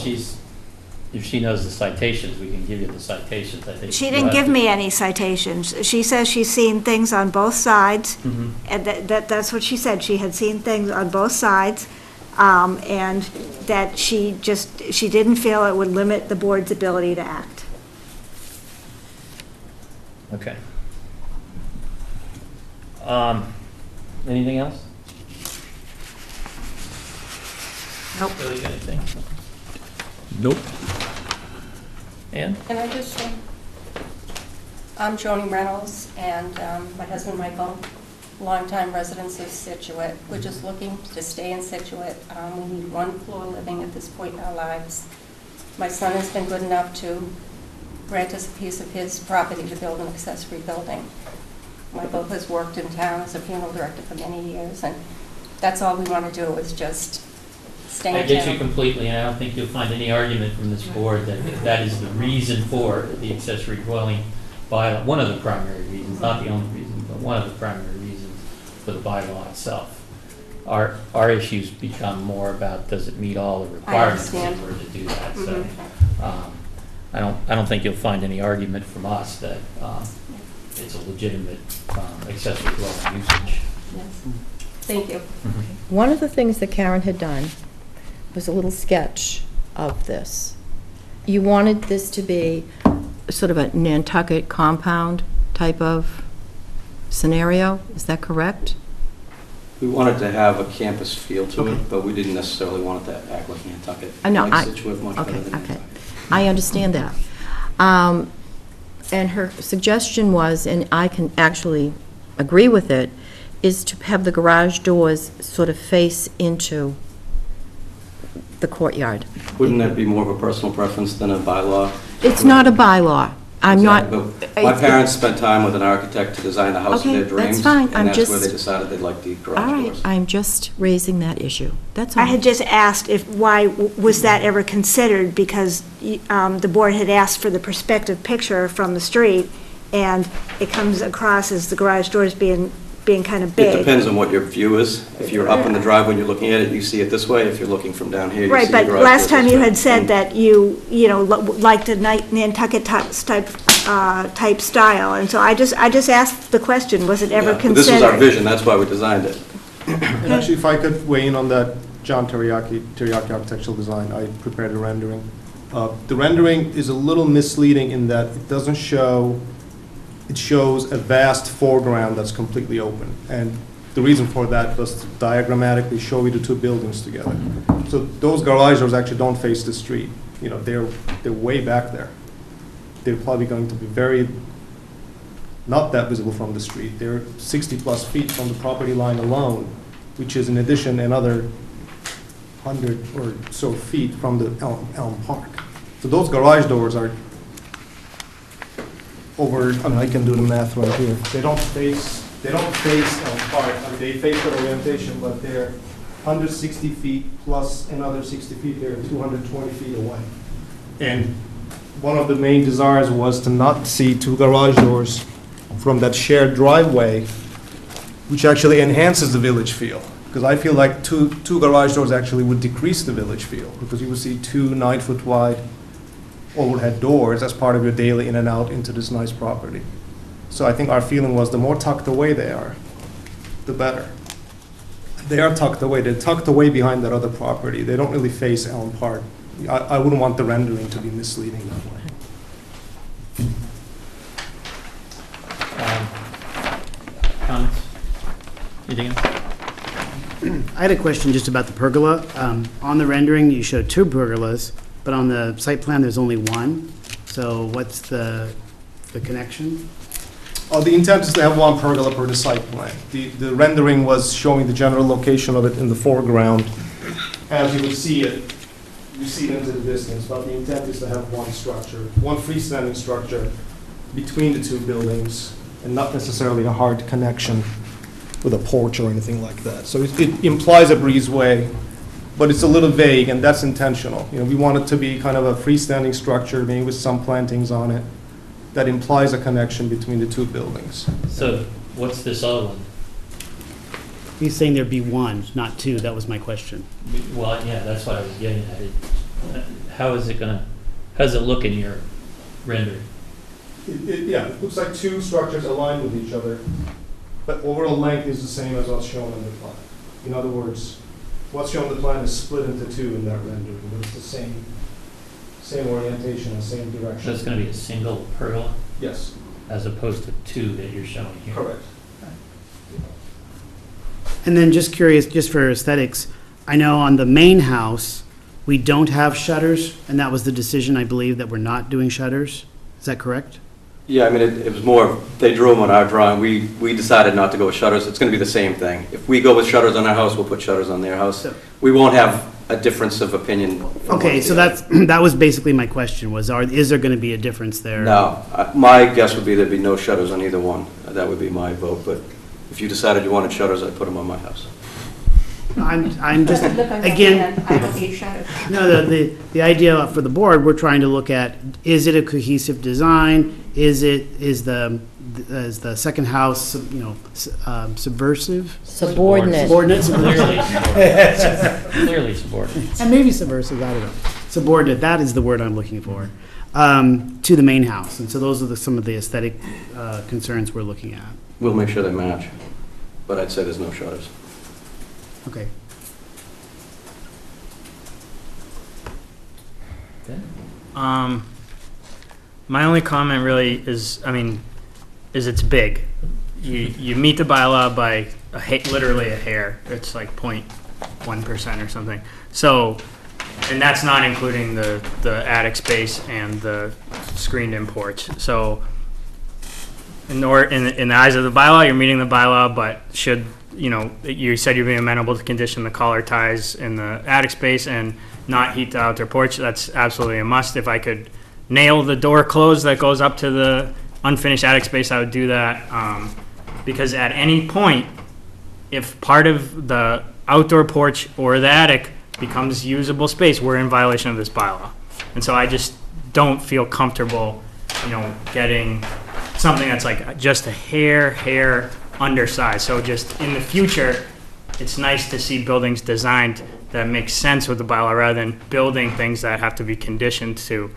if she knows the citations, we can give you the citations, I think. She didn't give me any citations. She says she's seen things on both sides, Mhm. and that's what she said. She had seen things on both sides, and that she didn't feel it would limit the board's ability to act. Okay. Anything else? Nope. Really got anything? Nope. Ann? And I'm Joni Reynolds, and my husband Michael, longtime residents of Scituate. We're just looking to stay in Scituate. We need one floor living at this point in our lives. My son has been good enough to grant us a piece of his property to build an accessory building. Michael has worked in town as a funeral director for many years, and that's all we want to do is just stay in I town. get you completely, and I don't think you'll find any argument from this board that that is the reason for the accessory dwelling bylaw, one of the primary reasons, not the only reason, but one of the primary reasons for the bylaw itself. Our issues become more about, does it meet all the requirements in understand. order to do that? So, Mhm. I don't think you'll find any argument from us that it's a legitimate accessory dwelling usage. Yes. Thank you. One of the things that Karen had done was a little sketch of this. You wanted this to be sort of a Nantucket compound type of scenario, is that correct? We wanted to have a campus feel to Okay. it, but we didn't necessarily want it to act like Nantucket. I know, Like Scituate much better than okay. Nantucket. I understand that. And her suggestion was, and I can actually agree with it, is to have the garage doors sort of face into the courtyard. Wouldn't that be more of a personal preference than a bylaw? It's not a bylaw. I'm not. Exactly, but my parents spent time with an architect to design the house of Okay, their dreams. that's fine. I'm And that's where just- they decided they liked the All garage right, doors. I'm just raising that issue. That's all. I had just asked why was that ever considered, because the board had asked for the perspective picture from the street, and it comes across as the garage doors being kind of big. It depends on what your view is. If you're up in the driveway and you're looking at it, you see it this way. If you're looking from down here, you see Right, the but garage last doors time this you way. had said that you liked the Nantucket type style, and so I just asked the question, was it ever Yeah, but considered? this was our vision, that's why we designed it. And actually, if I could weigh in on that, John Teriyaki Architectural Design, I prepared a rendering. The rendering is a little misleading in that it doesn't show, it shows a vast foreground that's completely open. And the reason for that was to diagrammatically show you the two buildings together. So those garage doors actually don't face the street. They're way back there. They're probably going to be not that visible from the street. They're 60-plus feet from the property line alone, which is in addition another 100 or so feet from the Elm Park. So those garage doors are I can do the math right here. They don't face Elm Park. They face the orientation, but they're 160 feet plus another 60 feet. They're 220 feet away. And one of the main desires was to not see two garage doors from that shared driveway, which actually enhances the village feel. Because I feel like two garage doors actually would decrease the village feel, because you would see two 9-foot wide overhead doors as part of your daily in and out into this nice property. So I think our feeling was the more tucked away they are, the better. They are tucked away. They're tucked away behind that other property. They don't really face Elm Park. I wouldn't want the rendering to be misleading that way. Comments? Anything else? I had a question just about the pergola. On the rendering, you showed two pergolas, but on the site plan, there's only one. So what's the connection? The intent is to have one pergola per the site plan. The rendering was showing the general location of it in the foreground. As you would see it, you see it into the distance, but the intent is to have one structure, one freestanding structure between the two buildings, and not necessarily a hard connection with a porch or anything like that. So it implies a breezeway but it's a little vague, and that's intentional. You know, we want it to be kind of a freestanding structure, maybe with some plantings on it, that implies a connection between the two buildings. So what's this other one? He's saying there'd be one, not two. That was my question. Well, yeah, that's what I was getting at. How does it look in your rendering? Yeah, it looks like two structures aligned with each other, but overall length is the same as what's shown on the plan. In other words, what's shown on the plan is split into two in that rendering, but it's the same orientation and same direction. So it's going to be a single pergola? Yes. As opposed to two that you're showing here? Correct. And then just curious, just for aesthetics, I know on the main house, we don't have shutters, and that was the decision, I believe, that we're not doing shutters. Is that correct? Yeah, I mean, it was more, they drew them on our drawing. We decided not to go with shutters. It's going to be the same thing. If we go with shutters on our house, we'll put shutters on their house. We won't have a difference of opinion. Okay, so that was basically my question, is there going to be a difference there? No, my guess would be there'd be no shutters on either one. That would be my vote, but if you decided you wanted shutters, I'd put them on my house. I'm just, Look on that again, plan, I don't need shutters. no, the idea for the board, we're trying to look at, is it a cohesive design? Is the second house, subversive? Subordinate. Subordinate. Clearly subordinate. And maybe subversive, I don't know. Subordinate, that is the word I'm looking for, to the main house. And so those are some of the aesthetic concerns we're looking at. We'll make sure they match, but I'd say there's no shutters. Okay. My only comment really is it's big. You meet the bylaw by literally a hair. It's like 0.1% or something. So, and that's not including the attic space and the screened-in porch. So, in the eyes of the bylaw, you're meeting the bylaw, but you said you're being amenable to condition the collar ties in the attic space and not heat the outdoor porch. That's absolutely a must. If I could nail the door closed that goes up to the unfinished attic space, I would do that. Because at any point, if part of the outdoor porch or the attic becomes usable space, we're in violation of this bylaw. And so I just don't feel comfortable, getting something that's like just a hair undersized. So just in the future, it's nice to see buildings designed that make sense with the bylaw rather than building things that have to be conditioned to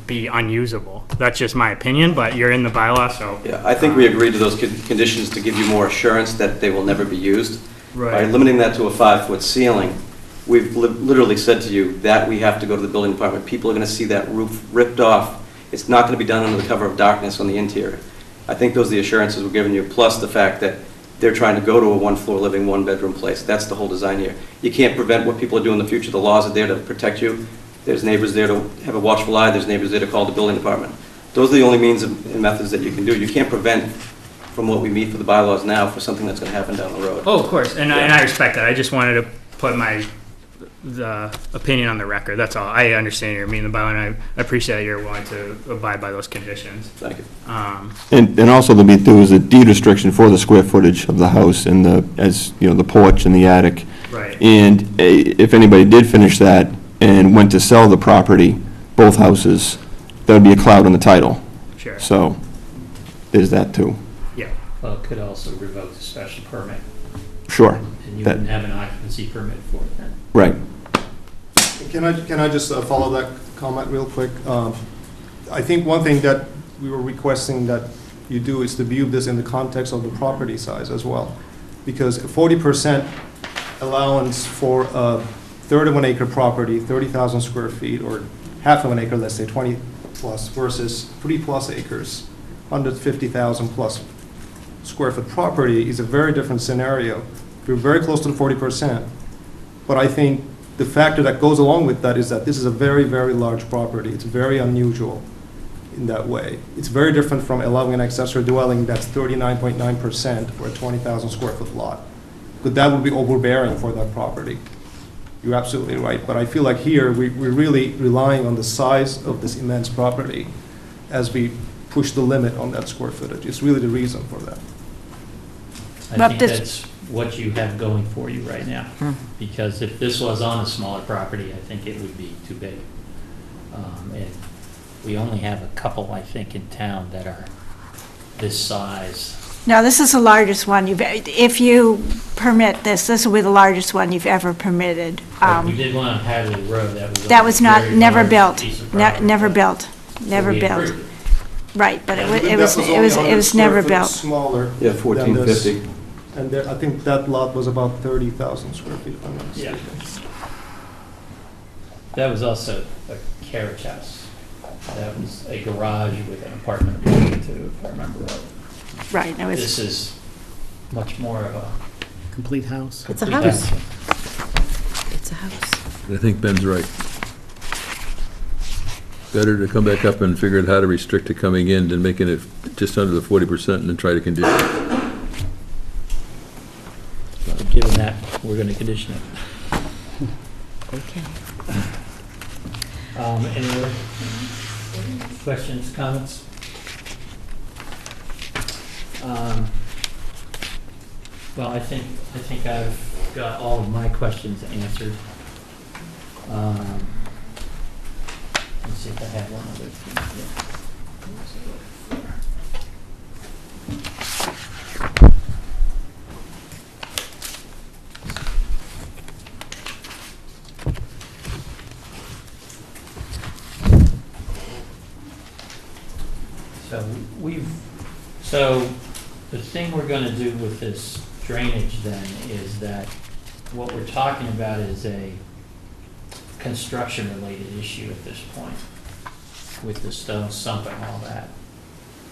be unusable. That's just my opinion, but you're in the bylaw, so. Yeah, I think we agreed to those conditions to give you more assurance that they will never be used. Right. By limiting that to a 5-foot ceiling, we've literally said to you that we have to go to the building department. People are going to see that roof ripped off. It's not going to be done under the cover of darkness on the interior. I think those are the assurances we're giving you, plus the fact that they're trying to go to a one-floor living, one-bedroom place. That's the whole design here. You can't prevent what people are doing in the future. The laws are there to protect you. There's neighbors there to have a watchful eye. There's neighbors there to call the building department. Those are the only means and methods that you can do. You can't prevent from what we meet for the bylaws now for something that's going to happen down the road. Oh, of course, and I respect that. I just wanted to put the opinion on the record. That's all. I understand you're meeting the bylaw, and I appreciate that you're willing to abide by those conditions. Thank you. And also there was a deed restriction for the square footage of the house and the porch and the attic. Right. And if anybody did finish that and went to sell the property, both houses, that would be a cloud on the title. Sure. So there's that too. Yeah. Well, it could also revoke the special permit. Sure. And you wouldn't have an occupancy permit for it then. Right. Can I just follow that comment real quick? I think one thing that we were requesting that you do is to view this in the context of the property size as well. Because 40% allowance for a third of an acre property, 30,000 square feet, or half of an acre, let's say 20 plus, versus 3+ acres, 150,000 plus square foot property is a very different scenario. We're very close to the 40%, but I think the factor that goes along with that is that this is a very, very large property. It's very unusual in that way. It's very different from allowing an accessory dwelling that's 39.9% for a 20,000 square foot lot. But that would be overbearing for that property. You're absolutely right. But I feel like here we're really relying on the size of this immense property as we push the limit on that square footage. It's really the reason for that. I think that's what you have going for you right now. Because if this was on a smaller property, I think it would be too big. And we only have a couple, I think, in town that are this size. No, this is the largest one if you permit this will be the largest one you've ever permitted. But we did one on Hadley Road That was not, never built, piece of property. never built, never we built. approved it. Right, but That it was only 100 never square foot built. Smaller. Yeah, than 1450. this. And I think that lot was about 30,000 square feet, if I'm not mistaken. That was also a carriage house. That was a garage with an apartment building too, if I remember right. Right, no, This is much more of a. Complete house? It's a complete house. It's a house. I think Ben's right. Better to come back up and figure out how to restrict it coming in than making it just under the 40% and then try to condition it. Given that, we're going to condition it. Okay. Any other questions, comments? Well, I think I've got all of my questions answered. Let's see if I have one other thing So the thing we're going to do with this drainage then is that what we're talking about is a construction-related issue at this point with the stone sump and all that.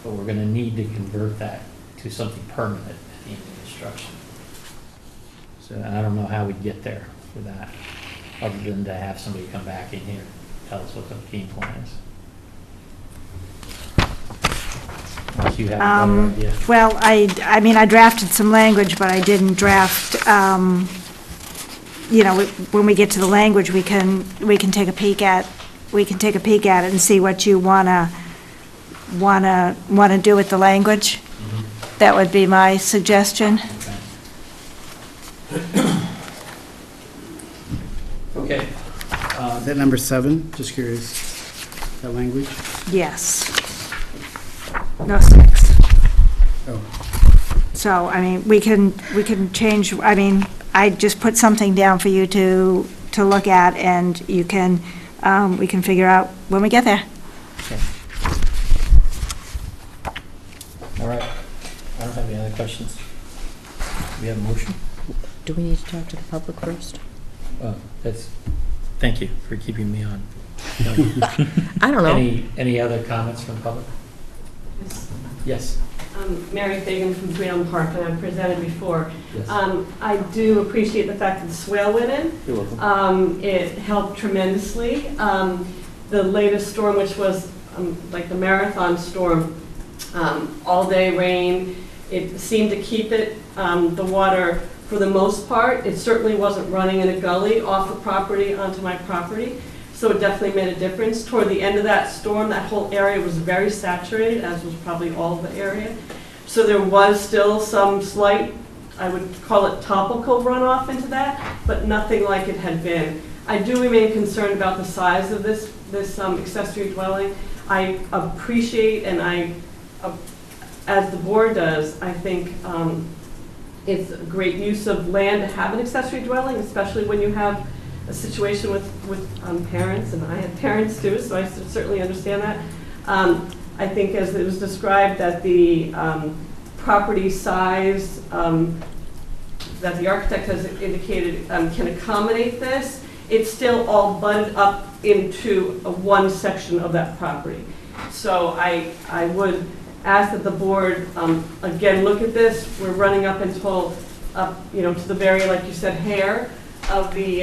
But we're going to need to convert that to something permanent at the end of construction. So I don't know how we'd get there for that, other than to have somebody come back in here and tell us what the game plan is. Unless you have a better idea. Well, I mean, I drafted some language, but I didn't draft, when we get to the language, we can take a peek at it and see what you wanna do with the language. Mm-hmm. That would be my suggestion. Okay. Is that number 7? Just curious. That language? Yes. No, 6. Oh. So, I mean, we can change, I mean, I just put something down for you to look at, and you can, we can figure out when we get there. Okay. All right. I don't have any other questions. Do we have a motion? Do we need to talk to the public first? Thank you for keeping me on. I don't know. Any other comments from the public? Yes. Mary Fagan from Green Elm Park, and I've presented before. Yes. I do appreciate the fact that the swale went in. You're welcome. It helped tremendously. The latest storm, which was like the marathon storm, all day rain, it seemed to keep it, the water for the most part. It certainly wasn't running in a gully off the property onto my property. So it definitely made a difference. Toward the end of that storm, that whole area was very saturated, as was probably all of the area. So there was still some slight, I would call it topical runoff into that, but nothing like it had been. I do remain concerned about the size of this accessory dwelling. I appreciate, and as the board does, I think it's a great use of land to have an accessory dwelling, especially when you have a situation with parents, and I have parents too, so I certainly understand that. I think as it was described that the property size that the architect has indicated can accommodate this, it's still all butted up into one section of that property. So I would ask that the board, again, look at this. We're running up until, to the very, like you said, hair of the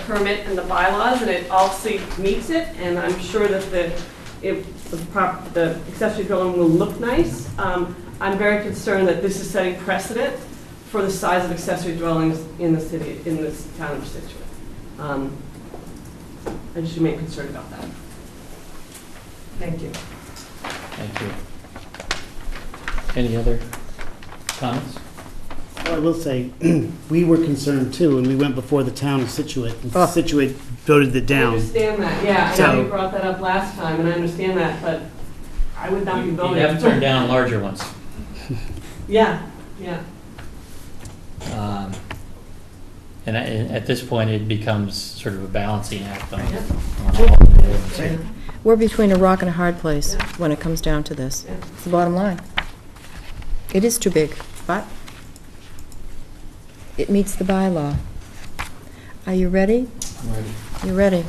permit and the bylaws, and it also meets it, and I'm sure that the accessory dwelling will look nice. I'm very concerned that this is setting precedent for the size of accessory dwellings in the city, in this town of Scituate. I just remain concerned about that. Thank you. Thank you. Any other comments? Well, I will say, we were concerned too, and we went before the town of Scituate, and Oh. Scituate voted it I down. understand that, yeah, I know So- you brought that up last time, and I understand that, but I would not be You voting. have to turn down larger ones. Yeah, yeah. And at this point, it becomes sort of a balancing act on Yeah. all of the boards. We're between a rock and a hard place Yeah. when it comes down to this. Yeah. It's the bottom line. It is too big, but it meets the bylaw. Are you ready? I'm ready. You're ready.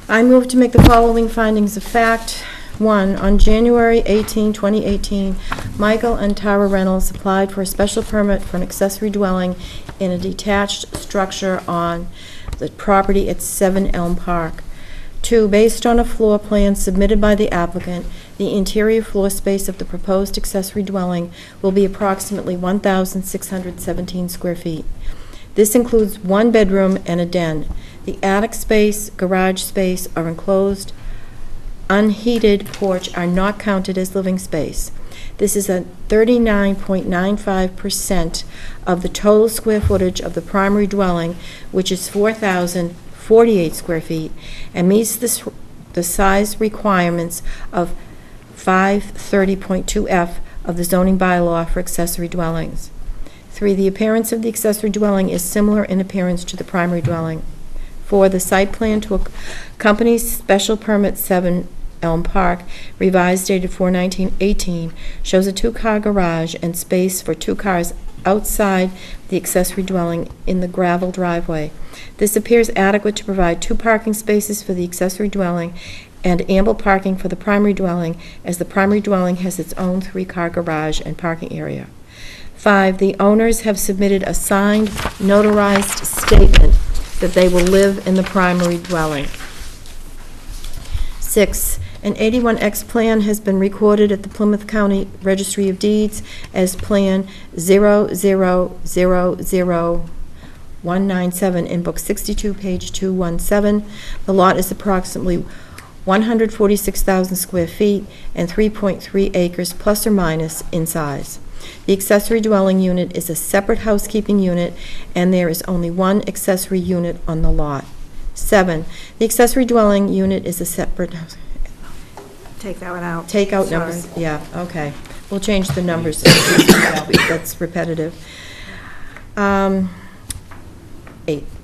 I move to make the following findings of fact. 1, on January 18, 2018, Michael and Tara Reynolds applied for a special permit for an accessory dwelling in a detached structure on the property at 7 Elm Park. 2, based on a floor plan submitted by the applicant, the interior floor space of the proposed accessory dwelling will be approximately 1,617 square feet. This includes 1 bedroom and a den. The attic space, garage space, or enclosed unheated porch are not counted as living space. This is a 39.95% of the total square footage of the primary dwelling, which is 4,048 square feet, and meets the size requirements of 530.2F of the zoning bylaw for accessory dwellings. 3, the appearance of the accessory dwelling is similar in appearance to the primary dwelling. 4, the site plan to accompany special permit 7 Elm Park, revised dated 4/19/18, shows a 2-car garage and space for 2 cars outside the accessory dwelling in the gravel driveway. This appears adequate to provide 2 parking spaces for the accessory dwelling and ample parking for the primary dwelling, as the primary dwelling has its own 3-car garage and parking area. 5, the owners have submitted a signed, notarized statement that they will live in the primary dwelling. 6, an 81X plan has been recorded at the Plymouth County Registry of Deeds as Plan 0000197 in Book 62, page 217. The lot is approximately 146,000 square feet and 3.3 acres plus or minus in size. The accessory dwelling unit is a separate housekeeping unit, and there is only 1 accessory unit on the lot. 7, the accessory dwelling unit is a separate, Take that one out. take out Sorry. numbers, yeah, okay. We'll change the numbers, that's repetitive. 8,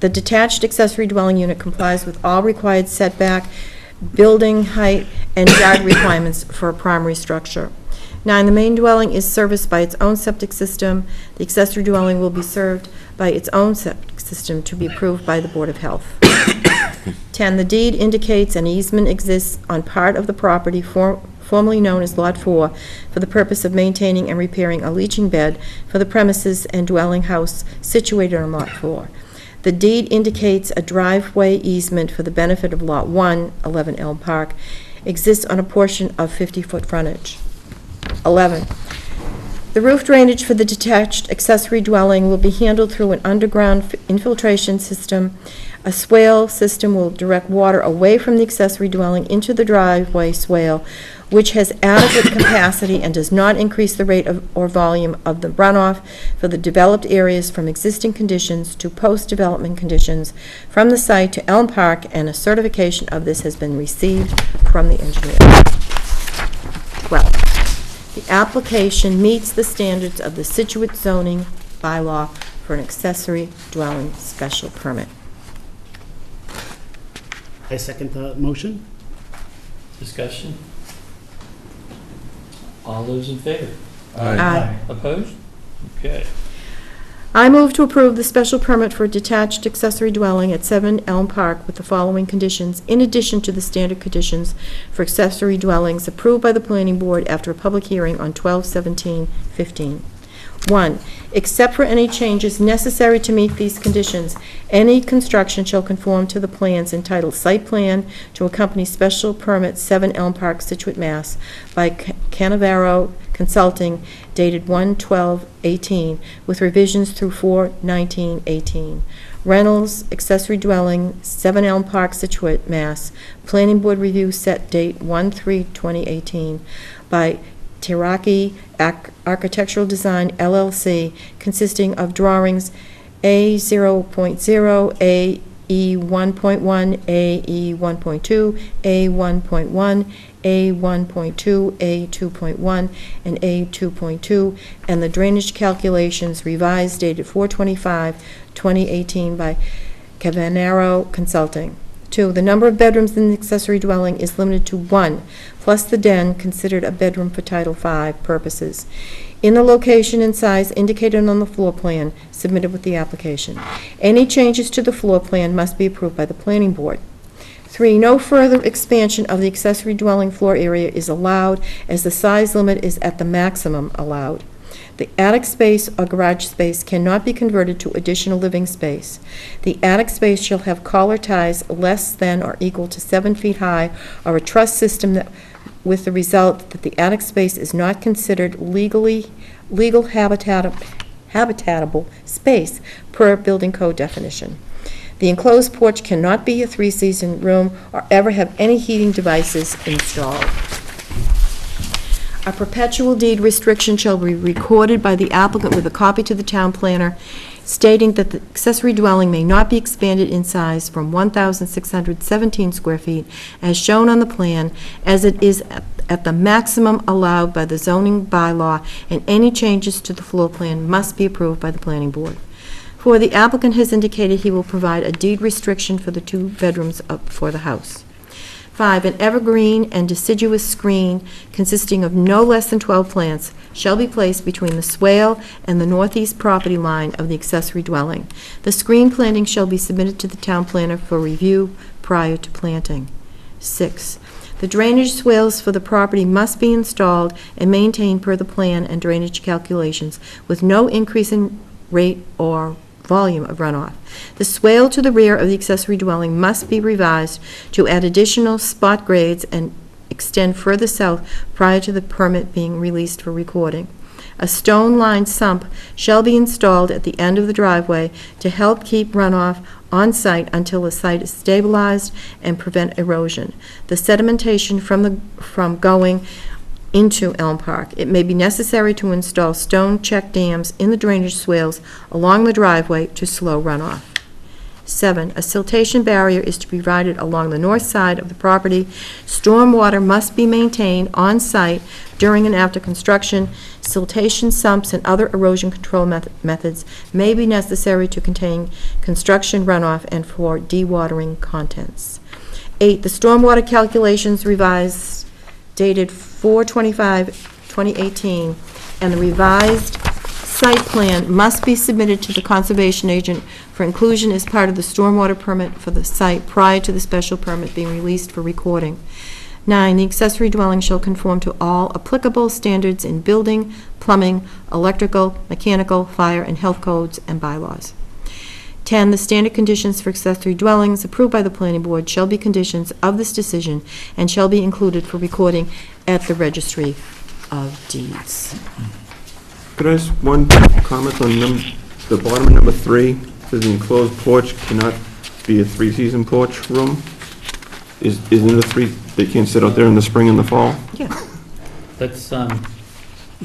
the detached accessory dwelling unit complies with all required setback, building height, and yard requirements for a primary structure. 9, the main dwelling is serviced by its own septic system. The accessory dwelling will be served by its own septic system to be approved by the Board of Health. 10, the deed indicates an easement exists on part of the property formerly known as Lot 4 for the purpose of maintaining and repairing a leaching bed for the premises and dwelling house situated on Lot 4. The deed indicates a driveway easement for the benefit of Lot 1, 11 Elm Park, exists on a portion of 50-foot frontage. 11, the roof drainage for the detached accessory dwelling will be handled through an underground infiltration system. A swale system will direct water away from the accessory dwelling into the driveway swale, which has adequate capacity and does not increase the rate or volume of the runoff for the developed areas from existing conditions to post-development conditions from the site to Elm Park, and a certification of this has been received from the engineer. 12, the application meets the standards of the Scituate zoning bylaw for an accessory dwelling special permit. I second the motion. Discussion? All those in favor? Aye. Opposed? Okay. I move to approve the special permit for a detached accessory dwelling at 7 Elm Park with the following conditions, in addition to the standard conditions for accessory dwellings approved by the planning board after a public hearing on 12/17/15. 1, except for any changes necessary to meet these conditions, any construction shall conform to the plans entitled Site Plan to accompany Special Permit 7 Elm Park, Scituate, Mass. by Canavaro Consulting, dated 1/12/18, with revisions through 4/19/18. Reynolds, accessory dwelling, 7 Elm Park, Scituate, Mass. Planning board review set date 1/3/2018 by Teraki Architectural Design LLC, consisting of drawings A0.0, AE1.1, AE1.2, A1.1, A1.2, A2.1, and A2.2, and the drainage calculations revised dated 4/25/2018 by Cavanero Consulting. 2, the number of bedrooms in the accessory dwelling is limited to 1, plus the den considered a bedroom for Title V purposes, in the location and size indicated on the floor plan submitted with the application. Any changes to the floor plan must be approved by the planning board. 3, no further expansion of the accessory dwelling floor area is allowed, as the size limit is at the maximum allowed. The attic space or garage space cannot be converted to additional living space. The attic space shall have collar ties less than or equal to 7 feet high, or a truss system that, with the result that the attic space is not considered legal habitable space per building code definition. The enclosed porch cannot be a 3-season room or ever have any heating devices installed. A perpetual deed restriction shall be recorded by the applicant with a copy to the town planner stating that the accessory dwelling may not be expanded in size from 1,617 square feet as shown on the plan, as it is at the maximum allowed by the zoning bylaw, and any changes to the floor plan must be approved by the planning board. 4, the applicant has indicated he will provide a deed restriction for the 2 bedrooms for the house. 5, an evergreen and deciduous screen consisting of no less than 12 plants shall be placed between the swale and the northeast property line of the accessory dwelling. The screen planting shall be submitted to the town planner for review prior to planting. 6, the drainage swales for the property must be installed and maintained per the plan and drainage calculations with no increase in rate or volume of runoff. The swale to the rear of the accessory dwelling must be revised to add additional spot grades and extend further south prior to the permit being released for recording. A stone-lined sump shall be installed at the end of the driveway to help keep runoff on site until the site is stabilized and prevent erosion. The sedimentation from going into Elm Park. It may be necessary to install stone check dams in the drainage swales along the driveway to slow runoff. 7, a siltation barrier is to be provided along the north side of the property. Stormwater must be maintained on site during and after construction. Siltation sumps and other erosion control methods may be necessary to contain construction runoff and for dewatering contents. 8, the stormwater calculations revised dated 4/25/2018, and the revised site plan must be submitted to the conservation agent for inclusion as part of the stormwater permit for the site prior to the special permit being released for recording. 9, the accessory dwelling shall conform to all applicable standards in building, plumbing, electrical, mechanical, fire, and health codes and bylaws. 10, the standard conditions for accessory dwellings approved by the planning board shall be conditions of this decision and shall be included for recording at the registry of deeds. Could I ask one comment on the bottom of number 3? Says the enclosed porch cannot be a 3-season porch room? Isn't it a 3, they can't sit out there in the spring and the fall? Yeah. That's,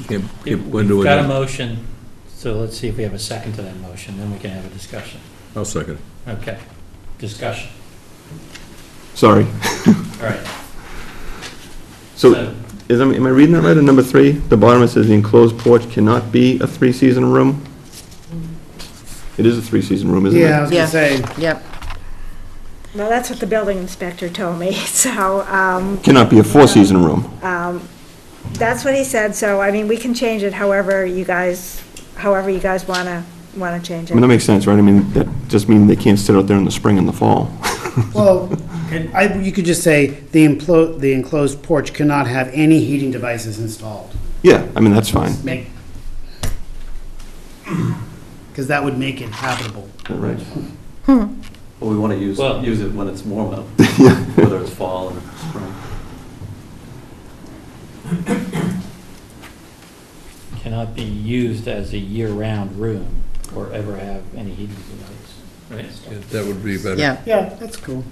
Keep we've window got a in. motion, so let's see if we have a second to that motion, then we can have a discussion. I'll second. Okay, discussion. Sorry. All right. So, am I reading that right in number 3? The bottom it says the enclosed porch cannot be a 3-season room? It is a 3-season room, isn't it? Yeah, I was gonna say. Yep. Well, that's what the building inspector told me, so, Cannot be a 4-season room. that's what he said, so, I mean, we can change it however you guys wanna change I mean, that it. makes sense, right? I mean, that just means they can't sit out there in the spring and the fall. Well, you could just say the enclosed porch cannot have any heating devices installed. Yeah, I mean, that's fine. Because that would make it habitable. Right. Well, we want to use it when it's warm out, whether it's fall or spring. Cannot be used as a year-round room or ever have any heating device. Right? Yeah, that would be better. Yeah. Yeah, that's cool.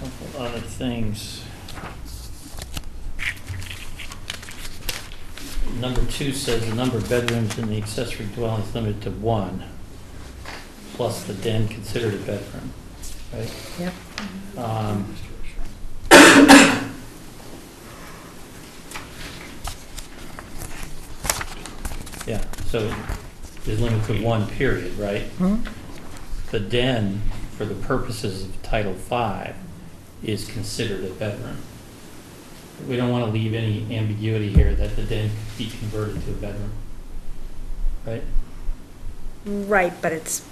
Okay. other things. Number 2 says the number of bedrooms in the accessory dwelling is limited to 1, plus the den considered a bedroom, right? Yep. Yeah, so it's limited to 1 period, right? The den, for the purposes of Title V, is considered a bedroom. We don't want to leave any ambiguity here that the den could be converted to a bedroom, right? Right, but it's,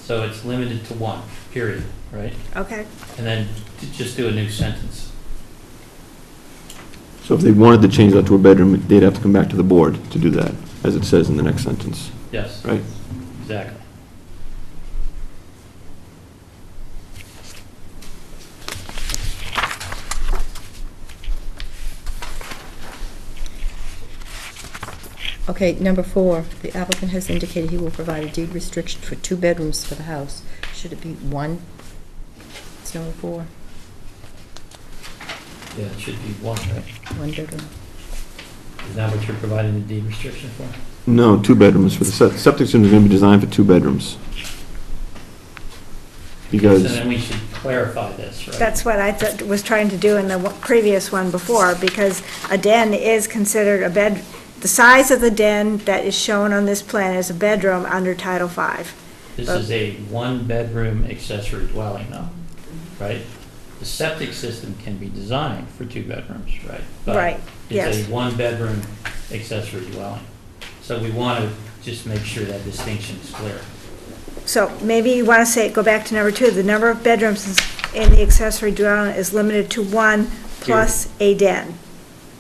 So it's limited to 1, period, right? okay. And then just do a new sentence. So if they wanted to change that to a bedroom, they'd have to come back to the board to do that, as it says in the next sentence, Yes, right? exactly. Okay, number 4, the applicant has indicated he will provide a deed restriction for 2 bedrooms for the house. Should it be 1? It's number 4, Yeah, it should be 1, right? 1 bedroom. Is that what you're providing the deed restriction for? No, 2 bedrooms, for the septic system is going to be designed for 2 bedrooms. So Because, then we should clarify this, right? That's what I was trying to do in the previous one before, because a den is considered a bed, the size of the den that is shown on this plan is a bedroom under Title V. This is a 1-bedroom accessory dwelling, though, right? The septic system can be designed for 2 bedrooms, right? Right, But yes. it's a 1-bedroom accessory dwelling. So we want to just make sure that distinction is clear. So maybe you want to say, go back to number 2, the number of bedrooms in the accessory dwelling is limited to 1 plus a den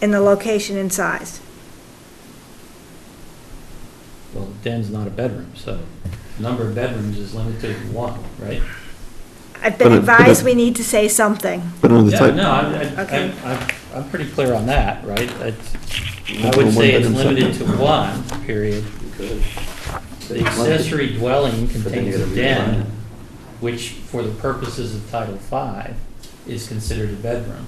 in the location and size. Well, the den's not a bedroom, so the number of bedrooms is limited to 1, right? I've been advised we need to say something. but under the Yeah, type... no, Okay. I'm pretty clear on that, right? I Number would of say it's one-bedroom limited to septic. 1, period. The accessory dwelling contains a den, which, for the purposes of Title V, is considered a bedroom.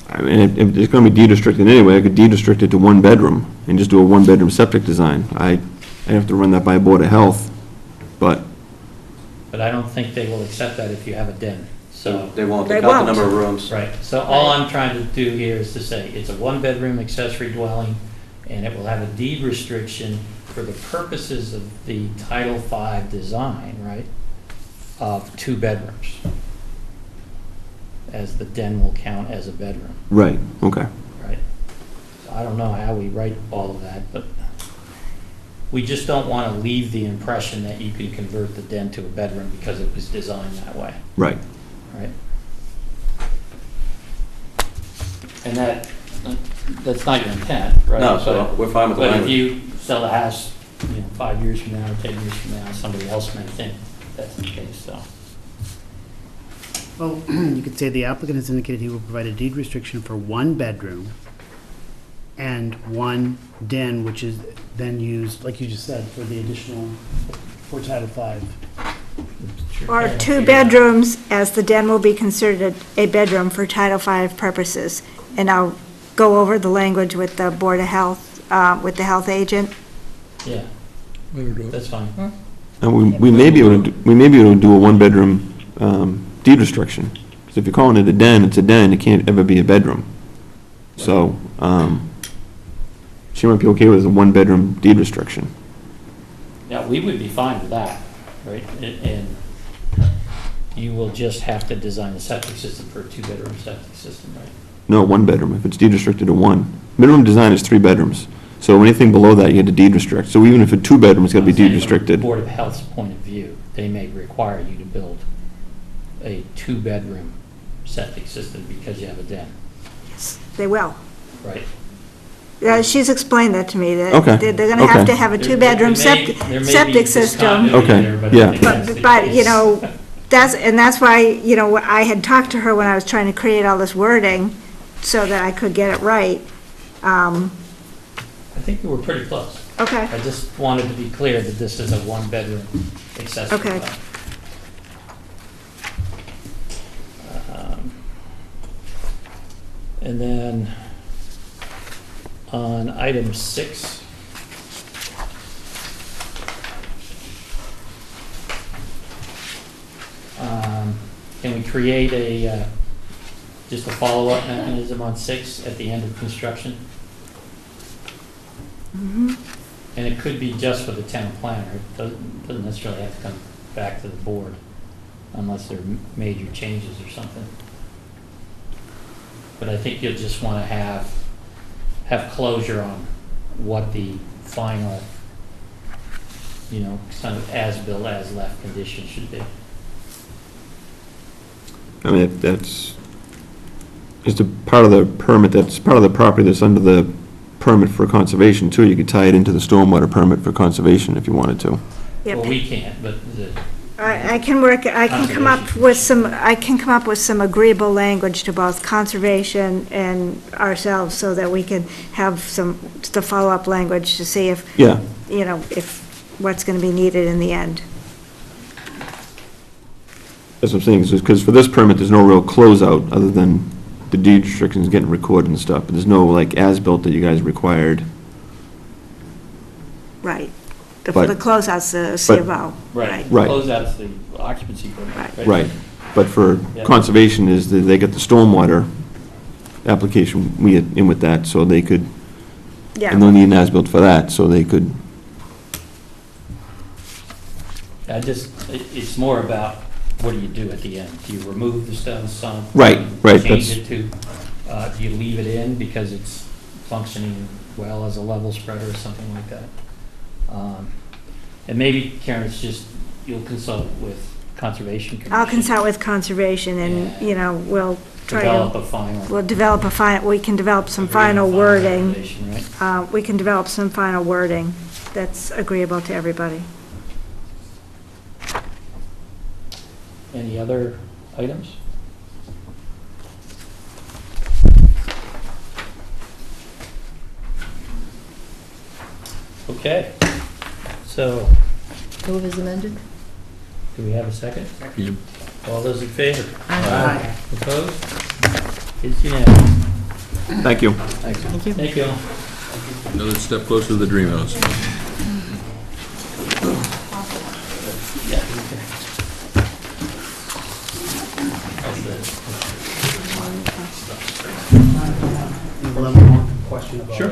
I mean, if it's going to be deed restricted anyway, I could deed restrict it to 1 bedroom and just do a 1-bedroom septic design. I have to run that by Board of Health, but But I don't think they will accept that if you have a den, so. They won't, They they count the won't. number of rooms. Right, so all I'm trying to do here is to say, it's a 1-bedroom accessory dwelling, and it will have a deed restriction for the purposes of the Title V design, right, of 2 bedrooms, as the den will count as a bedroom, right, okay. right? So I don't know how we write all of that, but we just don't want to leave the impression that you can convert the den to a bedroom because it was designed that way, Right. right? And that's not your intent, right? No, so we're fine with the But if language. you sell a house, 5 years from now, or 10 years from now, somebody else may think that's the case, so. Well, you could say the applicant has indicated he will provide a deed restriction for 1 bedroom and 1 den, which is then used, like you just said, for the additional, for Title V. Or 2 bedrooms, as the den will be considered a bedroom for Title V purposes. And I'll go over the language with the Board of Health, with the health agent. Yeah, that's fine. And we may be able to, we may be able to do a 1-bedroom deed restriction. Because if you're calling it a den, it's a den, it can't ever be a bedroom. So, she might be okay with a 1-bedroom deed restriction. Yeah, we would be fine with that, right? And you will just have to design a septic system for a 2-bedroom septic system, right? No, 1 bedroom, if it's deed restricted to 1. Minimum design is 3 bedrooms. So anything below that, you had to deed restrict. So even if it's 2 bedroom, it's got to be I'm saying deed from restricted. the Board of Health's point of view, they may require you to build a 2-bedroom septic system because you have a den, They will. right? Yeah, she's explained that to me, that Okay, they're gonna have okay. to have a 2-bedroom There may be septic system. discontinuity Okay, there, but I yeah. think that's the But, you case. know, that's why, I had talked to her when I was trying to create all this wording so that I could get it right. I think you were pretty close. Okay, I just wanted to be clear that this is a 1-bedroom accessory Okay. dwelling. And then on item 6, can we create just a follow-up mechanism on 6 at the end of construction? Mhm. And it could be just for the town planner. It doesn't necessarily have to come back to the board unless there are major changes or something. But I think you'll just want to have closure on what the final, kind of as-built, as-left condition should be. I mean, that's just a part of the permit, that's part of the property that's under the permit for conservation too. You could tie it into the stormwater permit for conservation if you wanted to. Yep. Well, we can't, but I can come up with some agreeable language to both conservation and ourselves so that we can have the follow-up language to see if, Yeah. if what's going to be needed in the end. That's what I'm saying, because for this permit, there's no real closeout other than the deed restrictions getting recorded and stuff, but there's no like as-built that you guys required. Right. The But- closeout's the C of O. right. Right. Closeout's the occupancy permit. Right, but for Yeah. conservation is that they got the stormwater application, we had in with that, so they could, Yeah. and they'll need an as-built for that, so they could, It's more about, what do you do at the end? Do you remove the stone sump? Right, right, Change that's- it to, do you leave it in because it's functioning well as a level spreader or something like that? And maybe, Karen, it's just, you'll consult with Conservation Commission. I'll consult with conservation and, we'll try to. Develop a final. We'll develop we can develop some final wording. We can develop some final wording that's agreeable to everybody. Any other items? Okay, so, Move as amended? do we have a second? Yep. All those in favor? Aye. Opposed? It's unanimous. thank you. Thank you. Thank you. Another step closer to the dream house. Sure.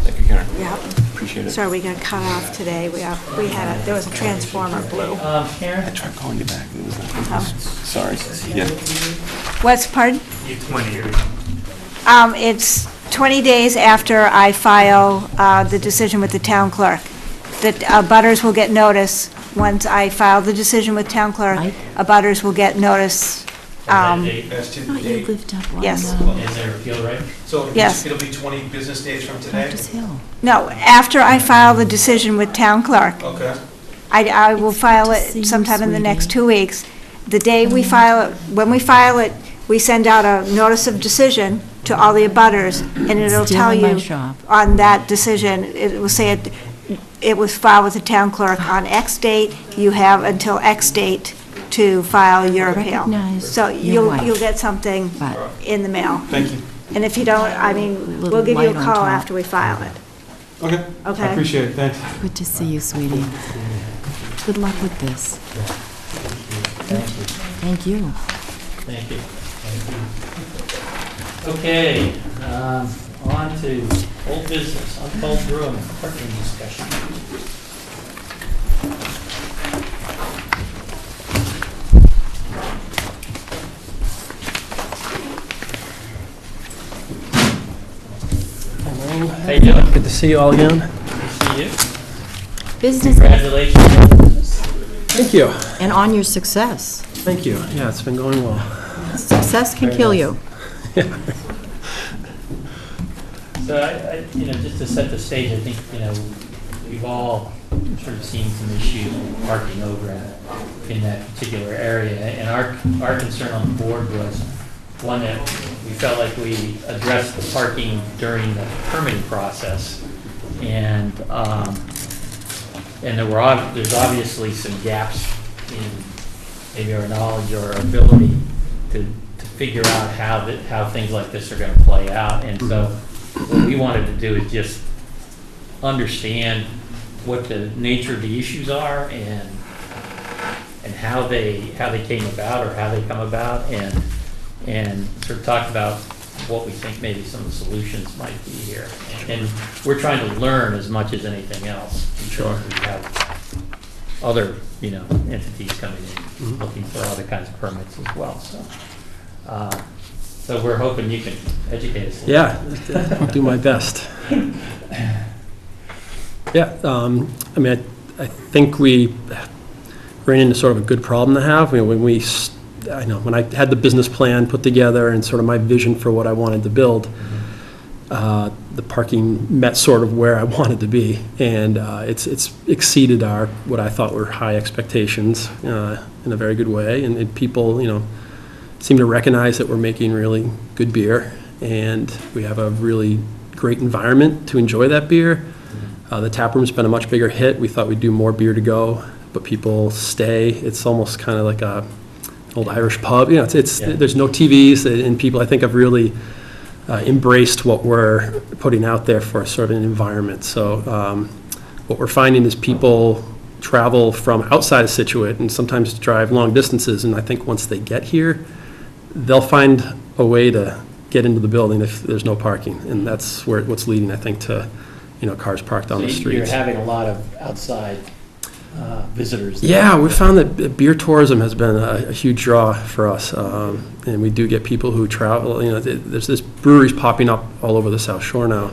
Thank you, Karen. Yeah. Appreciate it. Sorry, we got cut off today. There was a transformer blew. Karen? I tried calling you back, it was Oh. sorry, yeah. What's, pardon? 20 years. It's 20 days after I file the decision with the town clerk. The abutters will get notice. Once I file the decision with town clerk, abutters will get notice. That date? As to Thought the you date, lived up on, Yes. Is there appeal right? so Yes. it'll be 20 business days from today? Cactus Hill. No, after I file the decision with town clerk, Okay. I will file good to see it you, sometime in the next sweetie. 2 weeks. The day we file it, when we file it, we send out a notice of decision to all the abutters, and it'll Still tell in my you shop. on that decision, it will say it was filed with the town clerk on X date, you have until X date to file your appeal. Recognize So your wife. you'll get something But in the mail. Thank you. And if you don't, I mean, Little we'll give you a light on call top. after we file it. Okay. Okay. I appreciate it, thanks. good to see you, sweetie. Good luck with this. Thank you. Thank you. Okay, on to old business, untold brewing, parking discussion. How you doing? Good to see you all again. Good to see you. Business. Congratulations. Thank you. And on your success. Thank you. Yeah, it's been going well. Success can Very kill nice. you. So just to set the stage, I think, we've all sort of seen some issues with parking over in that particular area. And our concern on the board was, one, that we felt like we addressed the parking during the permitting process. And there's obviously some gaps in maybe our knowledge or our ability to figure out how things like this are going to play out. And so what we wanted to do is just understand what the nature of the issues are and how they came about or how they come about, and sort of talk about what we think maybe some of the solutions might be here. And we're trying to learn as much as anything else. Sure. We have other, entities coming in, looking for other kinds of permits as well, so. So we're hoping you can educate us. Yeah, I'll do my best. Yeah, I mean, I think we ran into sort of a good problem to have. When I had the business plan put together and sort of my vision for what I wanted to build, the parking met sort of where I wanted to be, and it's exceeded what I thought were high expectations in a very good way, and people, seem to recognize that we're making really good beer, and we have a really great environment to enjoy that beer. The tap room's been a much bigger hit. We thought we'd do more beer to go, but people stay. It's almost kind of like a old Irish pub. There's no TVs, and people, I think, have really embraced what we're putting out there for sort of an environment. So what we're finding is people travel from outside of Scituate and sometimes drive long distances, and I think once they get here, they'll find a way to get into the building if there's no parking, and that's what's leading, I think, to cars parked on the streets. You're having a lot of outside visitors. Yeah, we found that beer tourism has been a huge draw for us, and we do get people who travel. There's this breweries popping up all over the South Shore now,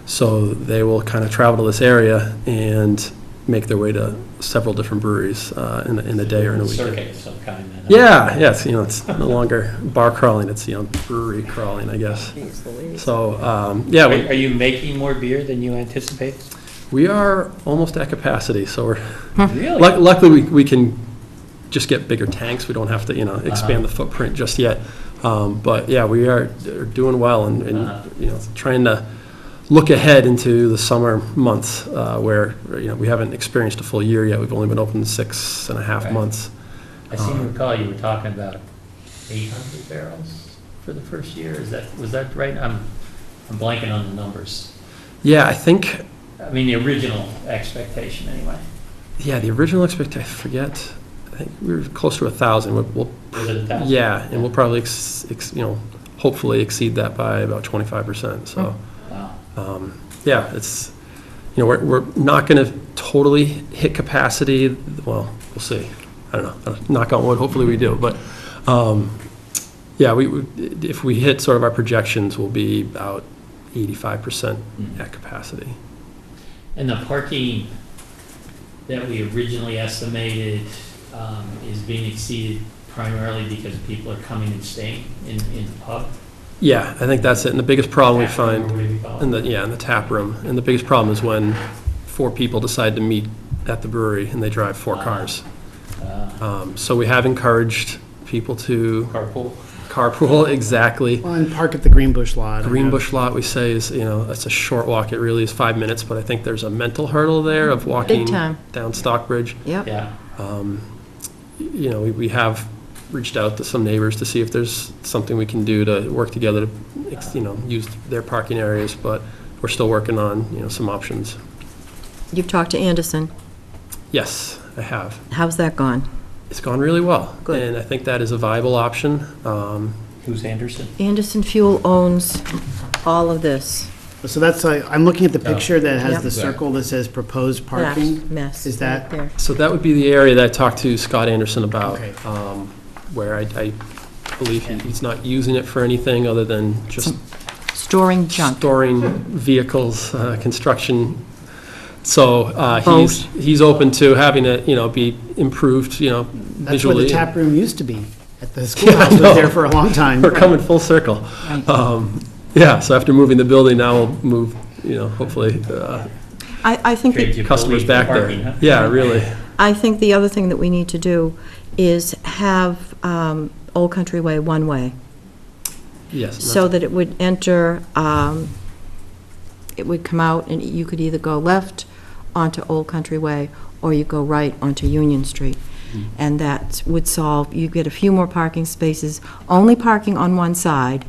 so they will kind of travel to this area and make their way to several different breweries in a day or in a weekend. Circuit of some kind. Then. Yeah, yes, it's no longer bar crawling; it's brewery crawling, I guess. So yeah. Are you making more beer than you anticipated? We are almost at capacity, so we're really luckily we can just get bigger tanks. We don't have to expand the footprint just yet. But yeah, we are doing well, and trying to look ahead into the summer months where we haven't experienced a full year yet. We've only been open 6.5 months. I seem to recall you were talking about 800 barrels for the first year. Was that right? I'm blanking on the numbers. Yeah, I think. I mean, the original expectation, anyway. Yeah, the original expectation. I forget. I think we were close to 1,000. Was it 1,000? Yeah, and we'll probably hopefully exceed that by about 25%. So. Wow. Yeah, it's we're not going to totally hit capacity. Well, we'll see. I don't know. Knock on wood. Hopefully we do. But yeah, if we hit sort of our projections, we'll be about 85% at capacity. And the parking that we originally estimated is being exceeded primarily because people are coming and staying in the pub? Yeah, I think that's it. And the biggest problem we find in the tap room, and the biggest problem is when 4 people decide to meet at the brewery and they drive 4 cars. So we have encouraged people to carpool, exactly. Well, and park at the Greenbush lot. Greenbush lot, we say, is, it's a short walk. It really is 5 minutes, but I think there's a mental hurdle there of walking down Stockbridge. Yep. Yeah. We have reached out to some neighbors to see if there's something we can do to work together to, use their parking areas, but we're still working on, some options. You've talked to Anderson. Yes, I have. How's that gone? It's gone really well. Good. And I think that is a viable option. Who's Anderson? Anderson Fuel owns all of this. So that's, I'm looking at the picture that has Yep. the circle that says proposed parking. That mess. Is that? right there. So that would be the area that I talked to Scott Anderson about, Okay. where I believe he's not using it for anything other than just Storing junk. storing vehicles, construction. So Boat. he's open to having it, be improved, That's where visually. the tap room used to be, at the schoolhouse, was there for a long time. We're coming full circle. Yeah, so after moving the building, now we'll move, hopefully, I think Trade you customers believe back the there. parking, huh? Yeah, really. I think the other thing that we need to do is have Old Country Way one way, Yes. so that it would enter, it would come out, and you could either go left onto Old Country Way, or you go right onto Union Street. And that would solve, you get a few more parking spaces, only parking on one side,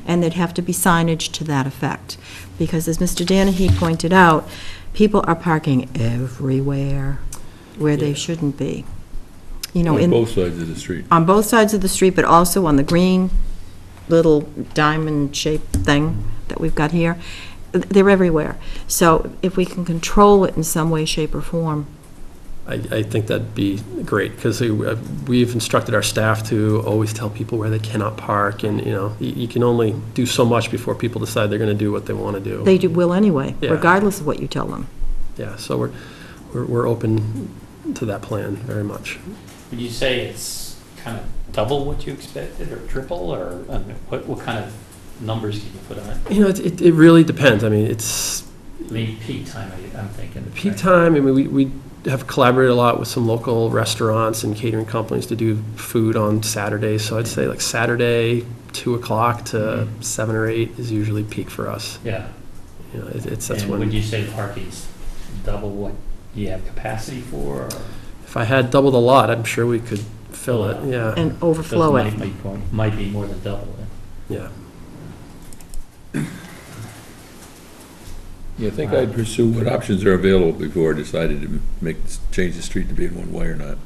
and there'd have to be signage to that effect. Because as Mr. Danahy pointed out, people are parking everywhere where they shouldn't be. You know, On both sides of the street. on both sides of the street, but also on the green little diamond-shaped thing that we've got here. They're everywhere. So if we can control it in some way, shape, or form. I think that'd be great, because we've instructed our staff to always tell people where they cannot park, and, you know, you can only do so much before people decide they're going to do what they want to do. They will anyway, Yeah. regardless of what you tell them. Yeah, so we're open to that plan very much. Would you say it's kind of double what you expected, or triple, or I mean, what kind of numbers can you put on it? You know, it really depends. I mean, Peak time, I'm thinking. peak time, I mean, we have collaborated a lot with some local restaurants and catering companies to do food on Saturdays. So I'd say like Saturday, 2 o'clock to 7 or 8 is usually peak for us. Yeah. You know, that's And when. would you say parking's double what you have capacity for? Or? If I had double the lot, I'm sure we could fill it, yeah. And overflow it. Might be more than double then. Yeah. You think I'd pursue what options are available before I decided to change the street to be in one way or not?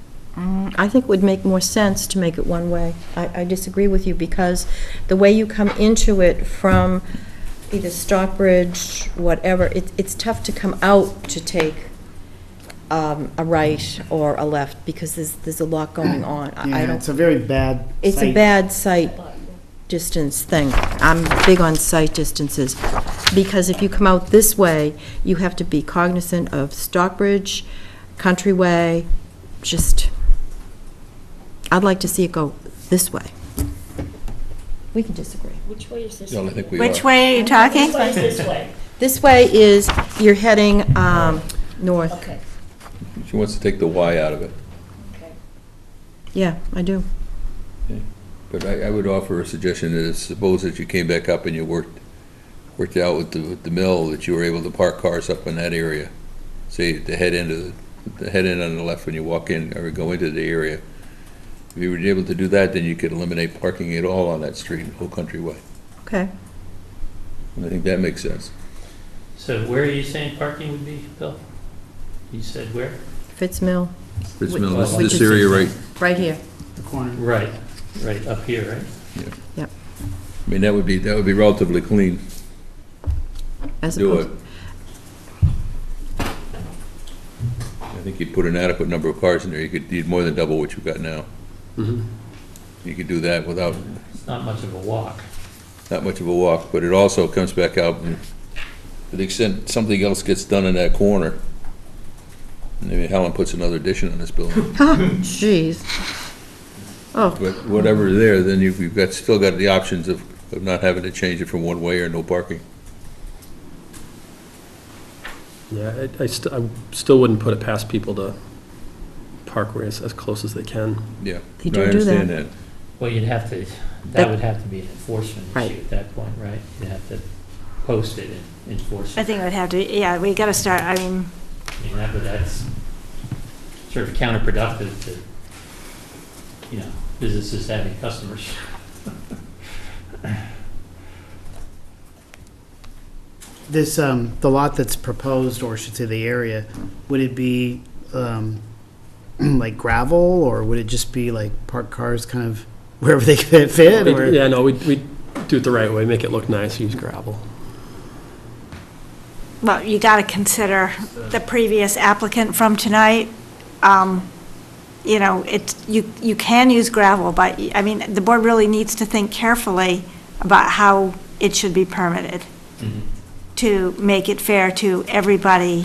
I think it would make more sense to make it one way. I disagree with you, because the way you come into it from either Stockbridge, whatever, it's tough to come out to take a right or a left, because there's a lot going on. Yeah, it's a very bad It's a site. bad sight distance thing. I'm big on sight distances, because if you come out this way, you have to be cognizant of Stockbridge, Countryway, I'd like to see it go this way. We can disagree. Which way is this? No, I think we Which are. way are you talking? Which way is this way? This way is, you're heading north. Okay. She wants to take the Y out of it. Yeah, I do. But I would offer a suggestion that suppose that you came back up and you worked out with the mill, that you were able to park cars up in that area. Say at the head end on the left when you walk in or go into the area. If you were able to do that, then you could eliminate parking at all on that street, Whole Country Way. Okay. And I think that makes sense. So where are you saying parking would be, Bill? You said where? Fitzmill. Fitzmill, Which this is area right. Right here. The corner. Right up here, right? Yeah. Yep. I mean, that would be relatively clean. As Do opposed, it. I think you'd put an adequate number of cars in there. You'd more than double what you've got now. You could do that without. It's not much of a walk. Not much of a walk, but it also comes back out, and to the extent something else gets done in that corner, maybe Helen puts another addition on this building. Jeez. Oh. But whatever there, then you've still got the options of not having to change it from one way or no parking. Yeah, I still wouldn't put it past people to park where it's as close as they can. Yeah. They No, I do do understand that. that. Well, you'd have to, that would have to be an enforcement Right. issue at that point, right? You'd have to post it and enforce it. I think it would have to, yeah, we gotta start, But that's sort of counterproductive to, businesses having customers. This, the lot that's proposed, or I should say the area, would it be like gravel, or would it just be like park cars kind of wherever they fit? Or? Yeah, no, we do it the right way, make it look nice, use gravel. Well, you gotta consider the previous applicant from tonight. You can use gravel, but, the board really needs to think carefully about how it should be permitted to make it fair to everybody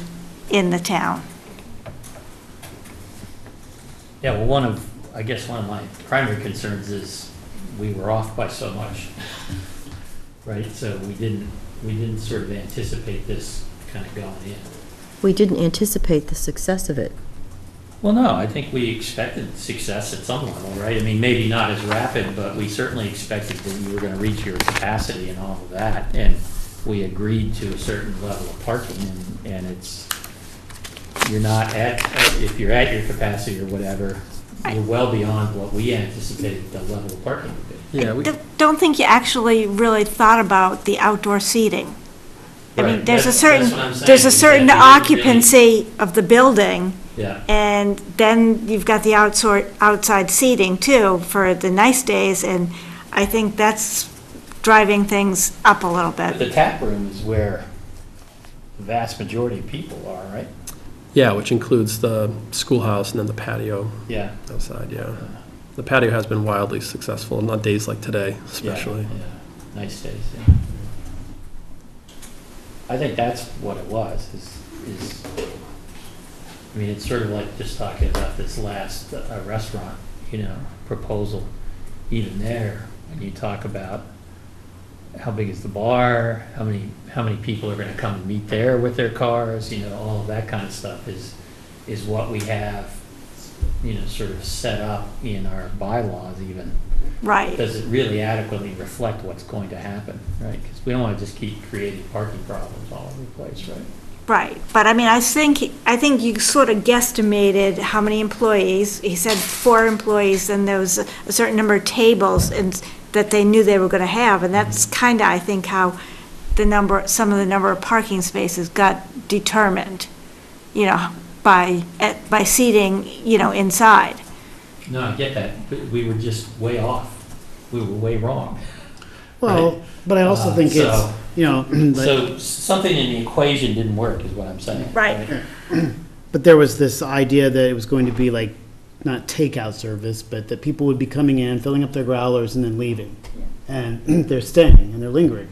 in the town. Yeah, well, one of my primary concerns is we were off by so much, right? So we didn't sort of anticipate this kind of going in. We didn't anticipate the success of it. Well, no, I think we expected success at some level, right? Maybe not as rapid, but we certainly expected that you were going to reach your capacity and all of that. And we agreed to a certain level of parking, and you're not if you're at your capacity or whatever, you're well beyond what we anticipated the level of parking would be. Yeah, we, Don't think you actually really thought about the outdoor seating. I mean, Right, there's a that's certain, what I'm saying, there's a is that certain you didn't really- occupancy of the building, Yeah, and then you've got the outside seating too for the nice days, and I think that's driving things up a little but bit. the tap room is where the vast majority of people are, right? yeah, which includes the schoolhouse and then the patio Yeah. outside, yeah. The patio has been wildly successful, on days like today especially. Yeah, nice days, yeah. I think that's what it was, is, I mean, it's sort of like just talking about this last restaurant, proposal. Even there, when you talk about how big is the bar, how many people are gonna come and meet there with their cars, all of that kind of stuff is what we have, sort of set up in our bylaws even. Right. Does it really adequately reflect what's going to happen, right? Because we don't want to just keep creating parking problems all over the place, right? Right, but I mean, I think you sort of guesstimated how many employees. He said 4 employees, and there was a certain number of tables and that they knew they were going to have, and that's kind of, I think, how some of the number of parking spaces got determined, by seating, inside. No, I get that, but we were just way off. We were way wrong. Well, right? but I also think it's, So something in the equation didn't work, is what I'm saying. Right. but there was this idea that it was going to be like, not takeout service, but that people would be coming in, filling up their growlers, and then leaving. And they're staying, and they're lingering.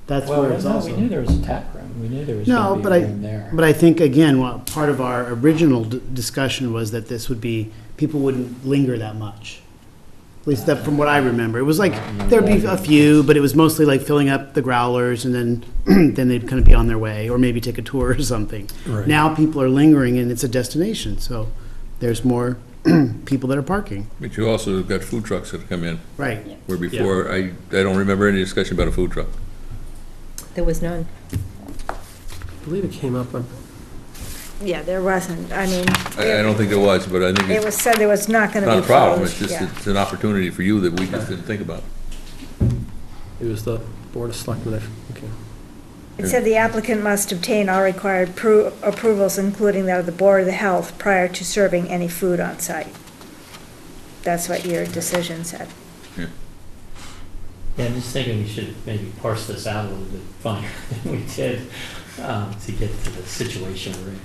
That's Well, where it's no, also. we knew there was a tap room. We knew there was No, going to but be a room there. but I think, again, part of our original discussion was that this would be, people wouldn't linger that much. At least that from what I remember. It was like, there'd be a few, but it was mostly like filling up the growlers, and then, then they'd kind of be on their way, or maybe take a tour or something. Right. Now people are lingering, and it's a destination, so there's more people that are parking. But you also have got food trucks that come in, Right. where before, I don't remember any discussion about a food truck. There was none. I believe it came up, Yeah, there wasn't, I mean. I don't think there was, but I think It it's was said there was not going to be not a problem, it's closed, just, yeah. it's an opportunity for you that we just didn't think about. it was the Board of Selectmen, okay. It said the applicant must obtain all required approvals, including that of the Board of the Health, prior to serving any food on site. That's what your decision said. Yeah, I'm just thinking we should maybe parse this out a little bit finer than we did to get to the situation we're in.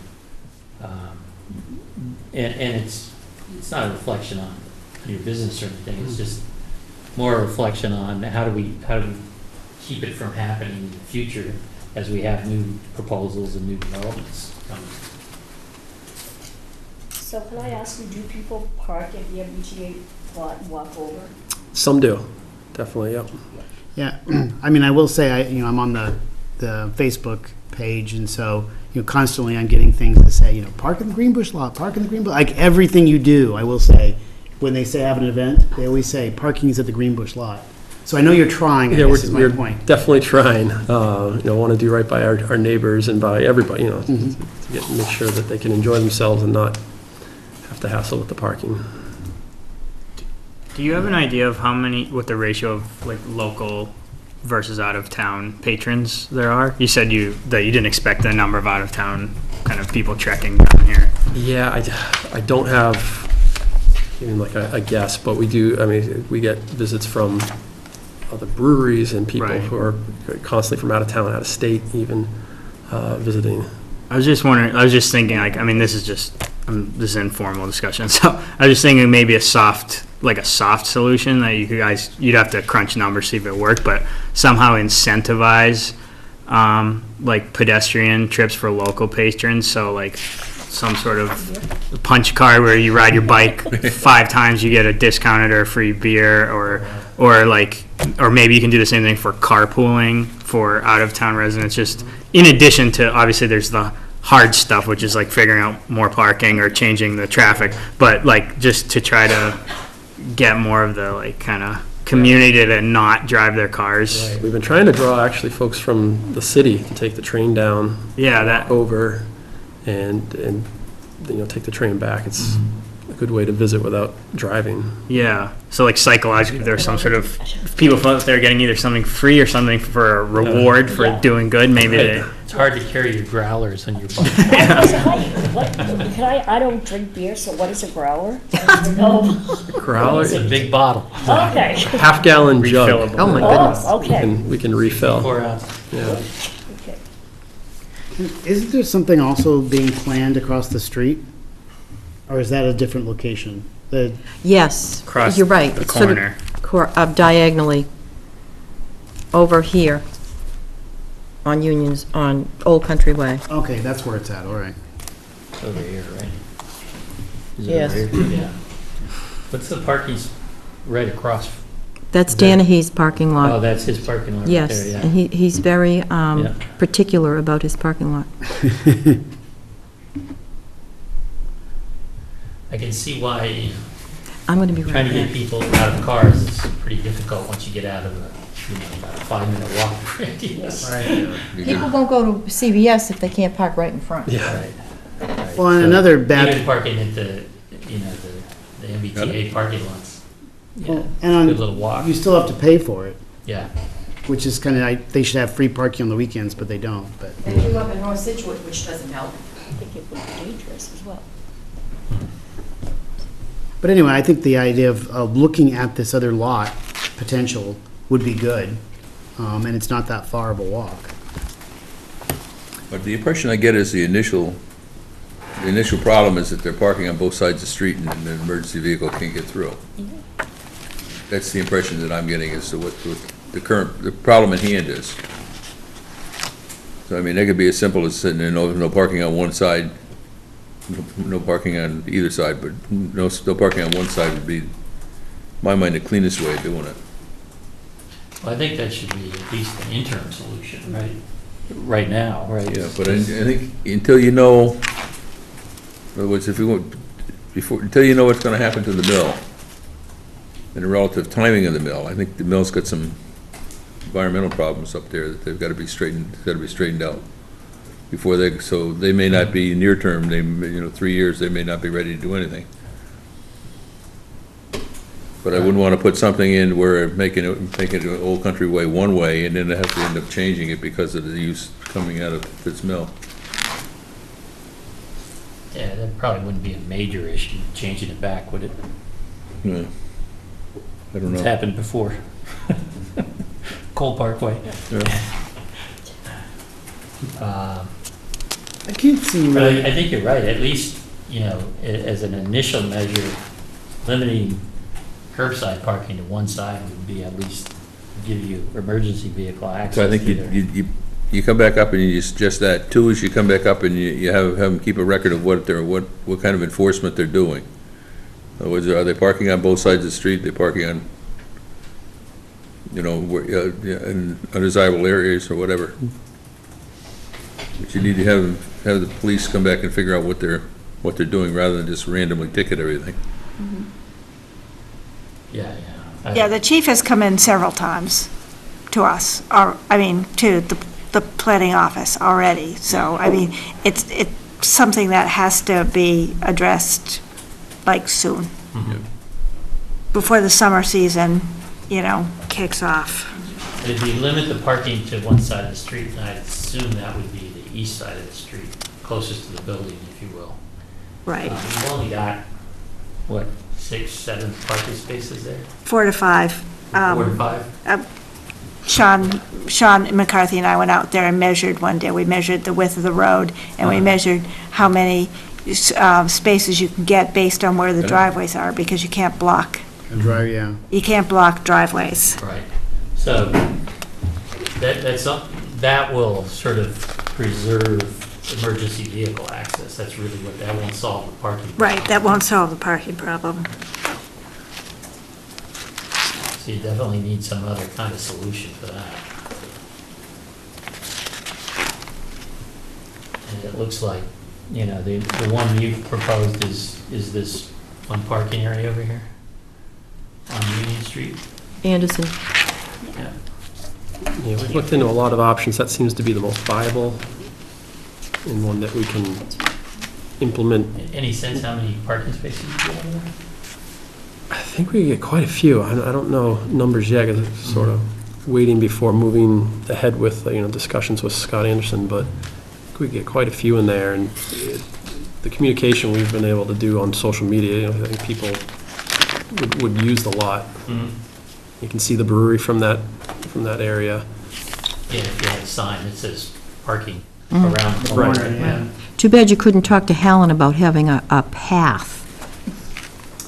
And it's not a reflection on your business or anything, it's just more a reflection on how do we keep it from happening in the future as we have new proposals and new developments coming. So can I ask you, do people park at the MBTA lot and walk over? Some do, definitely, yep. Yeah, I mean, I will say, I'm on the Facebook page, and so, constantly I'm getting things that say, park in the Greenbush lot, park in the Greenbush, like everything you do, I will say, when they say have an event, they always say parking is at the Greenbush lot. So I know you're trying, I Yeah, guess is my we're point. definitely trying, want to do right by our neighbors and by everybody, to make sure that they can enjoy themselves and not have to hassle with the parking. Do you have an idea of what the ratio of like local versus out of town patrons there are? You said that you didn't expect the number of out of town kind of people trekking down here. Yeah, I don't have even like a guess, but we do, I mean, we get visits from other breweries and people Right. who are constantly from out of town, out of state even, visiting. I was just wondering, I was just thinking, like, I mean, this is an informal discussion, so I was just thinking maybe a soft solution that you'd have to crunch numbers, see if it worked, but somehow incentivize, like pedestrian trips for local patrons, so like some sort of punch card where you ride your bike 5 times, you get a discounted or a free beer, or maybe you can do the same thing for carpooling for out-of-town residents, just in addition to, obviously, there's the hard stuff, which is like figuring out more parking or changing the traffic, but like just to try to get more of the like kind of community to not drive their cars. We've been trying to draw actually folks from the city to take the train down. Yeah, that over and take the train back. It's a good way to visit without driving. Yeah, so like psychologically, there's some sort of, if people feel like they're getting either something free or something for a reward for doing good, maybe they. It's hard to carry your growlers on your bike. I don't drink beer, so what is a growler? No. Growler? It's a big bottle. Okay. Half-gallon jug. Refillable. Oh, my goodness. Okay. We can refill. 4 ounces. Yeah. Okay. Isn't there something also being planned across the street? Or is that a different location? Yes, Across you're right. the It's sort of diagonally over here on Unions, on Old Country Way. Okay, that's where it's at, all right. It's over here, right? Is it Yes. over here? Yeah. What's the parking's right across? That's Is that- Danahy's parking lot. Oh, that's his parking lot right Yes, there, yeah. and he's very Yeah. particular about his parking lot. I can see why I'm going to be right trying to back. get people out of cars is pretty difficult once you get out of a, about a 5-minute walk radius. People won't go to CVS if they can't park right in front. Right. Right. Well, and another bad- Even parking at the MBTA parking lots. Yeah, Well, and good little walk. You still have to pay for it. Yeah. Which is kind of, they should have free parking on the weekends, but they don't, but. They do up in North Scituate, which doesn't help. I think it would be dangerous as well. But anyway, I think the idea of looking at this other lot potential would be good, and it's not that far of a walk. But the impression I get is the initial problem is that they're parking on both sides of the street and an emergency vehicle can't get through. That's the impression that I'm getting as to what the problem at hand is. So, I mean, that could be as simple as sitting there, no parking on one side, no parking on either side, but no parking on one side would be, in my mind, the cleanest way of doing it. Well, I think that should be at least an interim solution, right? Right now, right? Yeah, but I think until you know, in other words, if you want, until you know what's gonna happen to the mill and the relative timing of the mill, I think the mill's got some environmental problems up there that they've gotta be straightened out before so they may not be near term, 3 years, they may not be ready to do anything. But I wouldn't wanna put something in where making it Old Country Way one way and then have to end up changing it because of the use coming out of its mill. Yeah, that probably wouldn't be a major issue, changing it back, would it? Yeah. I don't know. It's happened before. Cole Parkway. I can't see But really. I think you're right, at least, as an initial measure, limiting curbside parking to one side would be at least give you emergency vehicle access. So I think you come back up and you suggest that. Two is you come back up and you have them keep a record of what kind of enforcement they're doing. In other words, are they parking on both sides of the street? They're parking on, in undesirable areas or whatever. But you need to have the police come back and figure out what they're doing rather than just randomly ticket everything. Yeah. Yeah, the chief has come in several times to us, to the planning office already. So, it's something that has to be addressed, like, soon. Before the summer season, kicks off. And if you limit the parking to one side of the street, then I'd assume that would be the east side of the street, closest to the building, if you will. Right. You've only got, 6, 7 parking spaces there? 4 to 5. 4 to 5? Sean McCarthy and I went out there and measured one day. We measured the width of the road, and we measured how many spaces you can get based on where the driveways are, because you can't block. You can't block driveways. Right. So that will sort of preserve emergency vehicle access. That's really that won't solve the parking problem. Right, that won't solve the parking problem. So you definitely need some other kind of solution for that. And it looks like, the one you proposed is this one parking area over here on Union Street? Anderson. Yeah. Yeah, we've looked into a lot of options. That seems to be the most viable and one that we can implement. Any sense how many parking spaces you get over there? I think we get quite a few. I don't know numbers yet, because it's sort of waiting before moving ahead with, discussions with Scott Anderson, but I think we get quite a few in there, and the communication we've been able to do on social media, I think people would use the lot. Mhm. You can see the brewery from that area. Yeah, if you had a sign that says parking Mm. around the Right. corner, yeah. Too bad you couldn't talk to Helen about having a path.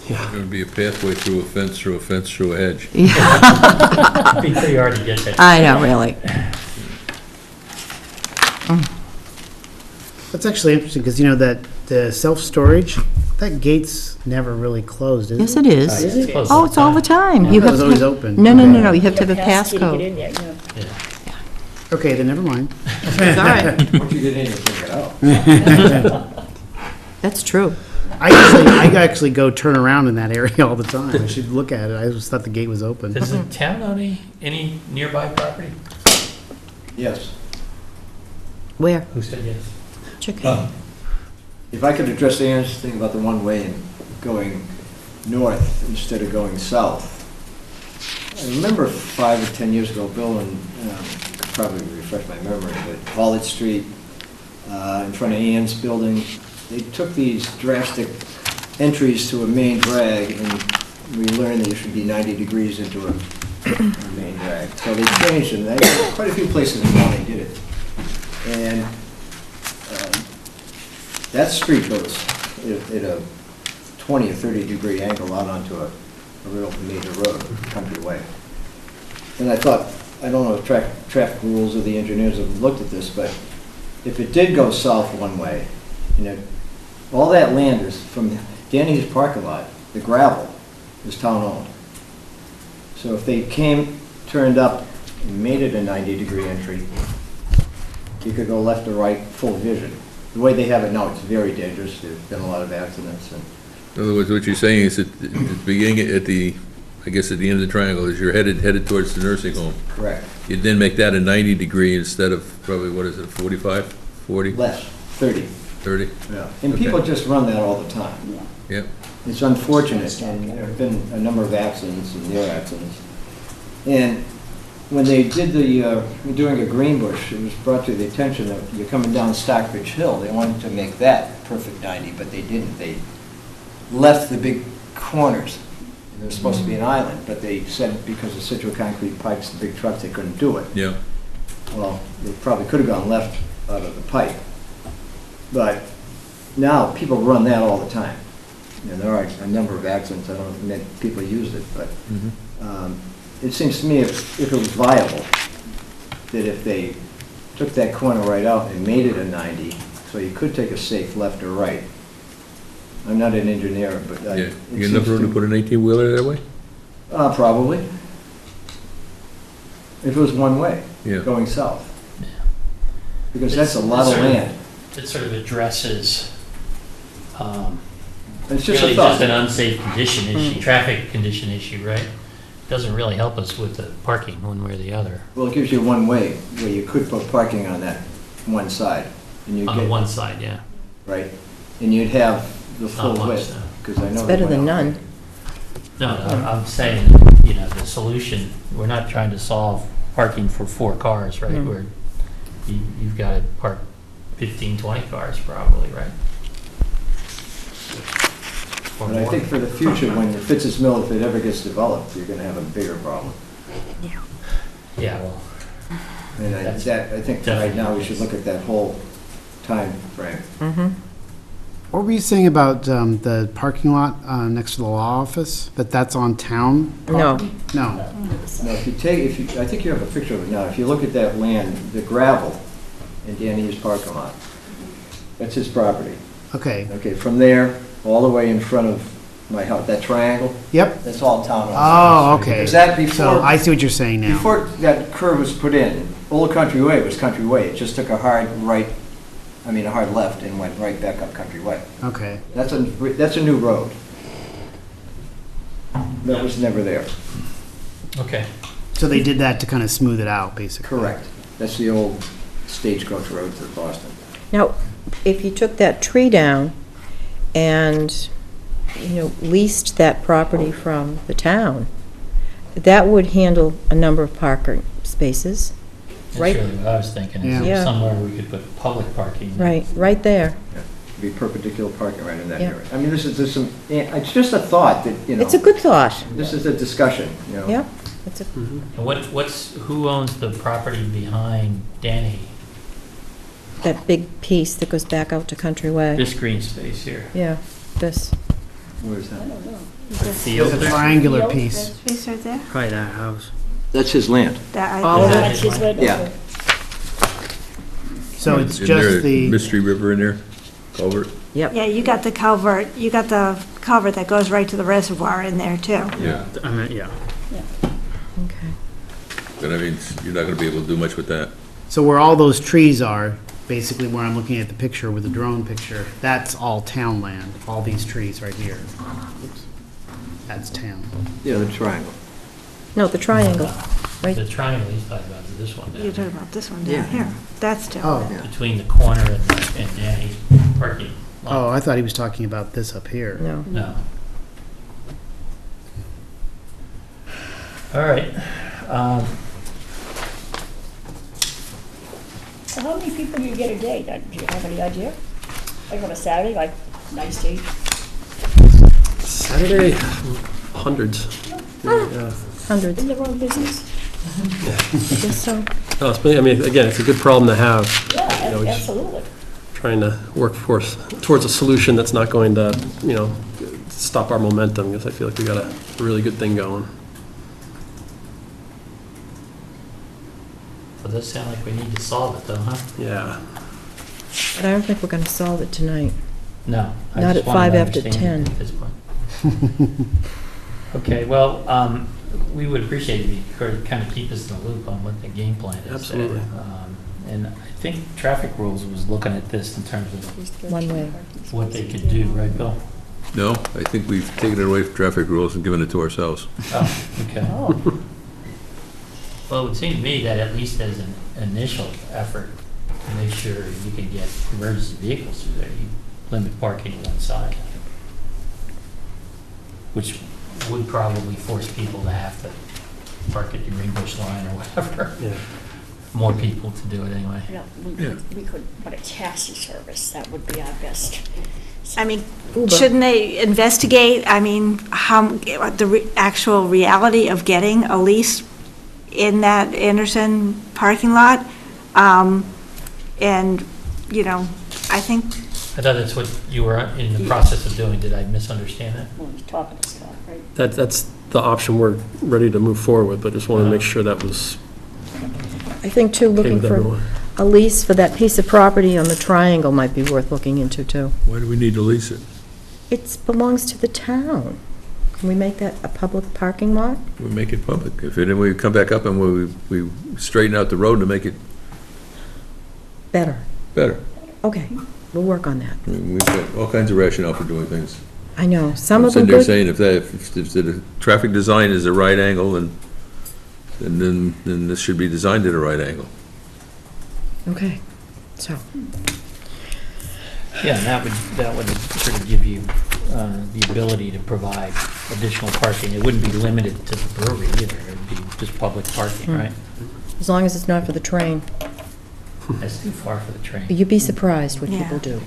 Yeah. There would be a pathway through a fence, through a fence, through a hedge. It'd be pretty hard to get that. I know, really. That's actually interesting, because that the self-storage, that gate's never really closed, is it? Yes, it is. Is it? Oh, it's all the time. Yeah, You it have was to always have- open. No, you have to have a pass key to passcode. get in there, yeah. Okay, then never mind. It's all right. Once you get in, you figure it out. That's true. I actually go turn around in that area all the time. I should look at it. I just thought the gate was open. Does the town own any nearby property? Yes. Where? Who said yes? Chicken. If I could address Anne's thing about the one-way and going north instead of going south. I remember 5 or 10 years ago, Bill, and could probably refresh my memory, but Wallet Street, in front of Ann's building, they took these drastic entries to a main drag, and we learned that you should be 90 degrees into a main drag. So they changed them. Quite a few places in town they did it. And that street goes at a 20 or 30 degree angle out onto a real major road, country way. And I thought, I don't know if traffic rules or the engineers have looked at this, but if it did go south one way, all that land is from Danny's parking lot, the gravel is town-owned. So if they turned up and made it a 90-degree entry, you could go left or right, full vision. The way they have it now, it's very dangerous. There's been a lot of accidents. In other words, what you're saying is at the beginning, at the end of the triangle, is you're headed towards the nursing home. Correct. You'd then make that a 90 degree instead of probably, 45, 40? Less, 30. 30? Yeah. And people just run that all the time. Yep. It's unfortunate, and there have been a number of accidents and near accidents. And when they did doing a Greenbush, it was brought to the attention that you're coming down Stockbridge Hill. They wanted to make that perfect 90, but they didn't. They left the big corners. There was supposed to be an island, but they said because of Scituate concrete pipes, the big trucks, they couldn't do it. Yeah. Well, they probably could have gone left out of the pipe. But now people run that all the time. There are a number of accidents. I don't know if many people used it, but it seems to me if it was viable, that if they took that corner right out and made it a 90, so you could take a safe left or right. I'm not an engineer, but Yeah. You got enough room to put an 18-wheeler that way? Probably. If it was one way, Yeah. going south. Because that's a lot of land. It sort of addresses, It's just a really thought. just an unsafe condition issue, traffic condition issue, right? Doesn't really help us with the parking one way or the other. Well, it gives you one way where you could put parking on that one side. And you'd On the get- one side, yeah. Right. And you'd have the full Not much, width. no. 'Cause I know It's they better went than out. none. No, I'm saying, the solution, we're not trying to solve parking for 4 cars, right? Where you've got to park 15, 20 cars probably, right? Or But I more. think for the future, when the Fitz's Mill, if it ever gets developed, you're gonna have a bigger problem. Yeah, well, And I think right now we should look at that whole time frame. What were you saying about the parking lot next to the law office? That's on town property? No. Now, I think you have a picture of it now. If you look at that land, the gravel in Danny's parking lot, that's his property. Okay. Okay, from there, all the way in front of my house, that triangle? Yep. That's all town. Oh, okay. Is that before? So I see what you're saying now. Before that curve was put in, Old Country Way was Country Way. It just took a hard left and went right back up Country Way. Okay. That's a new road. That was never there. okay. So they did that to kind of smooth it out, basically. Correct. That's the old stagecoach road to Boston. Now, if you took that tree down and, leased that property from the town, that would handle a number of parking spaces. That's Right. really what I was thinking, is Yeah. there somewhere we could put public parking? Right there. Be perpendicular parking right in that Yeah. area. I mean, there's some, it's just a thought that, It's a good thought. This is a discussion, Yeah. It's a, And who owns the property behind Danny? that big piece that goes back out to Country Way. This green space here? Yeah, this. Where's that? Field The there? triangular piece. Piece right there? Probably that house. That's his land. All of it? That's his red Yeah. number. So it's Isn't there just a the, Mystery River in there, culvert? Yep. Yeah, you got the culvert that goes right to the reservoir in there, too. Yeah. I mean, yeah. Okay. But I mean, you're not gonna be able to do much with that. so where all those trees are, basically where I'm looking at the picture with the drone picture, that's all town land, all these trees right here. Oops. That's town. Yeah, the triangle. No, the triangle. Right. The triangle he's talking about is this one down You're here, talking about this one Yeah. down here. That's town. Oh, Yeah. between the corner and Danny's parking lot. oh, I thought he was talking about this up here. No. No. All right. So how many people do you get a day? Do you have any idea? Like on a Saturday, like nice day? Saturday, hundreds. Yeah. Hundreds. In the wrong business? I guess so. No, I mean, again, it's a good problem to have. Yeah, You know, absolutely. Trying to work towards a solution that's not going to, stop our momentum, because I feel like we got a really good thing going. So does sound like we need to solve it though, huh? Yeah. But I don't think we're going to solve it tonight. No. I Not just at wanted 5 to after understand it 10. at this point. Okay, well, we would appreciate if you could kind of keep us in the loop on what the game plan is there. Absolutely. And I think traffic rules was looking at this in terms of One way. what they could do, right, Bill? No, I think we've taken it away from traffic rules and given it to ourselves. Oh, okay. Oh, Well, it would seem to me that at least as an initial effort to make sure you can get emergency vehicles through there, you limit parking on one side. Which would probably force people to have to park at the Greenbush line or whatever. Yeah. More people to do it anyway. you know, we could put a taxi service, that would be our best. I mean, Uber. shouldn't they investigate, the actual reality of getting a lease in that Anderson parking lot? And, I think, I thought that's what you were in the process of doing. Did I misunderstand that? When we're talking to Scott, right? That's the option we're ready to move forward with, but just wanted to make sure that was I think, too, okay looking with for everyone. a lease for that piece of property on the triangle might be worth looking into, too. Why do we need to lease it? It belongs to the town. Can we make that a public parking lot? We make it public. If we come back up and we straighten out the road to make it Better. better. Okay, we'll work on that. I mean, we've got all kinds of rationale for doing things. I know, some I'm of them sitting there good. saying if the traffic design is a right angle, then this should be designed at a right angle. Okay, so, Yeah, and that would sort of give you the ability to provide additional parking. It wouldn't be limited to the brewery either. It'd be just public parking, right? as long as it's not for the train. That's too far for the train. You'd be surprised what Yeah. people do.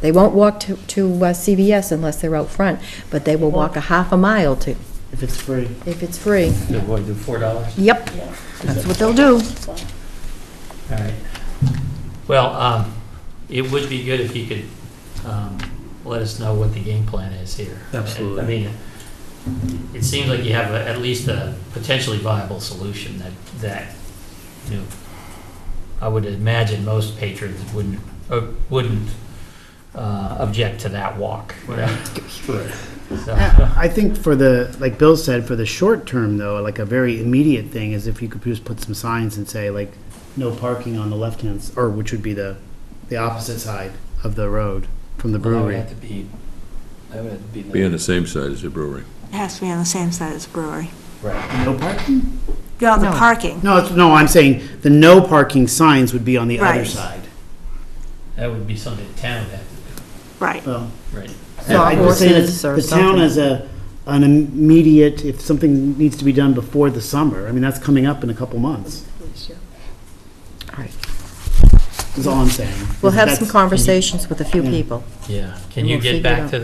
They won't walk to CVS unless they're out front, but they will walk a half a mile to, If it's free. if it's free. So what, do $4? Yep, Yeah. that's what they'll do. All right. Well, it would be good if you could let us know what the game plan is here. Absolutely. I mean, it seems like you have at least a potentially viable solution that I would imagine most patrons wouldn't object to that walk. Right. So, I think for like Bill said, for the short term though, like a very immediate thing is if you could just put some signs and say like, no parking on the left-hand, or which would be the opposite side of the road from the Well, that would brewery. have to be, Be on the same side as the brewery. it has to be on the same side as the brewery. right. No parking? No, the No. parking. No, I'm saying the no parking signs would be on the other Right. side. That would be something the town would have to do. Right. Well, Right. I'd just say Sawhorses that or the town something. has an immediate, if something needs to be done before the summer, I mean, that's coming up in a couple months, All right. is all I'm saying. We'll have some That's- conversations with a few Yeah. people. Yeah. Can And you we'll get figure it back out. to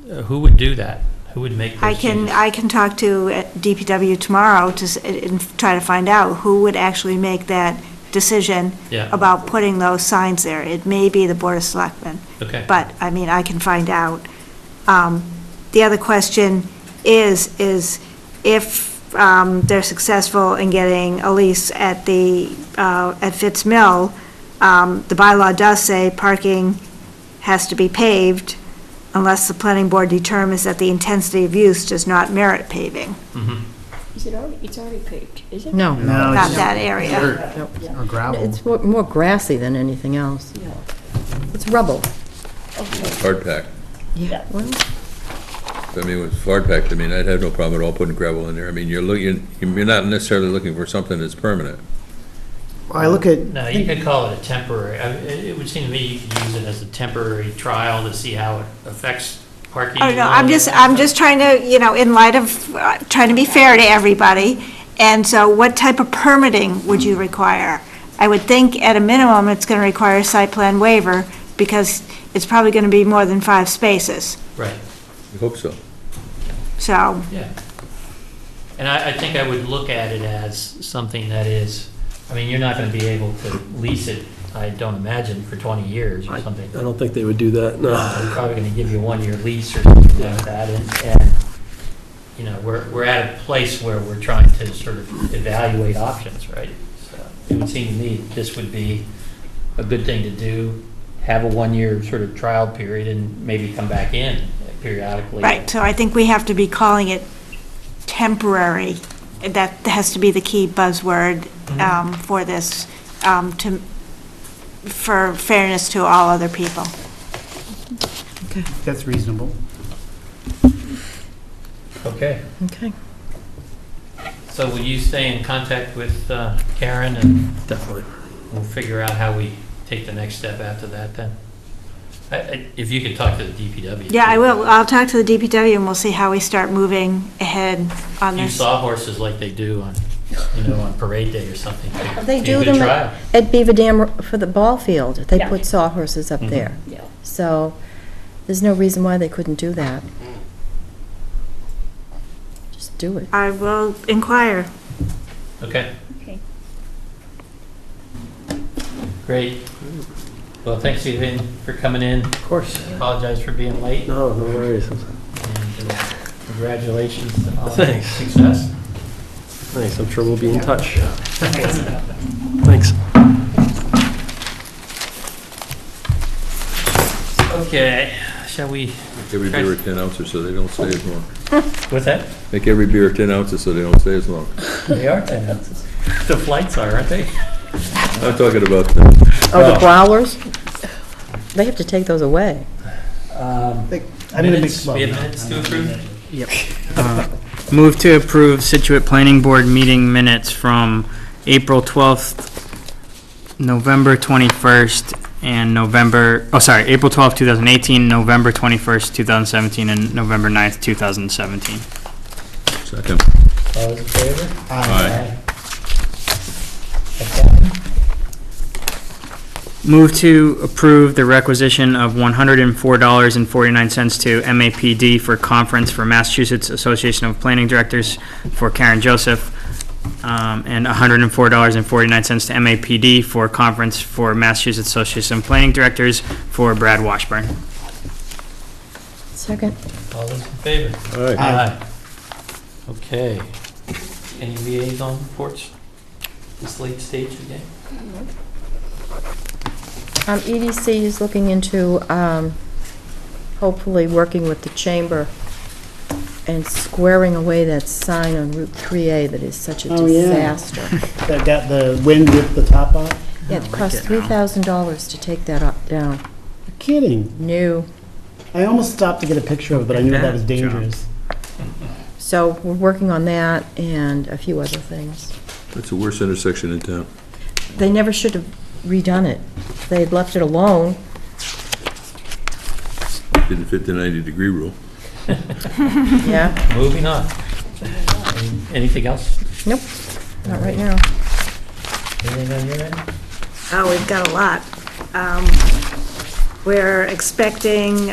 the, who would do that? Who would make those changes? I can talk to DPW tomorrow and try to find out who would actually make that decision Yeah. about putting those signs there. It may be the Board of Selectmen. Okay. But, I mean, I can find out. The other question is if they're successful in getting a lease at at Fitz Mill, the bylaw does say parking has to be paved unless the planning board determines that the intensity of use does not merit paving. Mhm. Is it already, it's already paved, is it? No. No, Not it's that area. dirt or gravel. It's more grassy than anything else. Yeah. It's rubble. Okay. Hard pack. Yeah. Well, I mean, with hard packed, I mean, I'd have no problem at all putting gravel in there. I mean, you're not necessarily looking for something that's permanent. I look at, No, you could call it a temporary, it would seem to me you could use it as a temporary trial to see how it affects parking. Oh, no, I'm just trying to, in light of, trying to be fair to everybody. And so what type of permitting would you require? I would think at a minimum, it's going to require a site plan waiver because it's probably going to be more than 5 spaces. Right, I hope so. So, yeah. And I think I would look at it as something that is, I mean, you're not going to be able to lease it, I don't imagine, for 20 years or something. I don't think they would do that, no. They're probably going to give you a 1-year lease or something like that, and we're at a place where we're trying to sort of evaluate options, right? So it would seem to me this would be a good thing to do, have a 1-year sort of trial period, and maybe come back in periodically. right, so I think we have to be calling it temporary. That has to be the key buzzword for this, for fairness to all other people. that's reasonable. Okay, okay. so will you stay in contact with Karen, and Definitely. we'll figure out how we take the next step after that then? If you could talk to the DPW. Yeah, I too. will. I'll talk to the DPW and we'll see how we start moving ahead on You this. saw horses like they do on, on parade day or something. They Be a do good them trial. at Beaver Dam for the ball field. They Yeah. put sawhorses up Mhm. there. Yeah. So there's no reason why they couldn't do that. Just do it. I will inquire. Okay, Okay. great. Well, thanks, Evan, for coming in. Of course. Apologize for being late, No, no worries. and congratulations on all the Thanks. success. Thanks, I'm sure we'll be in touch. Thanks. Okay, shall we, Make every beer 10 ounces so they don't stay as long. what's that? Make every beer 10 ounces so they don't stay as long. They are 10 ounces. The flights are, aren't they? I'm talking about Oh, the growlers? They have to take those away. I'm gonna Minutes, make- we have minutes to approve? Yep. Move to approve Scituate Planning Board meeting minutes from April 12th, November 21st, and April 12th, 2018, November 21st, 2017, and November 9th, 2017. Second. All those in favor? Aye. Okay. Move to approve the requisition of $104.49 to MAPD for conference for Massachusetts Association of Planning Directors for Karen Joseph, and $104.49 to MAPD for conference for Massachusetts Association of Planning Directors for Brad Washburn. Second. All those in favor? Aye. Okay. Any liaison reports? This late stage again? EDC is looking into, hopefully working with the chamber and squaring away that sign on Route 3A that is such a Oh, yeah. disaster. That got the wind ripped the top off? Yeah, it cost $3,000 to take that down. You're kidding. New. I almost stopped to get a picture of it, but I knew that was dangerous. So we're working on that and a few other things. That's the worst intersection in town. They never should have redone it. If they had left it alone, Didn't fit the 90-degree rule. Yeah, Moving on. Anything else? nope, not right now. Anything on your end? Oh, we've got a lot. We're expecting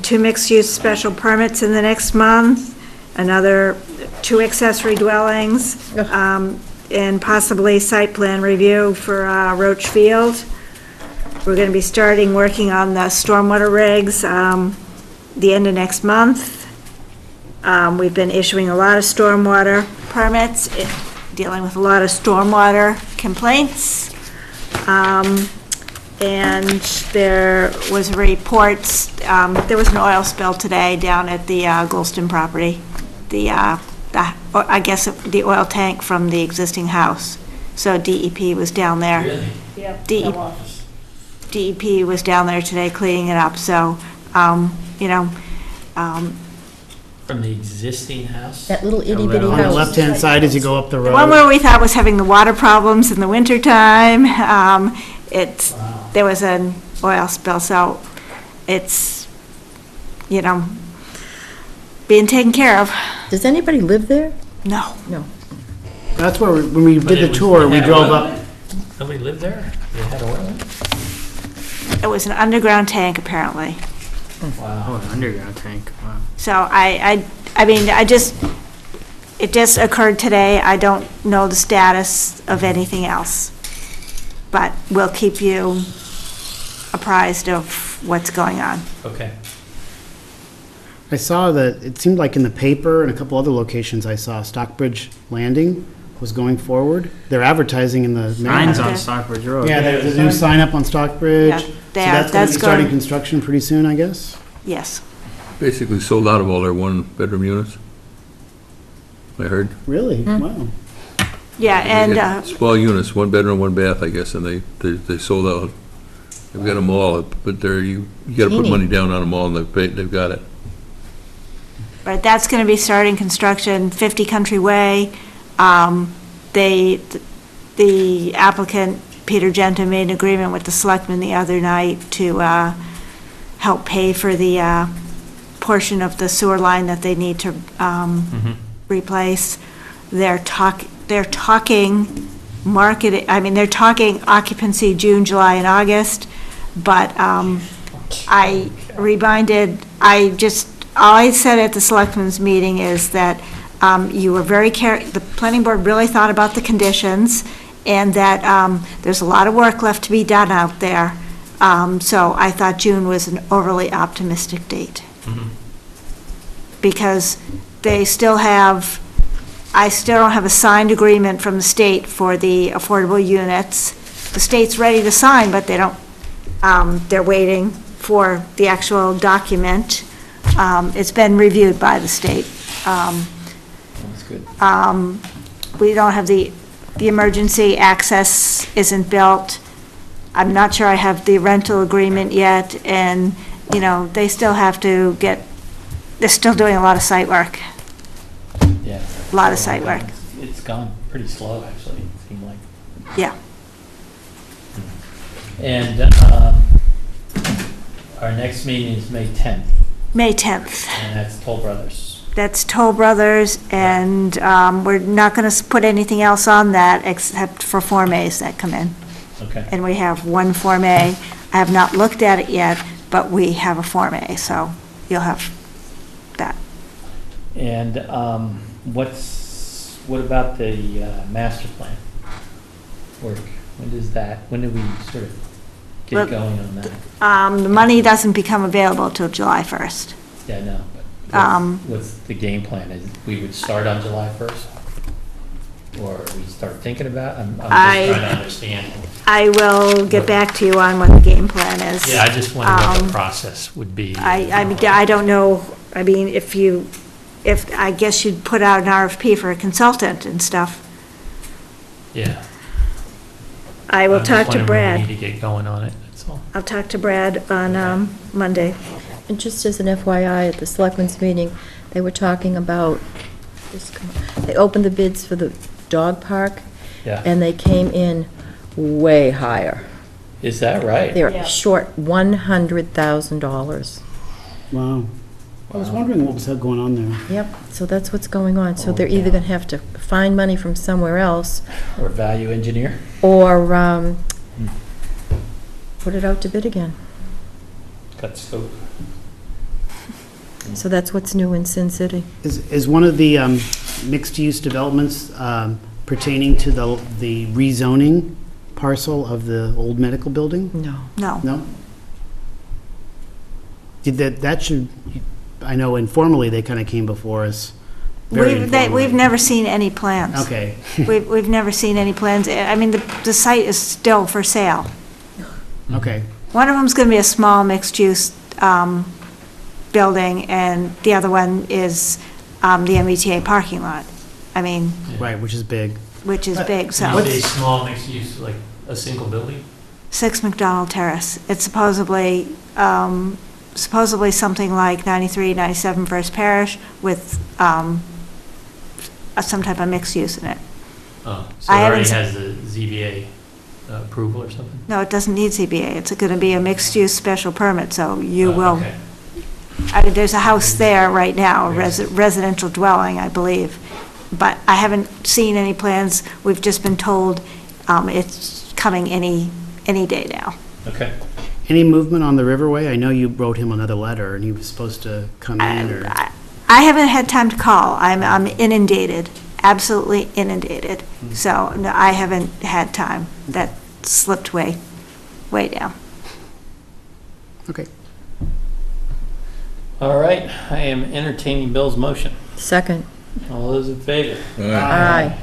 2 mixed-use special permits in the next month, another 2 accessory dwellings, and possibly site plan review for Roach Field. We're going to be starting working on the stormwater regs the end of next month. We've been issuing a lot of stormwater permits, dealing with a lot of stormwater complaints. And there was reports, there was an oil spill today down at the Golston property. I guess the oil tank from the existing house. So DEP was down there. Really? Yep. DEP was down there today cleaning it up, so, you know, From the existing house? That little itty bitty On the house. left-hand side as you go up the road. one where we thought was having the water problems in the wintertime, there was an oil spill, so it's, you know, being taken care of. Does anybody live there? No. No. That's where, when we But did it the was- tour, it we had drove oil up. in it? Nobody lived there? They had oil in it? It was an underground tank, apparently. Wow. Oh, an underground tank, wow. So I mean, it just occurred today. I don't know the status of anything else. But we'll keep you apprised of what's going on. Okay. I saw that, it seemed like in the paper and a couple other locations I saw, Stockbridge Landing was going forward. They're advertising in the. Signs on Stockbridge Road. Yeah, there's a new sign up on Stockbridge. Yeah, So they are. that's going to That's be starting going- construction pretty soon, I guess? Yes. Basically sold out of all their one-bedroom units, I heard. Really? Wow. Yeah, They and, get Small units, 1 bedroom, 1 bath, I guess, and they sold out. They've got them all, but you gotta put Teeny. money down on them all, and they've got it. but that's going to be starting construction, 50 Country Way. The applicant, Peter Genta, made an agreement with the selectmen the other night to help pay for the portion of the sewer line that they need to replace. They're talking marketing, I mean, they're talking occupancy June, July, and August, but I reminded, all I said at the selectmen's meeting is that you were the planning board really thought about the conditions, and that there's a lot of work left to be done out there. So I thought June was an overly optimistic date. Because I still don't have a signed agreement from the state for the affordable units. The state's ready to sign, but they don't, they're waiting for the actual document. It's been reviewed by the state. That's good. We don't have the emergency access isn't built. I'm not sure I have the rental agreement yet, and, you know, they still have to they're still doing a lot of site work. Yeah. A lot of site work. It's gone pretty slow, actually, it seemed like. Yeah. And our next meeting is May 10th, May 10th. and that's Toll Brothers. That's Toll Brothers, and we're not going to put anything else on that except for Form As that come in. Okay. And we have one Form A. I have not looked at it yet, but we have a Form A, so you'll have that. And what about the master plan work? When do we sort of Well, get going on that? The money doesn't become available till July 1st. Yeah, no, but what's the game plan? Is we would start on July 1st? Or we start thinking about, I'm just trying to understand. I will get back to you on what the game plan is. Yeah, I just wonder what the process would be. I don't know, I mean, if I guess you'd put out an RFP for a consultant and stuff. Yeah. I will talk to I'm just wondering when Brad. we need to get going on it, that's all. I'll talk to Brad on Monday. And just as an FYI, at the selectmen's meeting, they were talking about, they opened the bids for the dog park, Yeah. and they came in way higher. Is that right? They're Yeah. short $100,000. Wow. I was wondering what was going on there. Yep, so that's what's going on. So Oh, they're either yeah. going to have to find money from somewhere else Or value engineer. or put it out to bid again. Cut scope. So that's what's new in Sin City. Is one of the mixed-use developments pertaining to the rezoning parcel of the old medical building? No. No. No? That should, I know informally, they kind of came before us. very informally. We've never seen any plans. Okay. We've never seen any plans. I mean, the site is still for sale. Okay. One of them's going to be a small mixed-use building, and the other one is the MBTA parking lot. I mean, Right, which is big. which is big, so. When you say small mixed use, like a single building? 6 McDonald Terrace. It's supposedly something like 93, 97 First Parish with some type of mixed use in it. Oh, so it I already haven't has the ZBA approval or something? No, it doesn't need ZBA. It's going to be a mixed-use special permit, so you will. Okay. I mean, there's a house there right now, a residential dwelling, I believe, but I haven't seen any plans. We've just been told it's coming any day now. Okay. Any movement on the Riverway? I know you wrote him another letter, and he was supposed to come in, or... I haven't had time to call. I'm inundated, absolutely inundated. So no, I haven't had time. That slipped way down. Okay. All right, I am entertaining Bill's motion. Second. All those in favor? Aye.